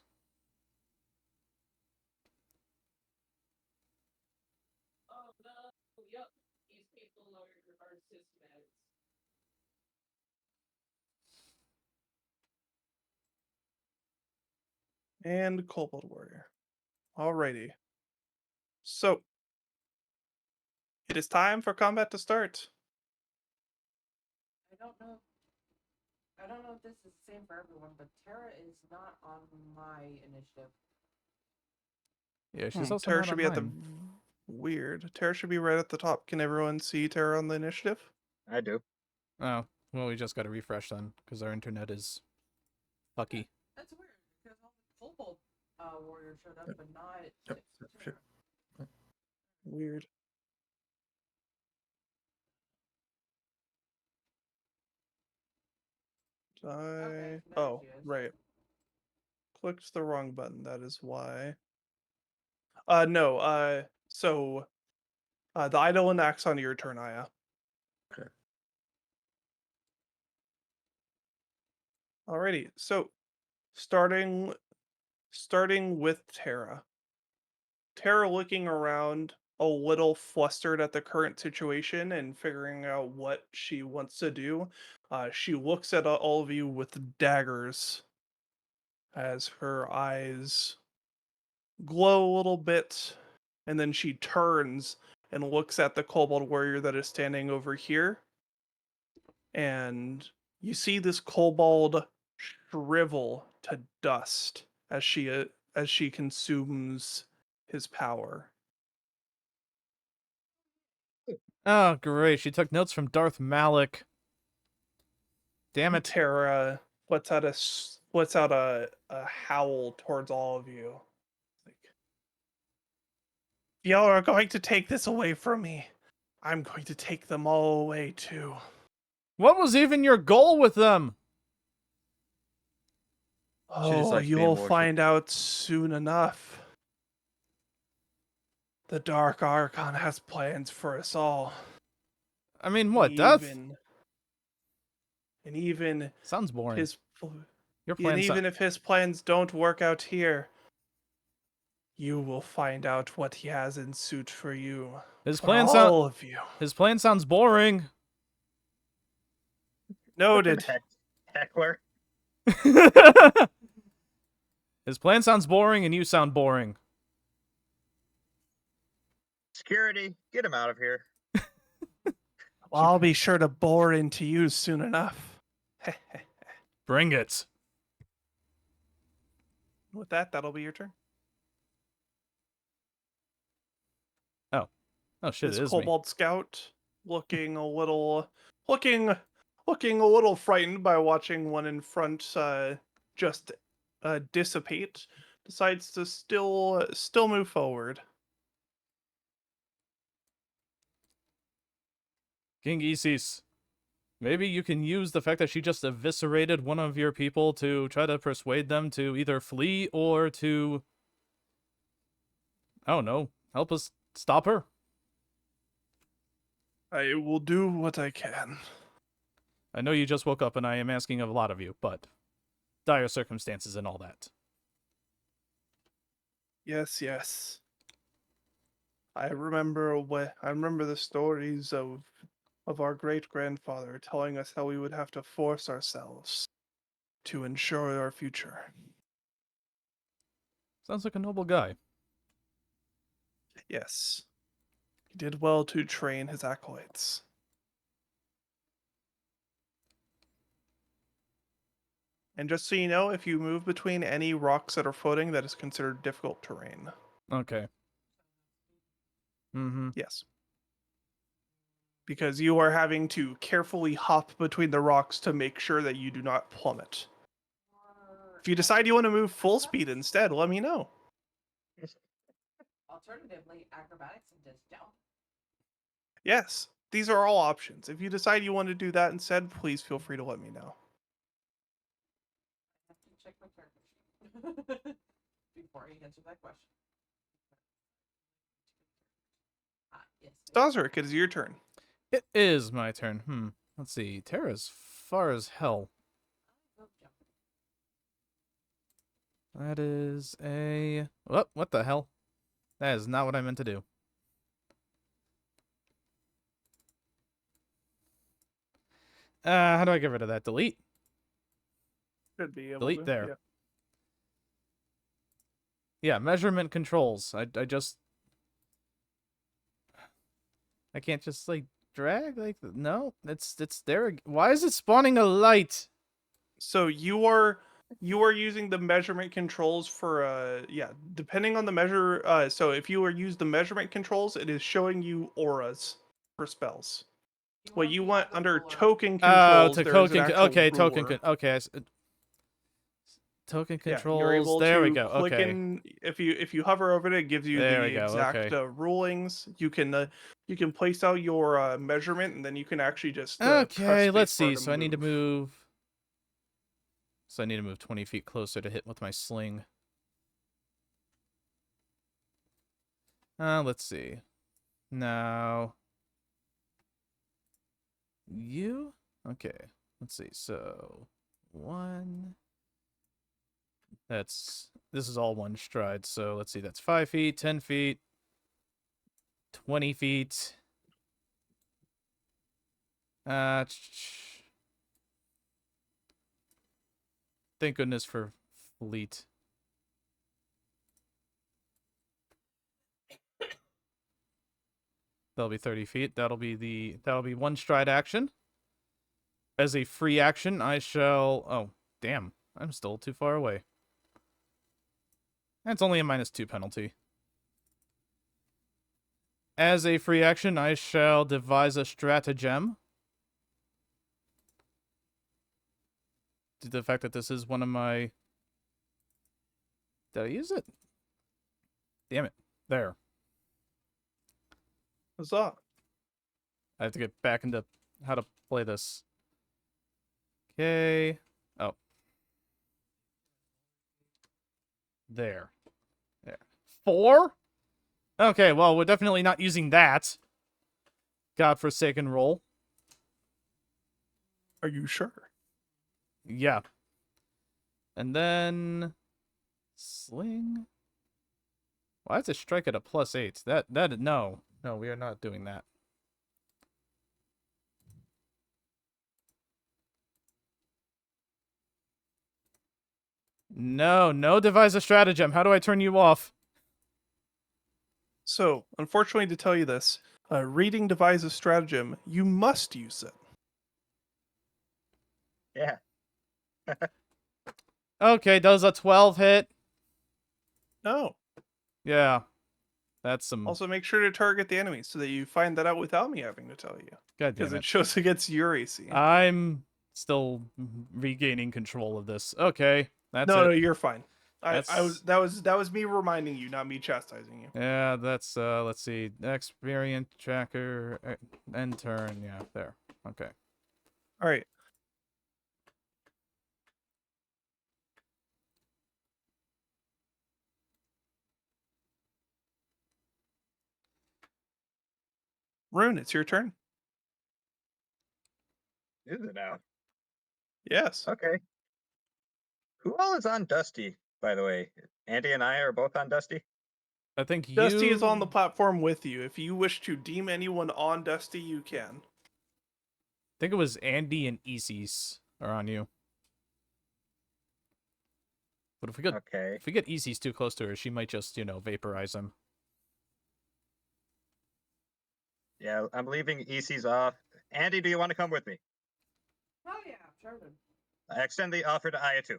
And Kobold warrior. Alrighty. So, it is time for combat to start.
I don't know. I don't know if this is the same for everyone, but Tara is not on my initiative.
Yeah, she's also
Tara
not
should
on
be at the...
mine.
Weird. Tara should be right at the top. Can everyone see Tara on the initiative?
I do.
Oh, well, we just got to refresh then, because our internet is fucky.
That's weird because all the Kobold warriors showed up, but not
Yep,
Tara.
sure.
Weird.
Okay, now
Oh,
she is.
right. Clicked the wrong button. That is why. No. So, the Eidolon acts on your turn, Aya.
Okay.
Alrighty. So, starting with Tara. Tara looking around, a little flustered at the current situation and figuring out what she wants to do. She looks at all of you with daggers as her eyes glow a little bit, and then she turns and looks at the kobold warrior that is standing over here, and you see this kobold shrivel to dust as she consumes his power.
Oh, great. She took notes from Darth Malik. Damn it.
Tara lets out a howl towards all of you. Like, y'all are going to take this away from me. I'm going to take them all away too.
What was even your goal with them?
She just
Oh,
likes being
you'll
worshipped.
find out soon enough. The Dark Archon has plans for us all.
I mean, what, death?
And even
Sounds boring. Your
and
plan
even if his plans don't work out here, you will find out what he has in suit for you.
His
For
plan
all of you.
His plan sounds boring.
Noted.
Heckler.
His plan sounds boring and you sound boring.
Security, get him out of here.
Well, I'll be sure to bore into you soon enough.
Bring it.
With that, that'll be your turn.
Oh shit,
This
it is me.
kobold scout looking a little frightened by watching one in front just dissipate, decides to still move forward.
King Isis. Maybe you can use the fact that she just eviscerated one of your people to try to persuade them to either flee or to, I don't know, help us stop her.
I will do what I can.
I know you just woke up and I am asking of a lot of you, but dire circumstances and all that.
Yes. I remember the stories of our great-grandfather telling us how we would have to force ourselves to ensure our future.
Sounds like a noble guy.
Yes. He did well to train his acolytes. And just so you know, if you move between any rocks that are floating, that is considered difficult terrain.
Okay. Mm-hmm.
Yes. Because you are having to carefully hop between the rocks to make sure that you do not plummet. If you decide you want to move full speed instead, let me know.
Alternatively, acrobatics and just jump.
Yes, these are all options. If you decide you want to do that instead, please feel free to let me know.
I have to check my character sheet before I answer that question. Yes.
Staszrich, it is your turn.
It is my turn. Let's see. Terra's far as hell. That is a... Oh, what the hell? That is not what I meant to do. How do I get rid of that? Delete?
Should be able
Delete
to.
there.
Yeah.
Yeah, measurement controls. I just... I can't just, like, drag? Like, no, it's there. Why is it spawning a light?
So you are using the measurement controls for yeah, depending on the measure so if you use the measurement controls, it is showing you auras for spells. What you want under token
Oh,
controls,
to
there is an
token.
actual
Okay,
ruler.
okay. Token
Yeah,
controls.
you're able
There we
to
go.
click
Okay.
in if you hover over it, it gives you
There
the
we go.
exact
Okay.
rulings. You can place out your measurement, and then you can actually just press
Okay, let's
spacebar
see.
to
So I need to
move.
move. So I need to move 20 feet closer to hit with my sling. Let's see. Now. You? Okay. Let's see. So, 1. This is all one stride. So let's see. That's 5 feet, 10 feet, 20 feet. Thank goodness for fleet. That'll be 30 feet. That'll be one stride action. As a free action, I shall... Oh, damn. I'm still too far away. That's only a -2 penalty. As a free action, I shall devise a stratagem. Due to the fact that this is one of my... Did I use it? Damn it. There.
Huzzah.
I have to get back into how to play this. Okay. Oh. There. 4? Okay, well, we're definitely not using that. Godforsaken roll.
Are you sure?
Yeah. And then... Sling? Why have to strike at a +8? No. No, we are not doing that. No, devise a stratagem. How do I turn you off?
So, unfortunately, to tell you this, reading devise a stratagem, you must use it.
Yeah.
Okay, does a 12 hit?
No.
Yeah. That's some...
Also, make sure to target the enemy so that you find that out without me having to tell you.
God
Because
damn
it
it.
shows against your AC.
I'm still regaining control of this. Okay, that's
No,
it.
you're fine.
That's-
That was me reminding you, not me chastising you.
Yeah, that's, let's see. Experience tracker, end turn. Yeah, there. Okay.
All right. Rune, it's your turn.
Is it now?
Yes.
Okay. Who all is on Dusty, by the way? Andy and I are both on Dusty?
I think
Dusty is on the platform with you. If you wish to deem anyone on Dusty, you can.
I think it was Andy and Isis are on you. But if
Okay.
we get Isis too close to her, she might just, vaporize him.
Yeah, I'm leaving EC's off. Andy, do you want to come with me?
Oh yeah, sure.
I extend the offer to Aya too.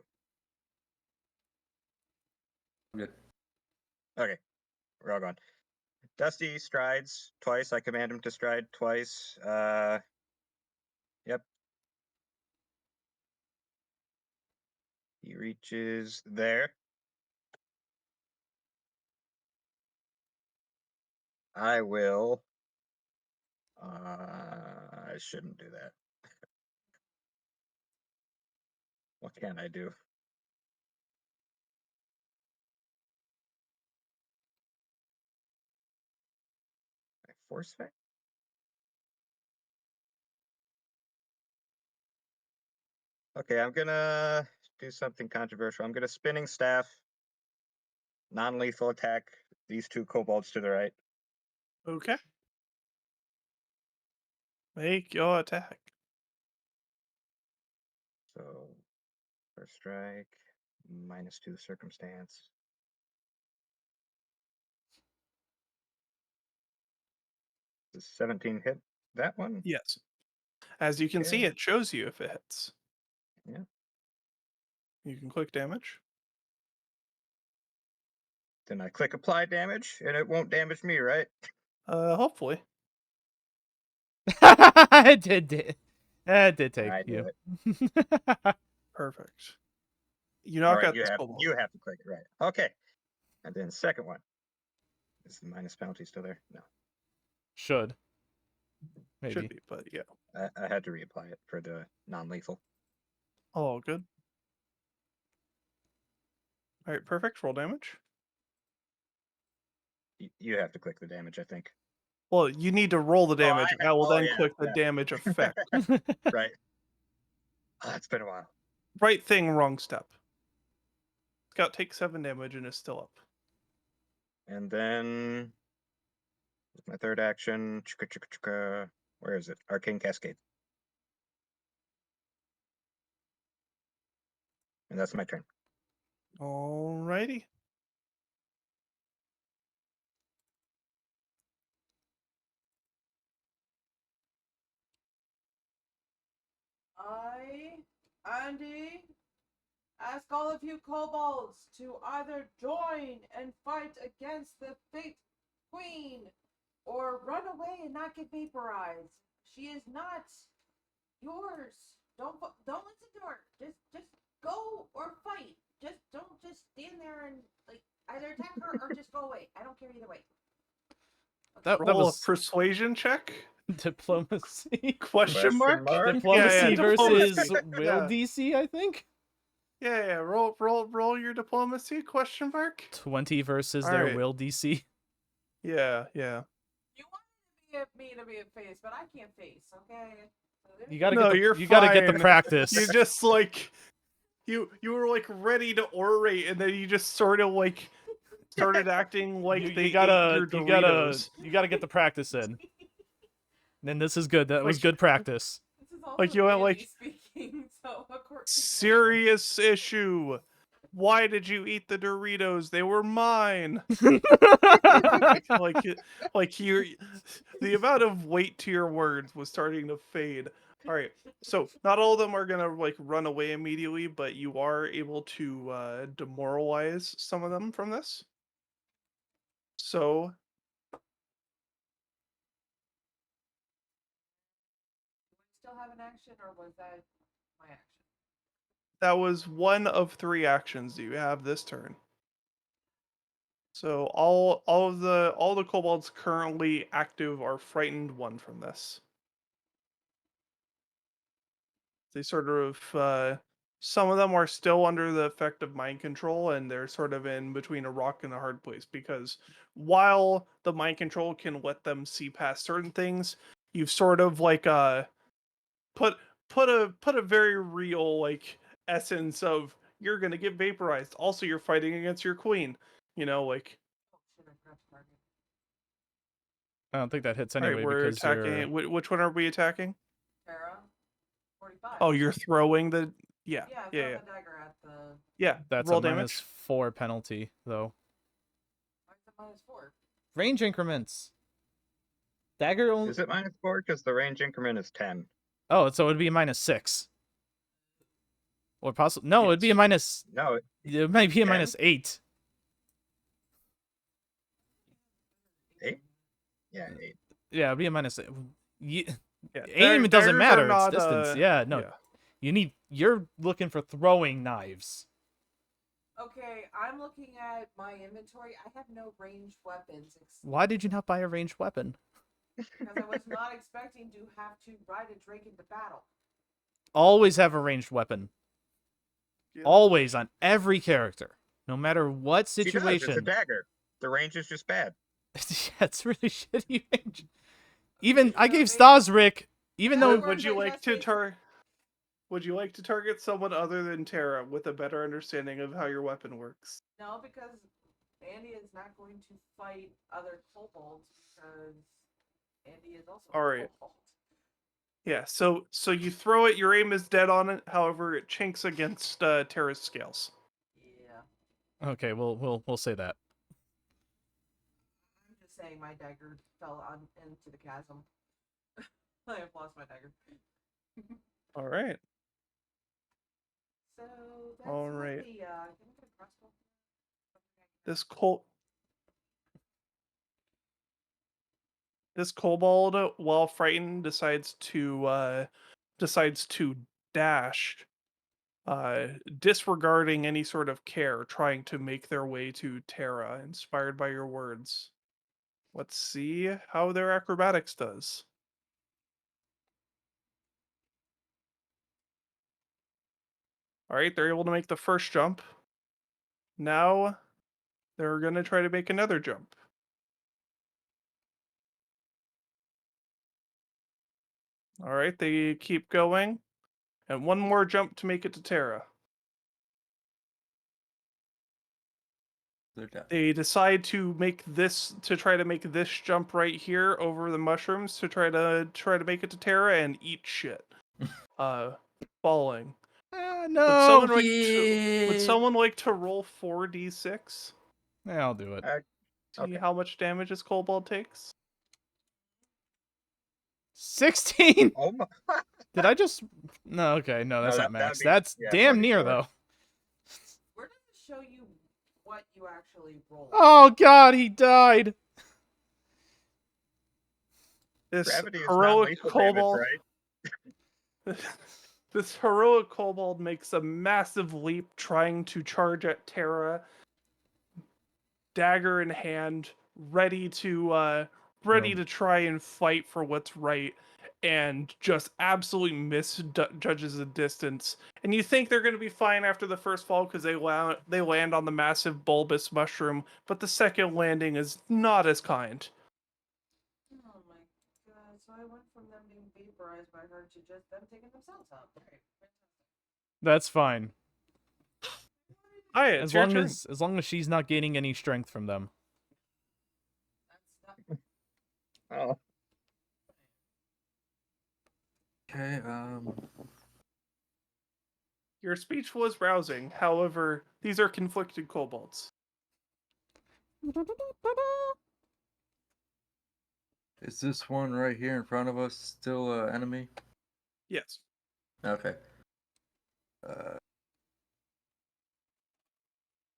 Good.
Okay, we're all gone. Dusty strides twice. I command him to stride twice. Yep. He reaches there. I will. I shouldn't do that. What can I do? I force fit? Okay, I'm gonna do something controversial. I'm gonna spinning staff, non-lethal attack these two kobolds to the right.
Okay. Make your attack.
So first strike, -2 circumstance. Does 17 hit that one?
Yes. As you can see,
Okay.
it shows you if it hits.
Yeah.
You can click damage.
Then I click apply damage, and it won't damage me, right?
Hopefully.
It did take
I do
you.
it.
Perfect. You
All
knock
right,
out this kobold.
you have to click it, right? Okay. And then second one. Is the minus penalty still there? No.
Should. Maybe.
Should be, but yeah.
I had to reapply it for the non-lethal.
All good. All right, perfect. Roll damage.
You have to click the damage, I think.
Well, you need to roll the damage. I will then
yeah,
click the
yeah.
damage effect.
Right. Oh, it's been a while.
Right thing, wrong step. Scout takes 7 damage and is still up.
And then with my third action, where is it? Arcane Cascade. And that's my turn.
Alrighty.
Andy, ask all of you kobolds to either join and fight against the Fate Queen, or run away and not get vaporized. She is not yours. Don't listen to her. Just go or fight. Don't just stand there and like either attack her or just go away. I don't care either way.
That
Roll
was
a persuasion check?
diplomacy.
Question mark?
Diplomacy versus
diplomacy.
will
Yeah.
DC, I think.
Yeah. Roll your diplomacy? Question mark?
20 versus
All
their
right.
will DC.
Yeah.
You wanted me to be a face, but I can't face. Okay. So there's-
You gotta
No,
get the,
you're
you gotta get the
fine.
practice.
You just like you were like ready to orate, and then you just sort of like started acting like
you
they ate
gotta
your Doritos.
you gotta get the practice in. Then this is good. That was
Like-
good practice.
This is also
Like, you went,
Andy
like,
speaking, so of course.
Serious issue. Why did you eat the Doritos? They were mine. like you, the amount of weight to your words was starting to fade. All right, so not all of them are gonna like run away immediately, but you are able to demoralize some of them from this. So
Still have an action, or was that my action?
that was one of 3 actions you have this turn. So all the kobolds currently active are frightened 1 from this. They sort of some of them are still under the effect of mind control, and they're sort of in between a rock and a hard place, because while the mind control can let them see past certain things, you've sort of like put a very real like essence of you're gonna get vaporized. Also, you're fighting against your queen. You know, like
Oh shit! I forgot to target.
I don't think that hits
all right,
anyway
we're
because
attacking. Which one are we attacking?
Tara, 45.
Oh, you're throwing the
Yeah,
yeah.
I throw the dagger at the.
Yeah,
that's
roll
a
damage.
-4 penalty though.
Why is it -4?
Range increments. Dagger only.
Is it -4? Because the range increment is 10.
Oh, so it'd be a -6. Or possibly no, it'd be a
Yes.
minus.
No,
It might be a
10?
-8.
8? Yeah, 8.
Yeah, it'd be a -8.
Yeah,
Aim, it doesn't
daggers are
matter. It's
not,
distance. Yeah, no.
yeah.
You're looking for throwing knives.
Okay, I'm looking at my inventory. I have no ranged weapons.
Why did you not buy a ranged weapon?
Because I was not expecting to have to ride a drake into battle.
Always have a ranged weapon.
Yeah.
Always on every character, no matter what
She does,
situation.
it's a dagger. The range is just bad.
Yeah, it's really shitty range. Even I gave Staszrich, even though
Would you like to turn? Would you like to target someone other than Terra with a better understanding of how your weapon works?
No, because Andy is not going to fight other kobolds because Andy is also
All
a
right.
kobold.
Yeah, so you throw it, your aim is dead on it, however it chinks against Terra's scales.
Yeah.
Okay, we'll say that.
I'm just saying my dagger fell into the chasm. I have lost my dagger.
All right.
So that's
All
what
right.
the can I get a crossbow?
This kobold, while frightened, decides to dash, disregarding any sort of care, trying to make their way to Terra, inspired by your words. Let's see how their acrobatics does. All right, they're able to make the first jump. Now they're going to try to make another jump. All right, they keep going. And one more jump to make it to Terra.
They're down.
They decide to try to make this jump right here over the mushrooms to try to make it to Terra and eat shit. Falling.
No.
Would someone like to roll 4d6?
Yeah, I'll do it.
See
Okay.
how much damage this kobold takes?
16.
Oh my!
Did I just? No. Okay. No, that's
No,
not
that would
max.
be-
That's
yeah,
damn near
24.
though.
Where does it show you what you actually rolled?
Oh God, he died.
This
Gravity is
heroic
non-lethal
kobold.
damage, right?
This heroic kobold makes a massive leap, trying to charge at Terra, dagger in hand, ready to try and fight for what's right, and just absolutely misjudges the distance. And you think they're going to be fine after the first fall because they land on the massive bulbous mushroom, but the second landing is not as kind.
Oh my god! So I went from them being vaporized by her to just them taking themselves out. Great, fantastic.
That's fine.
Alright, it's
As
your
long
turn.
as long as she's not gaining any strength from them.
That's not.
Oh,
Okay,
Your speech was rousing, however, these are conflicted kobolds.
is this one right here in front of us still an enemy?
Yes.
Okay.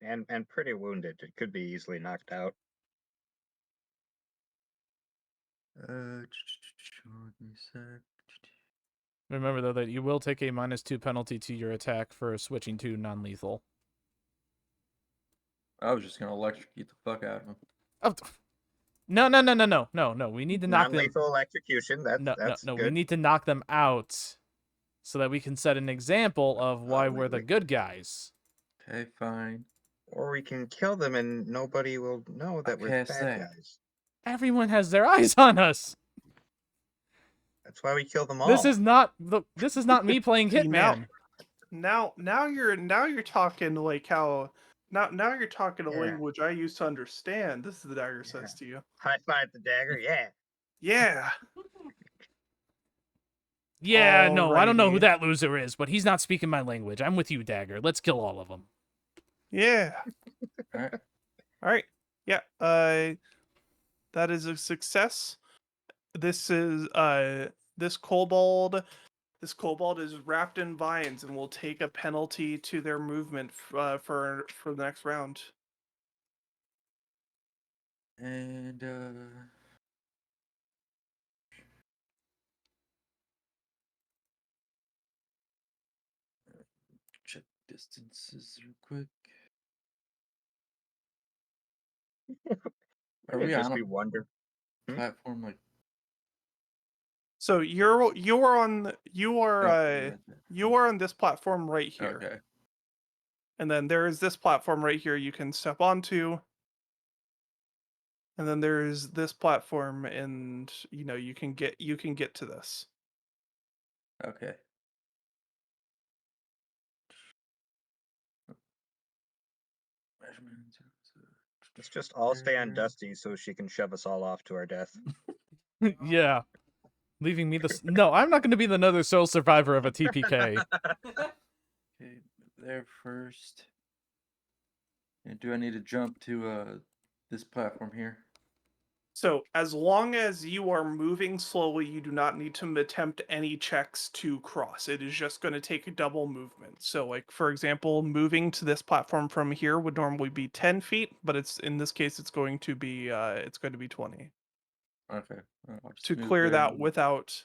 and pretty wounded. It could be easily knocked out.
Give me a sec.
Remember though that you will take a -2 penalty to your attack for switching to non-lethal.
I was just gonna electrocute the fuck out of him.
Oh, no. We need to knock them.
Non-lethal electrocution. That's
No.
good.
We need to knock them out, so that we can set an example of why we're the good guys.
Okay, fine.
Or we can kill them and nobody will know that we're
cast
bad
that.
guys.
Everyone has their eyes on us.
That's why we kill them all.
This is not me playing
See,
Hitman.
now you're talking like how now you're talking a
Yeah.
language I used to understand. This is the dagger says to you.
High five the dagger. Yeah.
Yeah.
Yeah, no, I don't know who
Alrighty.
that loser is, but he's not speaking my language. I'm with you, Dagger. Let's kill all of them.
Yeah.
Alright.
Alright. Yeah. That is a success. This is this kobold is wrapped in vines and will take a penalty to their movement for the next round.
And check distances real quick. Are we
just
on
be
a
wonder.
platform like?
So you are on this platform right here.
Okay.
And then there is this platform right here you can step onto. And then there's this platform and you can get to this.
Okay.
Let's just all stay on Dusty so she can shove us all off to our death.
Yeah. Leaving me the... No, I'm not going to be another sole survivor of a TPK.
Okay, there first. And do I need to jump to this platform here?
So as long as you are moving slowly, you do not need to attempt any checks to cross. It is just going to take a double movement. So like, for example, moving to this platform from here would normally be 10 feet, but it's in this case, it's going to be 20.
Okay. I'll just
To
move
clear
there
that
and
without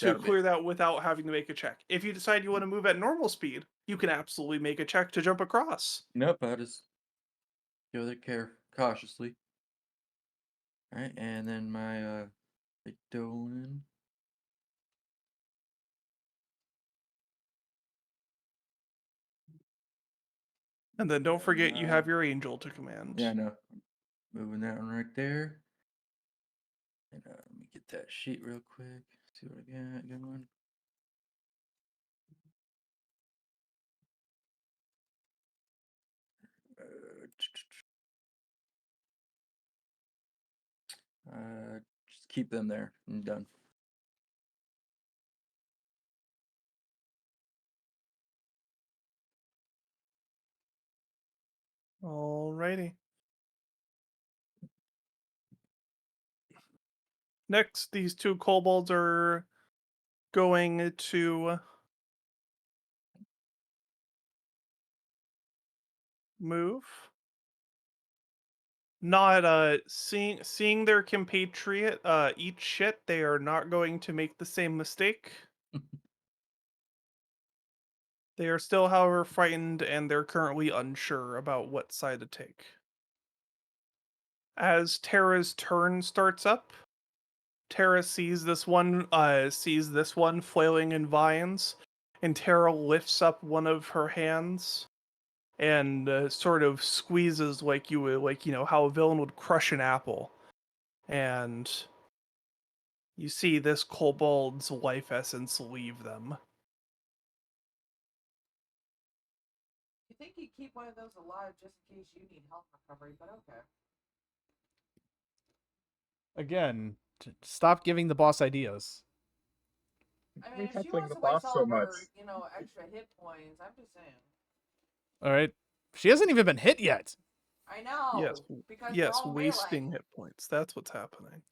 that'll be-
having to make a check. If you decide you want to move at normal speed, you can absolutely make a check to jump across.
Nope, I'll just go there cautiously. Alright, and then my Eidolon.
And then don't forget you have your angel to command.
Yeah, I know. Moving that one right there. And let me get that sheet real quick. See what I got going. Just keep them there. I'm done.
Alrighty. Next, these two kobolds are going to move. Not seeing their compatriot eat shit, they are not going to make the same mistake. They are still, however, frightened, and they're currently unsure about what side to take. As Terra's turn starts up, Terra sees this one flailing in vines, and Terra lifts up one of her hands and sort of squeezes like you would, like, you know, how a villain would crush an apple. And you see this kobold's life essence leave them.
You think you'd keep one of those alive just in case you need health recovery, but okay.
Again, stop giving the boss ideas.
I mean, if she
Tackling
wants
the
to waste
boss
all
so
of her,
much.
extra hit points, I'm just saying.
Alright. She hasn't even been hit yet.
I know.
Yes,
Because
yes,
they're all
wasting
melee.
hit points. That's what's happening.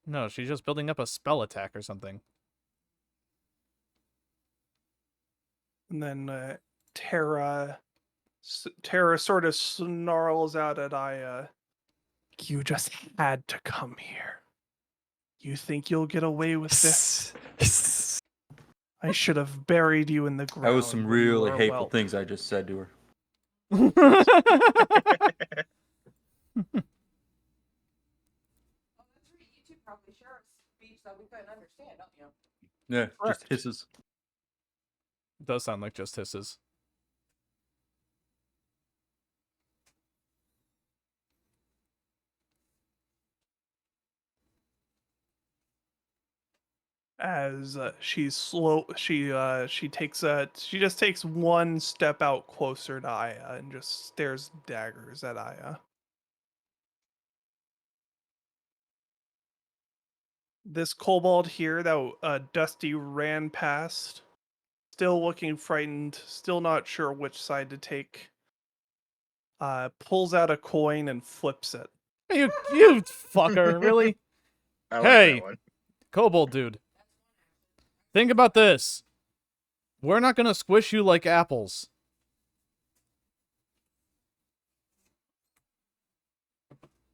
No, she's just building up a spell attack or something.
And then Terra sort of snarls out at Aya. You just had to come here. You think you'll get away with this? I should have buried you in the ground.
That was some
when you
really
were a
hateful
whelp.
things I just said to her.
Oh, that's right. You two probably share a speech that we couldn't understand, don't you?
Yeah, just
Correct.
hisses.
Does sound like just hisses.
As she's slow, she just takes one step out closer to Aya and just stares daggers at Aya. This kobold here that Dusty ran past, still looking frightened, still not sure which side to take. Pulls out a coin and flips it.
You fucker, really?
I like
Hey.
that one.
Kobold dude. Think about this. We're not gonna squish you like apples.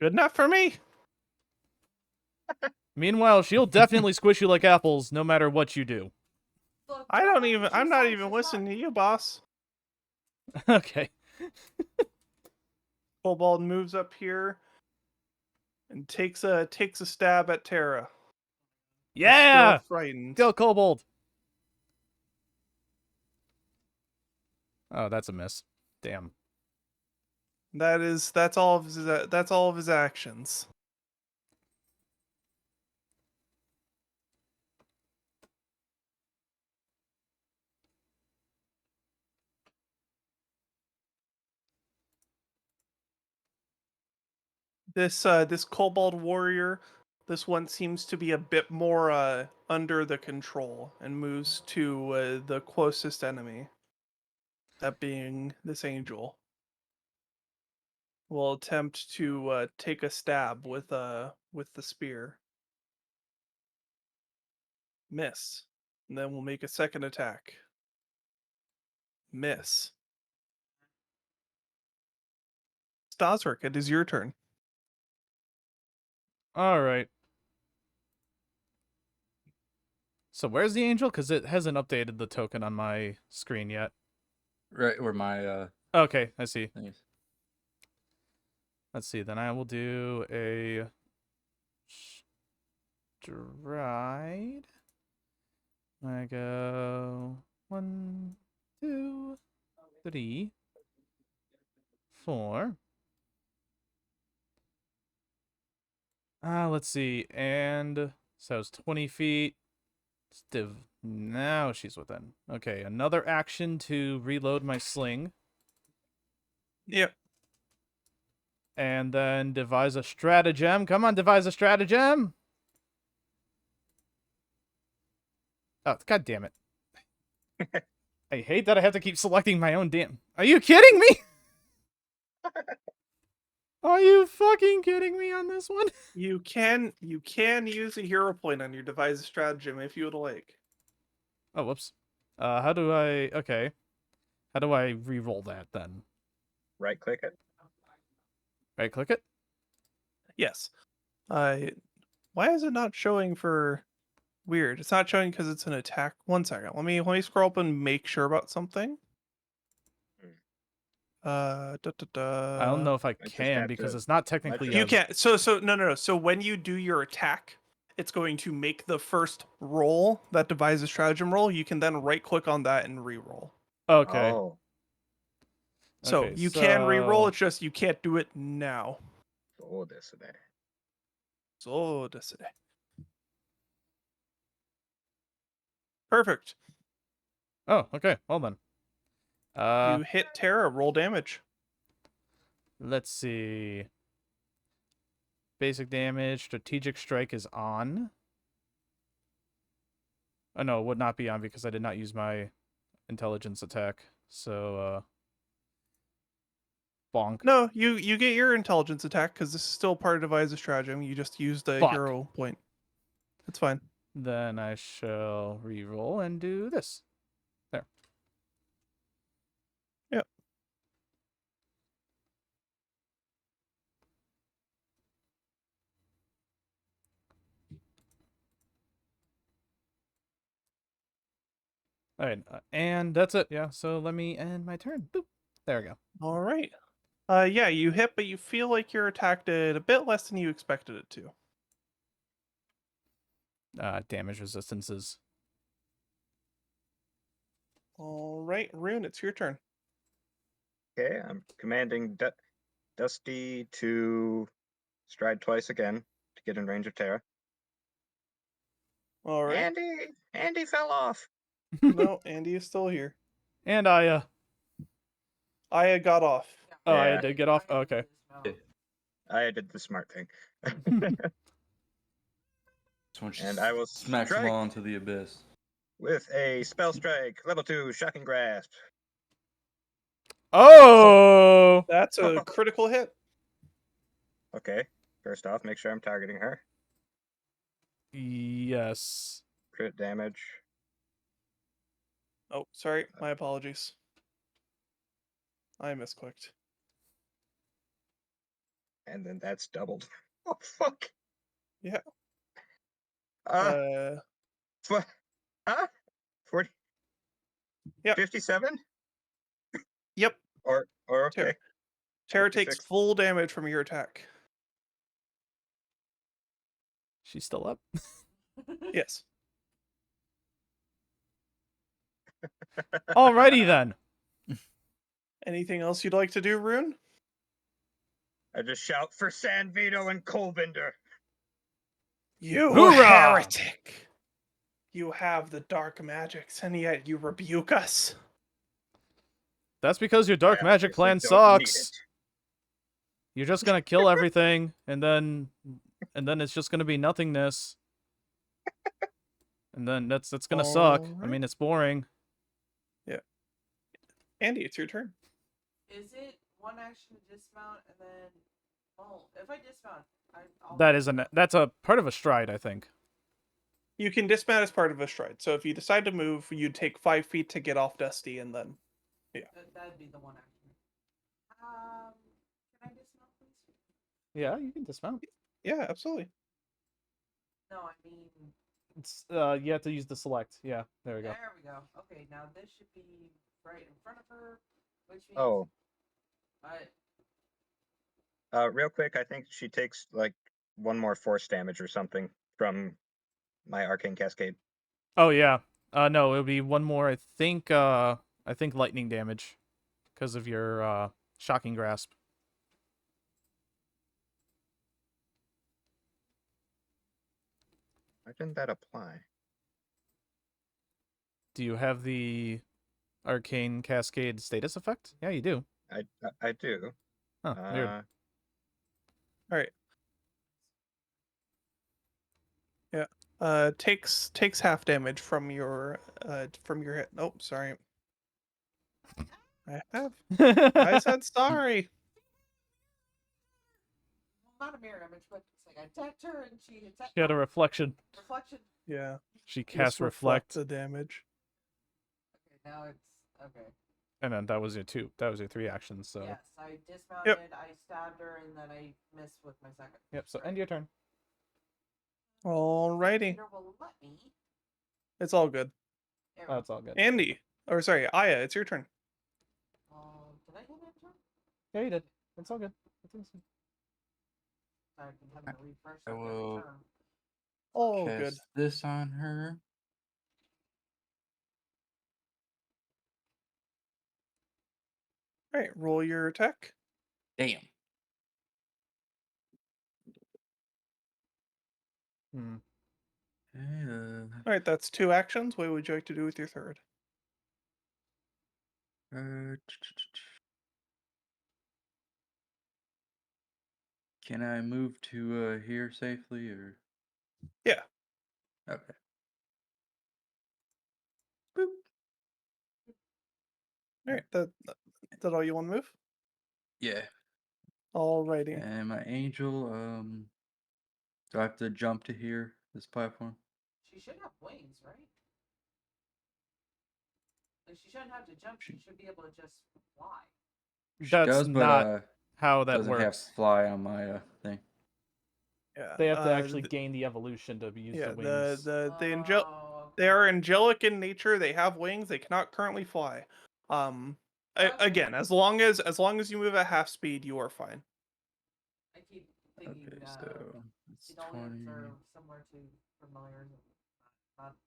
Good enough for me.
Meanwhile, she'll definitely squish you like apples no matter what you do.
Look,
I'm not even listening to you, boss.
Okay.
Kobold moves up here and takes a stab at Terra.
Yeah!
Still frightened.
Go, Kobold! Oh, that's a miss. Damn.
That's all of his actions. This Kobold warrior, this one seems to be a bit more under the control and moves to the closest enemy. That being this angel. Will attempt to take a stab with the spear. Miss. And then we'll make a second attack. Miss. Staszrich, it is your turn.
All right. So where's the angel? Because it hasn't updated the token on my screen yet.
Right where my
Okay, I see.
thing is.
Let's see. Then I will do a stride. I go 1, 2, 3, 4. Let's see. And so it's 20 feet. Now she's within. Okay, another action to reload my sling.
Yep.
And then devise a stratagem. Come on, devise a stratagem. Oh, god damn it. I hate that I have to keep selecting my own damn. Are you kidding me? Are you fucking kidding me on this one?
You can use a hero point on your devise stratagem if you would like.
Oh, whoops. How do I... Okay. How do I re-roll that, then?
Right click it.
Right-click it?
Yes. Why is it not showing for... Weird. It's not showing because it's an attack. 1 second. Let me scroll up and make sure about something.
I don't know if I
just
can
have
because
to-
it's not technically
You
a...
can't. So no. So when you do your attack, it's going to make the first roll, that devise a stratagem roll. You can then right click on that and re-roll.
Okay.
Oh,
So
Okay,
you can re-roll.
so-
It's just you can't do it now.
so this and that.
So this today. Perfect.
Oh, okay. Well then.
You hit Terra. Roll damage.
Let's see. Basic damage. Strategic strike is on. Oh no, it would not be on because I did not use my intelligence attack. So, bonk.
No, you get your intelligence attack because this is still part of devise a stratagem. You just use the
Fuck.
hero point. That's fine.
Then I shall re-roll and do this. There.
Yep.
All right, and that's it. Yeah, so let me end my turn. Boop. There we go.
All right. Yeah, you hit, but you feel like your attack did a bit less than you expected it to.
Damage resistances.
All right, Rune, it's your turn.
Okay, I'm commanding Dusty to stride twice again to get in range of Terra.
All right.
Andy fell off.
No, Andy is still here.
And I
Got off.
Oh, I
Yeah.
had to get off. Oh, okay.
I did the smart thing.
This one
And I will
smacks
strike.
them all into the abyss.
With a spell strike, level 2, shocking grasp.
Oh!
That's a critical hit.
Okay, first off, make sure I'm targeting her.
Yes.
Crit damage.
Oh, sorry. My apologies. I misclicked.
And then that's doubled. Oh, fuck.
Yeah.
Huh? 40?
Yep.
57?
Yep.
Or okay.
Terra takes
56.
full damage from your attack.
She's still up.
Yes.
Alrighty then.
Anything else you'd like to do, Rune?
I just shout for San Vito and Kolvindr.
You
Hoorah!
heretic! You have the dark magics, and yet you rebuke us.
That's because your dark
I
magic
obviously
plan
don't need
sucks.
it.
You're just gonna kill everything, and then it's just gonna be nothingness. And then that's gonna suck. I
Alright.
mean, it's boring.
Andy, it's your turn.
Is it one action to dismount and then? Well, if I dismount, I'll.
That's a part of a stride, I think.
You can dismount as part of a stride. So if you decide to move, you take 5 feet to get off Dusty, and then
That'd be the one action. Can I dismount, please?
Yeah, you can dismount.
yeah, absolutely.
No, I mean.
It's you have to use the select. Yeah, there we go.
There we go. Okay, now this should be right in front of her, which means.
Oh,
I,
real quick, I think she takes like 1 more force damage or something from my arcane cascade.
Oh yeah. No, it would be one more. I think lightning damage, because of your shocking grasp.
Why didn't that apply?
Do you have the arcane cascade status effect? Yeah, you do.
I do.
Huh, weird.
All right. Yeah. Takes half damage from your hit. Oh, sorry. I have. I said sorry.
well, not a mirror image, but it's like I attacked her and she attacked.
She had a reflection.
reflection.
Yeah.
She
Just
cast reflect,
the damage.
Okay, now it's okay.
and then that was your 2. That was your 3 actions. So
Yes, I dismounted. I stabbed her, and then I missed with my second.
yep. So end your turn.
Alrighty.
Peter will let me.
It's all good.
There we go.
That's all good.
Andy. Or sorry, Aya, it's your turn.
Did I hit that turn?
Yeah, you did. It's all good. Sorry,
I've been having to refresh
I
that every
will-
turn.
Oh,
Cast
good.
this on her.
Alright, roll your attack.
Damn.
Hmm.
Okay,
Alright, that's 2 actions. What would you like to do with your third?
Can I move to here safely or?
Yeah.
Okay. Boop.
Alright, that all you want to move?
Yeah.
Alrighty.
And my angel, do I have to jump to here, this platform?
She should have wings, right? Like she shouldn't have to jump. She should be able to just fly.
She
That's
does, but
not how that
doesn't have
works.
fly on my thing.
Yeah.
They have to actually gain the evolution to use
Yeah,
the wings.
they are angelic in nature. They have wings. They cannot currently fly. Again, as long as you move at half speed, you are fine.
I keep thinking
Okay, so it's
Eidolons
20.
are similar to familiars.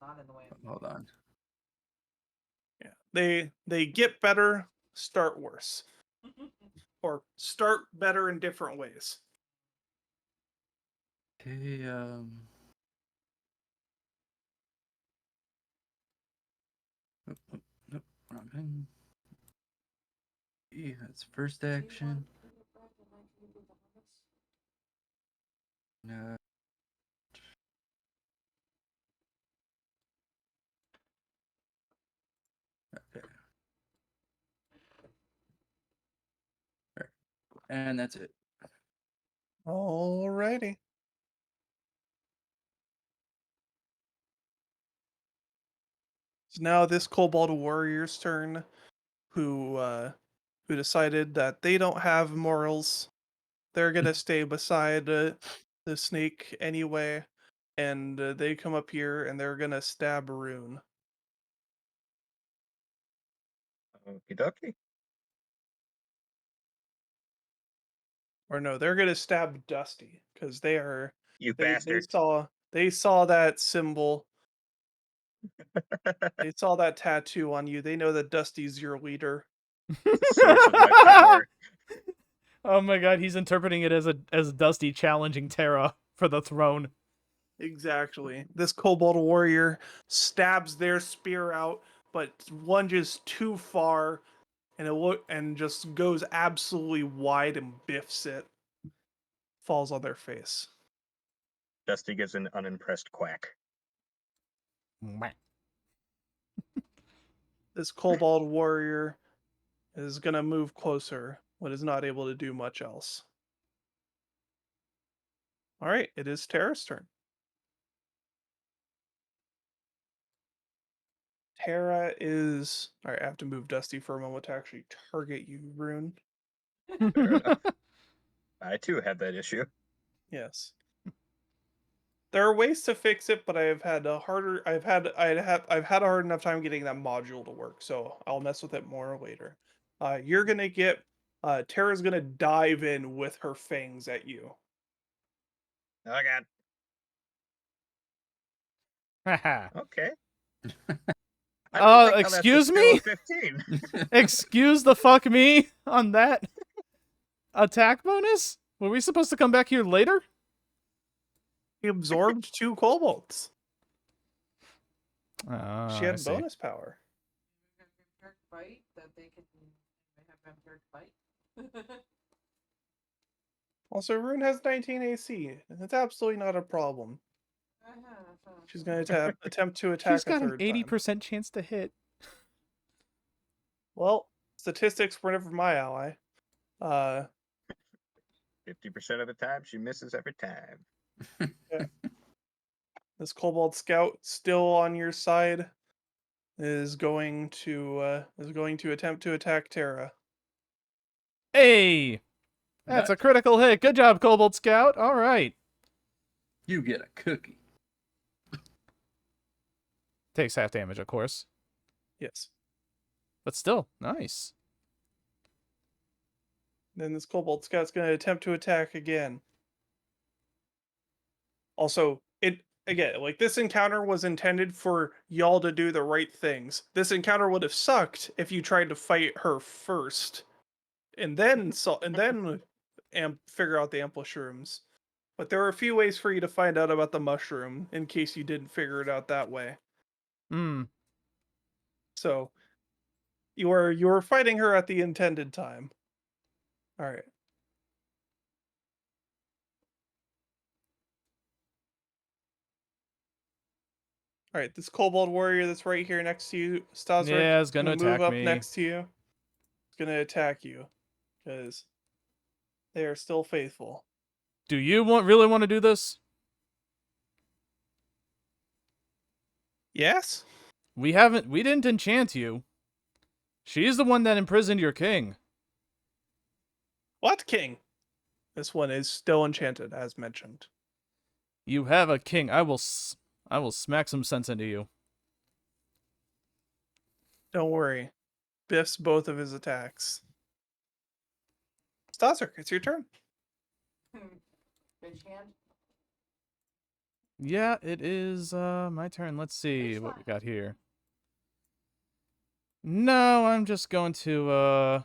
Not in the way.
Hold on.
Yeah, they get better, start worse, or start better in different ways.
Okay, Nope, wrong thing. Yeah, that's first action. No. Okay. Alright. And that's it.
Alrighty. So now this Kobold warrior's turn, who decided that they don't have morals. They're gonna stay beside the snake anyway, and they come up here and they're gonna stab Rune.
Okie dokie.
Or no, they're gonna stab Dusty because
You
they
bastard.
saw that symbol. They saw that tattoo on you. They know that Dusty's your leader.
Source of my power.
Oh my god, he's interpreting it as Dusty challenging Terra for the throne.
Exactly. This Kobold warrior stabs their spear out, but lunges too far, and just goes absolutely wide and biffs it. falls on their face.
Dusty gives an unimpressed quack.
Mwah.
This kobold warrior is going to move closer, but is not able to do much else. All right, it is Terra's turn. Terra is... All right, I have to move Dusty for a moment to actually target you, Rune.
Fair enough. I too have that issue.
Yes. There are ways to fix it, but I've had a hard enough time getting that module to work, so I'll mess with it more later. You're gonna get Terra's gonna dive in with her fangs at you.
Oh god.
Haha.
Okay. I don't like how that's
Excuse
still
me?
a 15.
Excuse the fuck me on that attack bonus? Were we supposed to come back here later?
He absorbed 2 kobolds. She
I
had
see.
bonus power.
Vampiric bite that they can have vampiric bite.
Also, Rune has 19 AC. That's absolutely not a problem. She's going to attempt to attack
She's got
a
an
third
80%
time.
chance to hit.
Well, statistics were never my ally.
50% of the time, she misses every time.
This kobold scout still on your side is going to attempt to attack Terra.
Hey! That's a critical hit. Good job, Kobold Scout. All right.
You get a cookie.
Takes half damage, of course.
Yes.
But still, nice.
Then this kobold scout's going to attempt to attack again. Also, like this encounter was intended for y'all to do the right things. This encounter would have sucked if you tried to fight her first, and then figure out the Shrooms. But there are a few ways for you to find out about the mushroom in case you didn't figure it out that way.
Hmm.
So you were fighting her at the intended time. All right. All right, this kobold warrior that's right here next to you, Staszrich,
Yeah, it's gonna
move
attack
up
me.
next to you. It's gonna attack you because they are still faithful.
Do you really want to do this?
Yes.
We didn't enchant you. She's the one that imprisoned your king.
What king? This one is still enchanted, as mentioned.
You have a king. I will smack some sense into you.
Don't worry. Biffs both of his attacks. Staszrich, it's your turn.
Bitch hand.
Yeah, it is my turn. Let's see what we got here. No, I'm just going to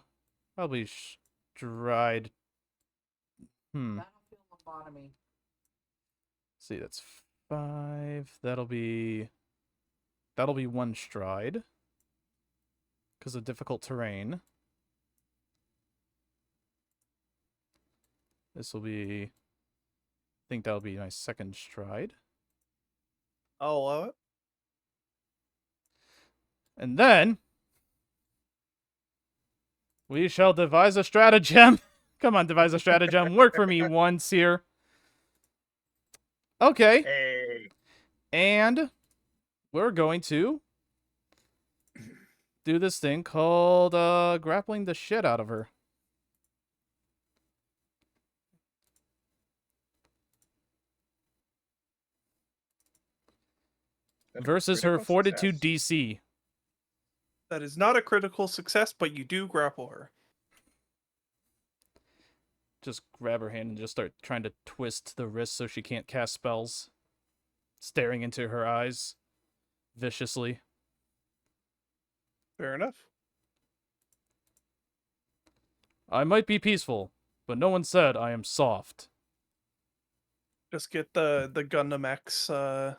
probably stride.
Battlefield lobotomy.
See, that's 5. That'll be 1 stride. Because of difficult terrain. This will be... I think that'll be my 2nd stride.
I'll allow it.
And then... we shall devise a stratagem. Come on, devise a stratagem. Work for me once here. Okay.
Hey.
And we're going to do this thing called grappling the shit out of her. Versus her
Critical
fortitude
success.
DC.
That is not a critical success, but you do grapple her.
Just grab her hand and just start trying to twist the wrist so she can't cast spells. Staring into her eyes viciously.
Fair enough.
I might be peaceful, but no one said I am soft.
Just get the Gundam X the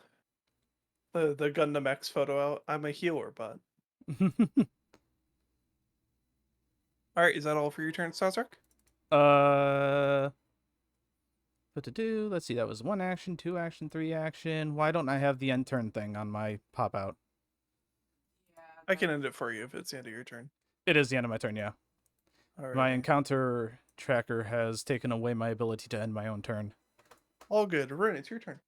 Gundam X photo out. I'm a healer, but all right. Is that all for your turn, Staszrich?
Let's see, that was 1 action, 2 action, 3 action. Why don't I have the end turn thing on my pop out?
Yeah.
I can end it for you if it's the end of your turn.
It is the end of my turn, yeah.
All
My
right.
encounter tracker has taken away my ability to end my own turn.
All good. Rune, it's your turn.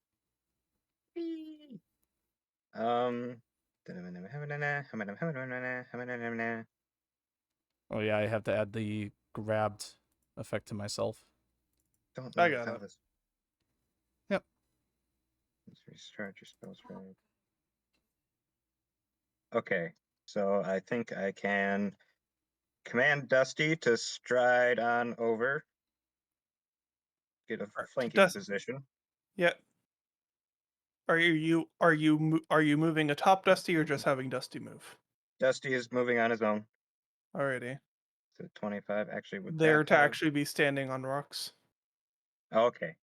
Oh yeah, I have to add the grabbed effect to myself.
Don't
I
know
got
how
it.
this.
Yep.
Let's restart your spells right. Okay, so I think I can command Dusty to stride on over. Get a
Alright,
flanking
Dust-
position.
Yeah. Are you moving atop Dusty or just having Dusty move?
Dusty is moving on his own.
Alrighty.
So 25 actually with
They're
that
to
have-
actually be standing on rocks.
Okay.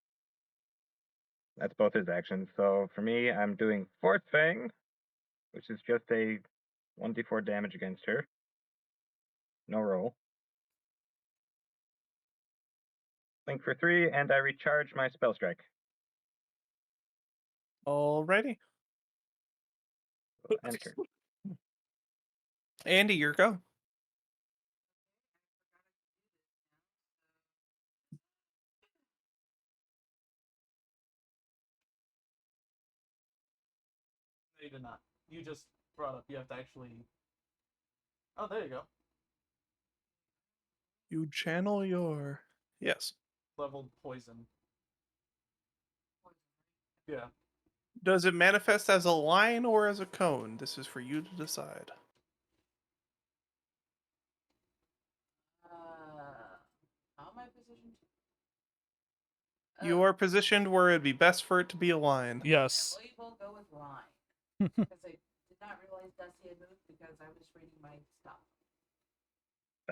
That's both his actions. So for me, I'm doing Fourth Fang, which is just a 1d4 damage against her. No roll. Link for 3, and I recharge my spell strike.
Alrighty.
Enter.
Andy, your go.
No, you did not. You just brought up you have to actually... Oh, there you go.
You channel your... Yes.
Leveled poison. Yeah.
Does it manifest as a line or as a cone? This is for you to decide.
How am I positioned?
You are positioned where it'd be best for it to be a line.
Yes.
We will go with line. Because I did not realize Dusty had moved because I was reading my stuff.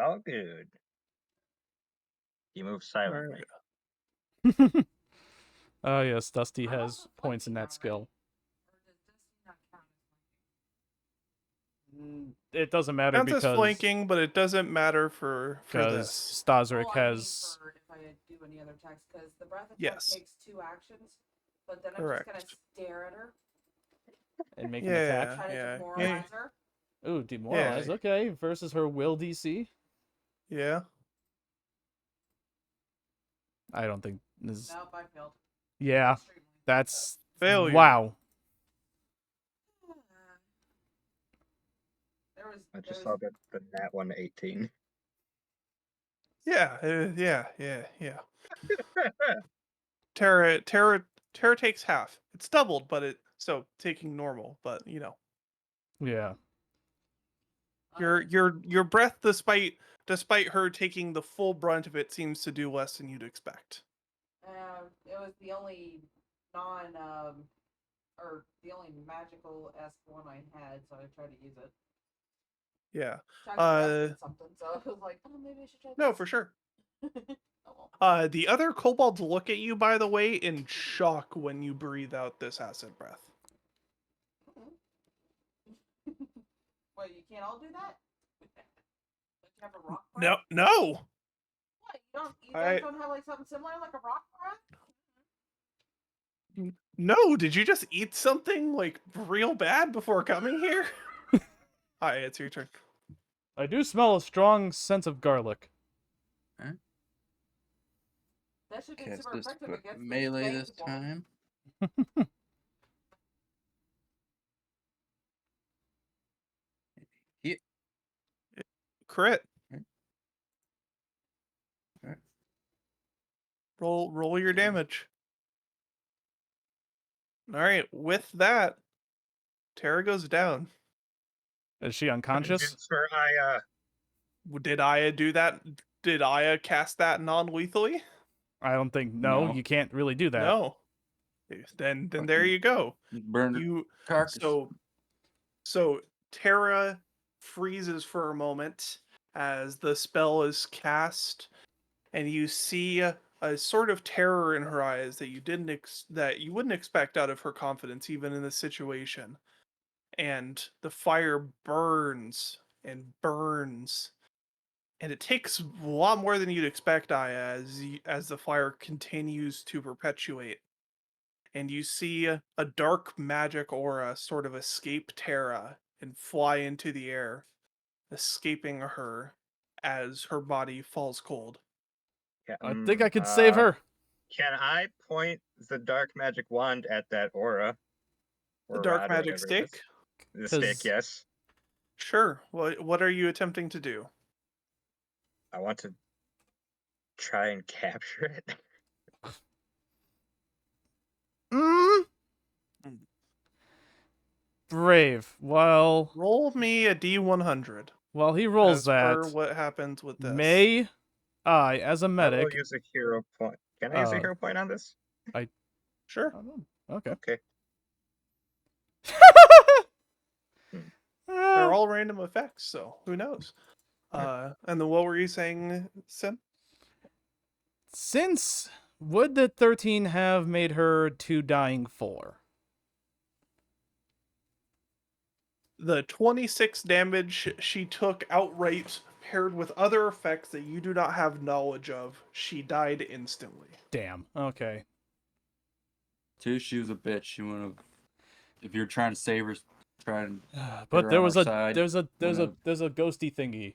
All good. He moves silently.
Oh yes, Dusty
I'm
has
also
points in
flanking now,
that skill.
Or does Dusty not count as flanking?
It doesn't matter
Counts as
because
flanking, but it doesn't matter for this.
Staszrich
Oh, I mean
has...
for if I do any other attacks, because the breath attack
Yes.
takes 2 actions, but then I'm
Correct.
just gonna stare at her,
and make an attack.
try to
Yeah.
demoralize her.
Ooh, demoralize.
Yeah.
Okay, versus her will DC.
Yeah.
I don't think this.
Nope, I failed.
Yeah,
Extremely.
that's
Failure.
wow.
There was.
I
there
just
was-
saw the nat 1 18.
Yeah. Yeah. Terra takes half. It's doubled, but so taking normal, but you know.
Yeah.
Your breath, despite her taking the full brunt of it, seems to do less than you'd expect.
It was the only or the only magical-esque one I had, so I tried to use it.
Yeah.
Chuck suggested something, so I was like, oh, maybe I should try
No,
this.
for sure.
Oh, well.
The other kobolds look at you, by the way, in shock when you breathe out this acid breath.
Wait, you can't all do that? Don't you have a rock
No,
breath?
no.
What? You guys don't have like something similar, like a rock breath?
No, did you just eat something like real bad before coming here? Hi, it's your turn.
I do smell a strong sense of garlic.
That should be
Cast
super
this
effective
but
against
melee
this
this
woman.
time. Hit.
Crit.
Alright.
Roll your damage. All right, with that, Terra goes down.
Is she unconscious?
Vengeance for Aya.
Did Aya do that? Did Aya cast that non-lethally?
I don't think. No,
No.
you can't really do that.
No. Then there you go.
Burned
You
carcass.
so Terra freezes for a moment as the spell is cast, and you see a sort of terror in her eyes that you wouldn't expect out of her confidence, even in this situation. And the fire burns and burns, And it takes a lot more than you'd expect, Aya, as the fire continues to perpetuate. And you see a dark magic aura sort of escape Terra and fly into the air, escaping her as her body falls cold.
Yeah,
I think I could save her.
Can I point the dark magic wand at that aura?
The
Or
dark
rod or
magic
whatever it is?
stick?
The stick,
'Cause-
yes.
Sure. What are you attempting to do?
I want to try and capture it.
Mm? Brave. Well,
Roll me a D100.
while he rolls
as per
that,
what happens with this.
may I, as a
I will
medic...
use a hero point. Can I use a hero point on this?
Sure.
I don't know. Okay.
Okay.
They're all random effects, so who knows? And then what were you saying, Sim?
Since would the 13 have made her 2 dying 4?
The 26 damage she took outright, paired with other effects that you do not have knowledge of, she died instantly.
Damn. Okay.
Too, she was a bitch. She wouldn't have. If you're trying to save her, try and.
But
her
there
on
was
our
a
side,
there's a
wouldn't
ghosty thingy.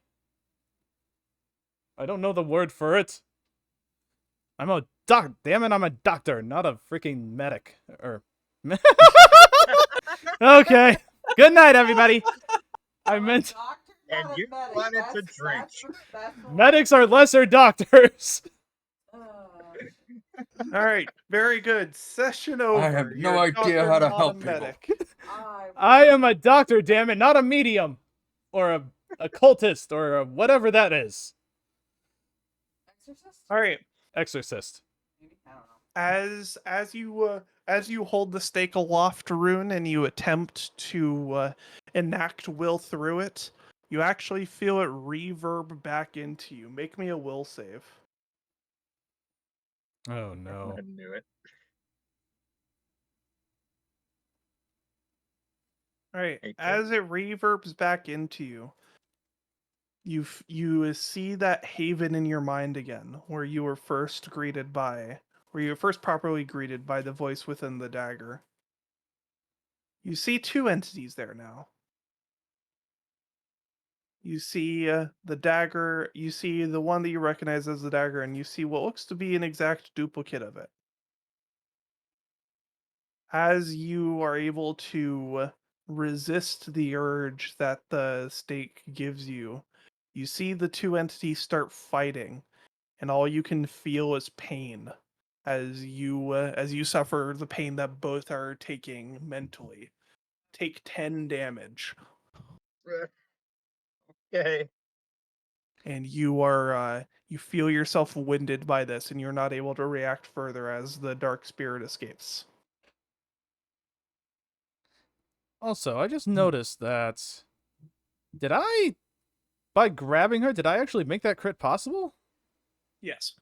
I don't know the word for it. I'm a doc. Damn it! I'm a doctor, not a freaking medic. Or. Okay. Good night, everybody. I meant
Doctor,
And
not a
you
medic.
wanted to
That's-
drink.
that's the-
medics are lesser doctors.
All right, very good. Session over.
I have no
You're a
idea
doctor,
how to
not a
help people.
medic.
I am a doctor, damn it, not a medium, or a cultist, or a whatever that is.
Exorcist?
All right.
Exorcist.
Maybe? I don't know.
As you hold the stake aloft, Rune, and you attempt to enact will through it, you actually feel it reverb back into you. Make me a will save.
Oh no.
I knew it.
All right.
18.
As it reverbs back into you, you see that haven in your mind again, where you were first properly greeted by the voice within the dagger. You see 2 entities there now. You see the dagger, you see the one that you recognize as the dagger, and you see what looks to be an exact duplicate of it. As you are able to resist the urge that the stake gives you, you see the 2 entities start fighting, and all you can feel is pain as you suffer the pain that both are taking mentally. Take 10 damage.
Okay.
And you feel yourself winded by this, and you're not able to react further as the dark spirit escapes.
Also, I just noticed that. By grabbing her, did I actually make that crit possible?
Yes.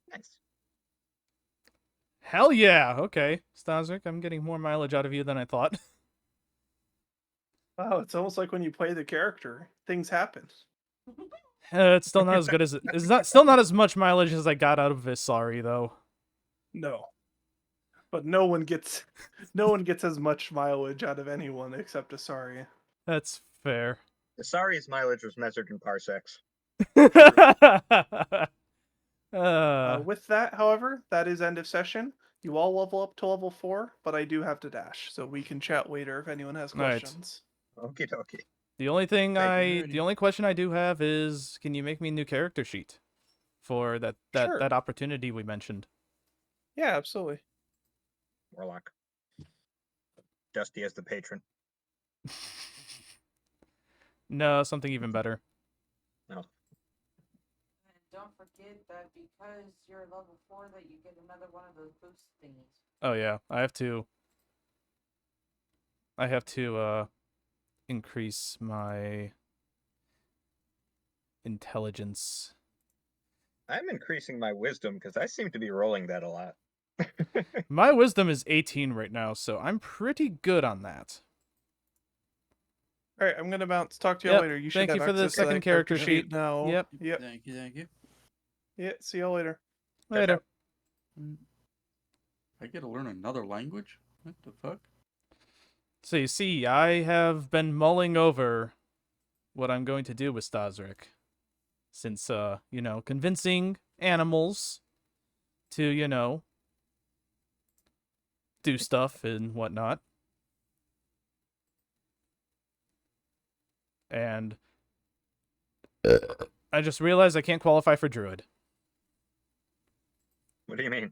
Nice.
Hell yeah! Okay, Staszrich, I'm getting more mileage out of you than I thought.
Wow, it's almost like when you play the character, things happen.
It's still not as good as still not as much mileage as I got out of Visari though.
No. But no one gets as much mileage out of anyone except Asari.
That's fair.
Asari's mileage was measured in parsecs.
With that, however, that is end of session. You all level up to level 4, but I do have to dash, so we can chat later if anyone has
Alright.
questions.
Okie dokie.
The only thing
Thank you.
the only question I do have is, can you make me a new character sheet for that
Sure.
opportunity we mentioned?
Yeah, absolutely.
Warlock. Dusty as the patron.
No, something even better.
No.
And don't forget that because you're level 4 that you get another one of those boost thingies.
Oh yeah, I have to increase my intelligence.
I'm increasing my wisdom because I seem to be rolling that a lot.
My wisdom is 18 right now, so I'm pretty good on that.
All right, I'm gonna bounce. Talk to you
Yep,
later. You
thank
should
you
have
for the
access to that
second character sheet.
now.
Yep.
Yep.
Thank you.
Yeah. See y'all later.
Later.
I get to learn another language? What the fuck?
So you see, I have been mulling over what I'm going to do with Staszrich. Since, convincing animals to, do stuff and whatnot. And I just realized I can't qualify for Druid.
What do you mean?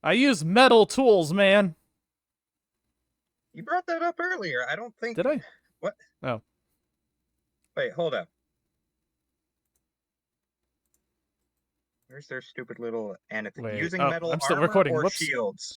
I use metal tools, man.
You brought that up earlier. I don't think.
Did I?
What?
Oh.
Wait, hold up. Where's their stupid little anything?
Wait.
Using
Oh,
metal
I'm still
armor
recording.
or
Whoops.
shields?